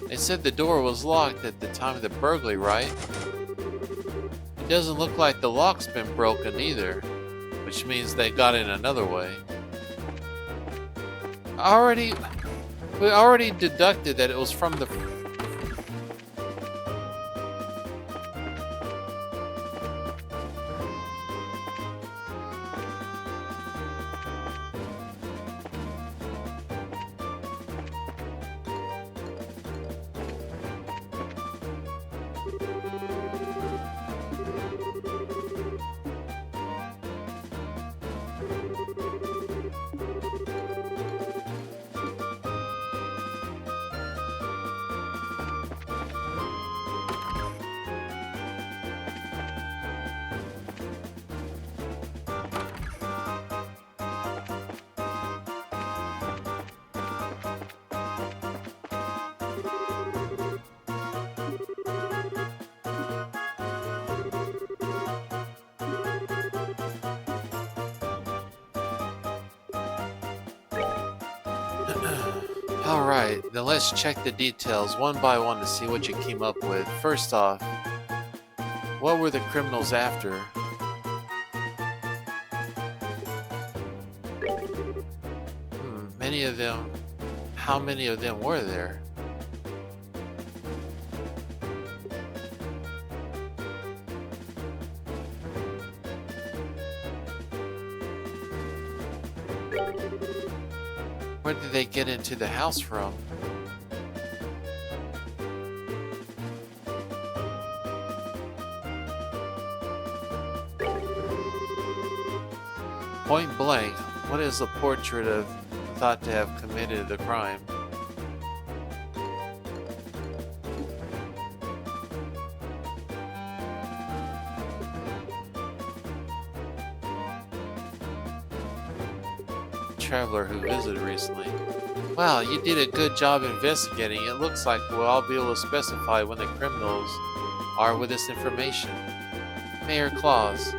They said the door was locked at the time of the burglary, right? It doesn't look like the lock's been broken either, which means they got in another way. We already deducted that it was from the... Alright, then let's check the details one by one to see what you came up with. First off, what were the criminals after? Many of them. How many of them were there? Where did they get into the house from? Point blank, what is the portrait of thought to have committed the crime? Traveler who visited recently. Wow, you did a good job investigating. It looks like we'll all be able to specify when the criminals are with this information. Mayor Claus,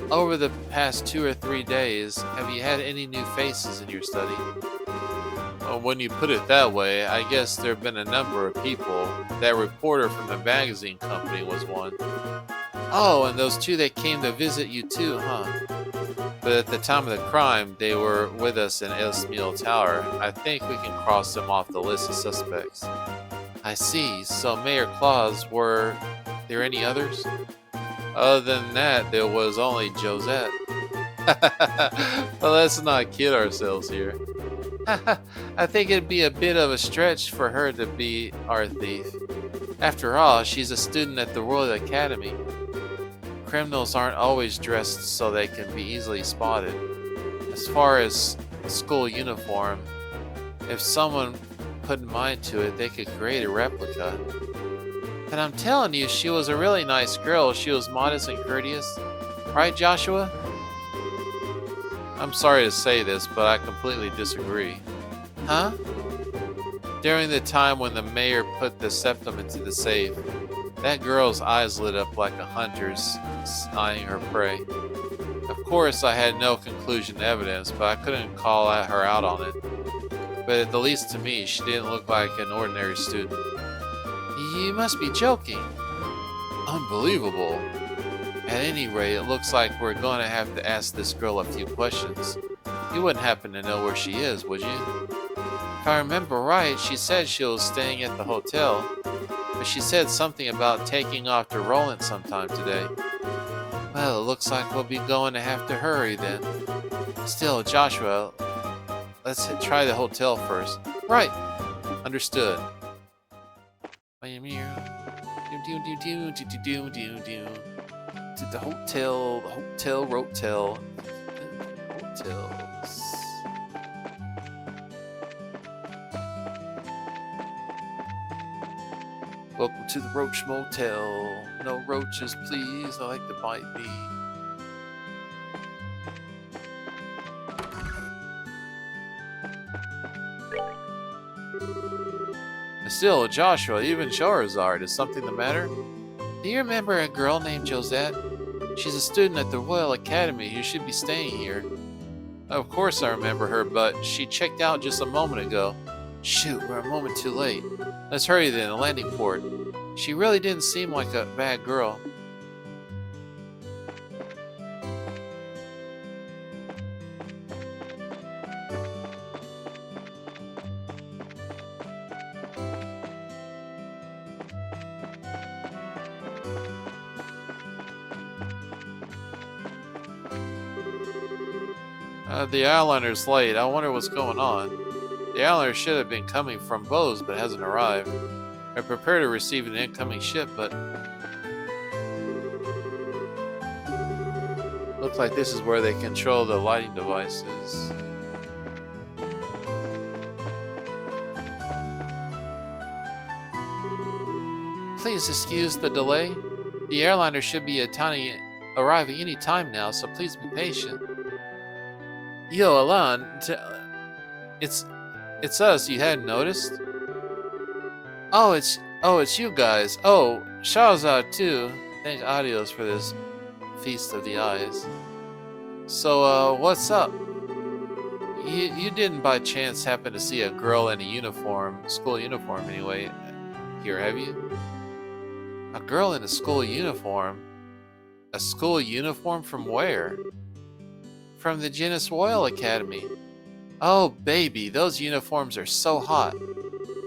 over the past 2 or 3 days, have you had any new faces in your study? Well, when you put it that way, I guess there have been a number of people. That reporter from the magazine company was one. Oh, and those 2 that came to visit you too, huh? But at the time of the crime, they were with us in Esmiel Tower. I think we can cross them off the list of suspects. I see. So Mayor Claus, were there any others? Other than that, there was only Josette. Well, let's not kid ourselves here. I think it'd be a bit of a stretch for her to be our thief. After all, she's a student at the Royal Academy. Criminals aren't always dressed so they can be easily spotted. As far as school uniform, if someone put mind to it, they could create a replica. And I'm telling you, she was a really nice girl. She was modest and courteous. Right, Joshua? I'm sorry to say this, but I completely disagree. Huh? During the time when the mayor put the septum into the safe, that girl's eyes lit up like a hunter's eyeing her prey. Of course, I had no conclusion evidence, but I couldn't call her out on it. But at the least to me, she didn't look like an ordinary student. You must be joking. Unbelievable. At any rate, it looks like we're going to have to ask this girl a few questions. You wouldn't happen to know where she is, would you? If I remember right, she said she was staying at the hotel, but she said something about taking off to Roland sometime today. Well, it looks like we'll be going to have to hurry then. Still, Joshua, let's try the hotel first. Right. Understood. To the hotel, hotels. Welcome to the Roach Motel. No roaches, please. I like to bite me. Still, Joshua, even Charizard, is something the matter? Do you remember a girl named Josette? She's a student at the Royal Academy who should be staying here. Of course I remember her, but she checked out just a moment ago. Shoot, we're a moment too late. Let's hurry then, the landing port. She really didn't seem like a bad girl. The eyeliner's late. I wonder what's going on. The eyeliner should have been coming from Bose, but hasn't arrived. I prepare to receive an incoming ship, but... Looks like this is where they control the lighting devices. Please excuse the delay. The airliner should be arriving any time now, so please be patient. Yo, Alan, it's us. You hadn't noticed? Oh, it's you guys. Oh, Charizard too. Thank Adios for this feast of the eyes. So, what's up? You didn't by chance happen to see a girl in a uniform, school uniform anyway, here, have you? A girl in a school uniform? A school uniform from where? From the Genus Royal Academy. Oh, baby, those uniforms are so hot.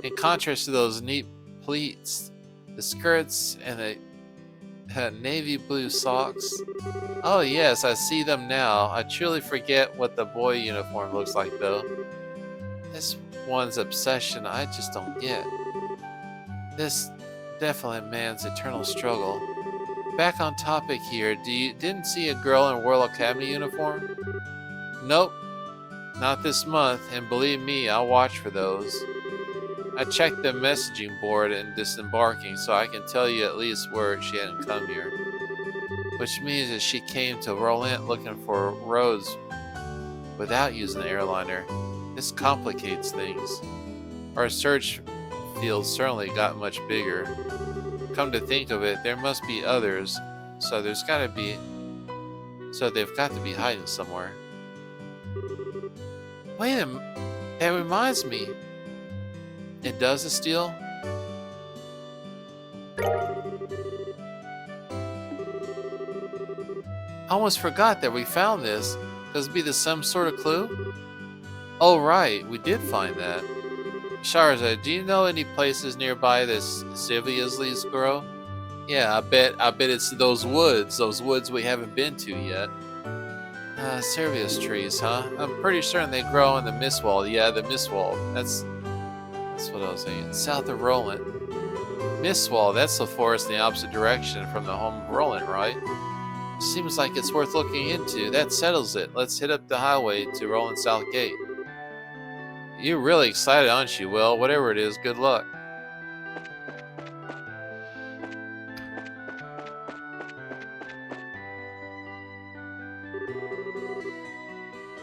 In contrast to those neat pleats, the skirts, and the navy blue socks. Oh, yes, I see them now. I truly forget what the boy uniform looks like, though. This one's obsession I just don't get. This definitely man's eternal struggle. Back on topic here, didn't see a girl in Royal Academy uniform? Nope, not this month, and believe me, I'll watch for those. I checked the messaging board in disembarking, so I can tell you at least where she hadn't come here. Which means that she came to Roland looking for roads without using the airliner. This complicates things. Our search field certainly got much bigger. Come to think of it, there must be others, so they've got to be hiding somewhere. Wait a minute, that reminds me. It does, Estelle? I almost forgot that we found this. Could it be some sort of clue? Oh right, we did find that. Charizard, do you know any places nearby this Sylvia's grow? Yeah, I bet it's those woods we haven't been to yet. Servius trees, huh? I'm pretty certain they grow in the Mistwall. Yeah, the Mistwall. That's what I was saying. South of Roland. Mistwall, that's the forest in the opposite direction from the home of Roland, right? Seems like it's worth looking into. That settles it. Let's hit up the highway to Roland South Gate. You're really excited, aren't you? Well, whatever it is, good luck.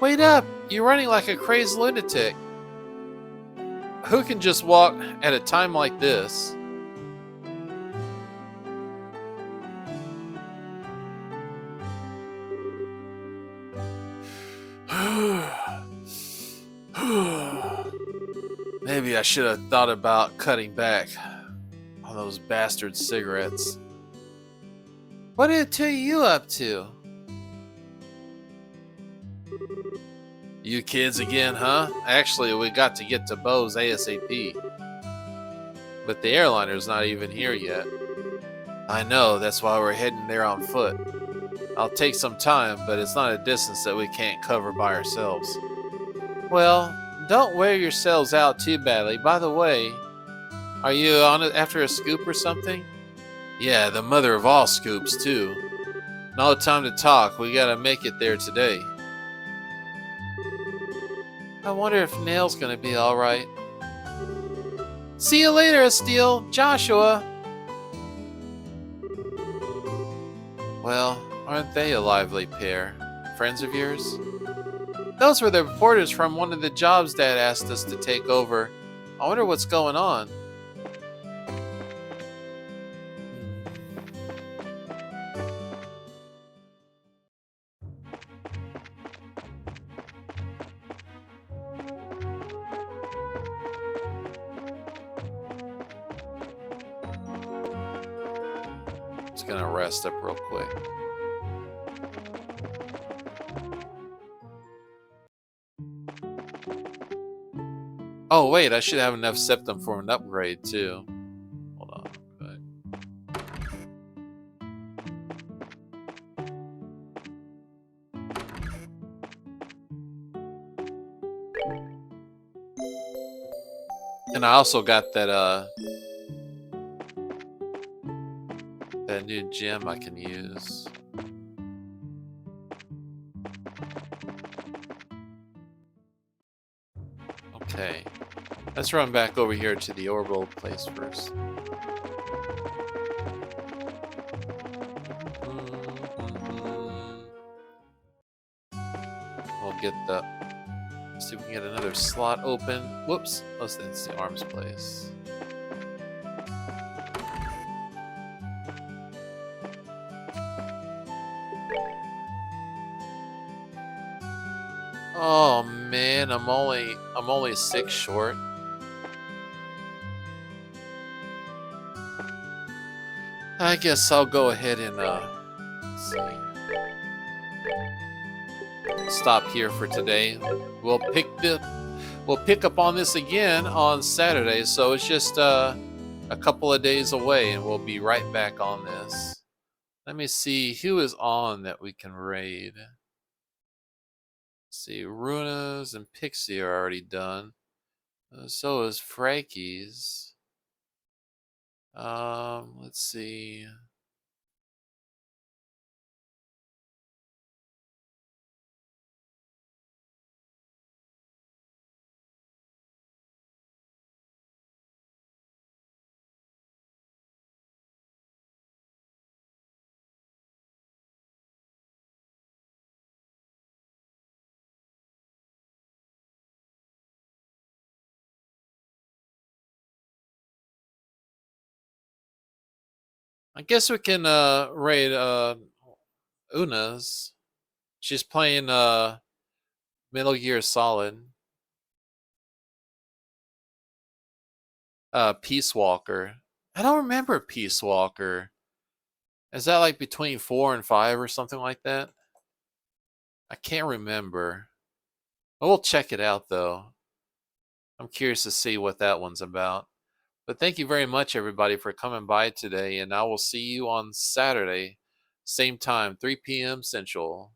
Wait up! You're running like a crazed lunatic. Who can just walk at a time like this? Maybe I should have thought about cutting back on those bastard cigarettes. What the two you up to? You kids again, huh? Actually, we got to get to Bose ASAP. But the airliner's not even here yet. I know, that's why we're heading there on foot. I'll take some time, but it's not a distance that we can't cover by ourselves. Well, don't wear yourselves out too badly. By the way, are you on it after a scoop or something? Yeah, the mother of all scoops, too. No time to talk. We gotta make it there today. I wonder if Nail's gonna be alright. See you later, Estelle. Joshua! Well, aren't they a lively pair? Friends of yours? Those were the reporters from one of the jobs Dad asked us to take over. I wonder what's going on. gonna rest up real quick. Oh wait, I should have enough septum for an upgrade too. Hold on. Good. And I also got that that new gem I can use. Okay. Let's run back over here to the orbital place first. We'll get the... see if we can get another slot open. Whoops. Oh, that's the arms place. Oh man, I'm only 6 short. I guess I'll go ahead and let's see. Stop here for today. We'll pick up on this again on Saturday, so it's just a couple of days away, and we'll be right back on this. Let me see who is on that we can raid. Let's see, Runas and Pixie are already done. So is Frankie's. Let's see. I guess we can raid Una's. She's playing Metal Gear Solid. Peace Walker. I don't remember Peace Walker. Is that like between 4 and 5 or something like that? I can't remember. We'll check it out though. I'm curious to see what that one's about. But thank you very much, everybody, for coming by today, and I will see you on Saturday, same time, 3 p.m. Central.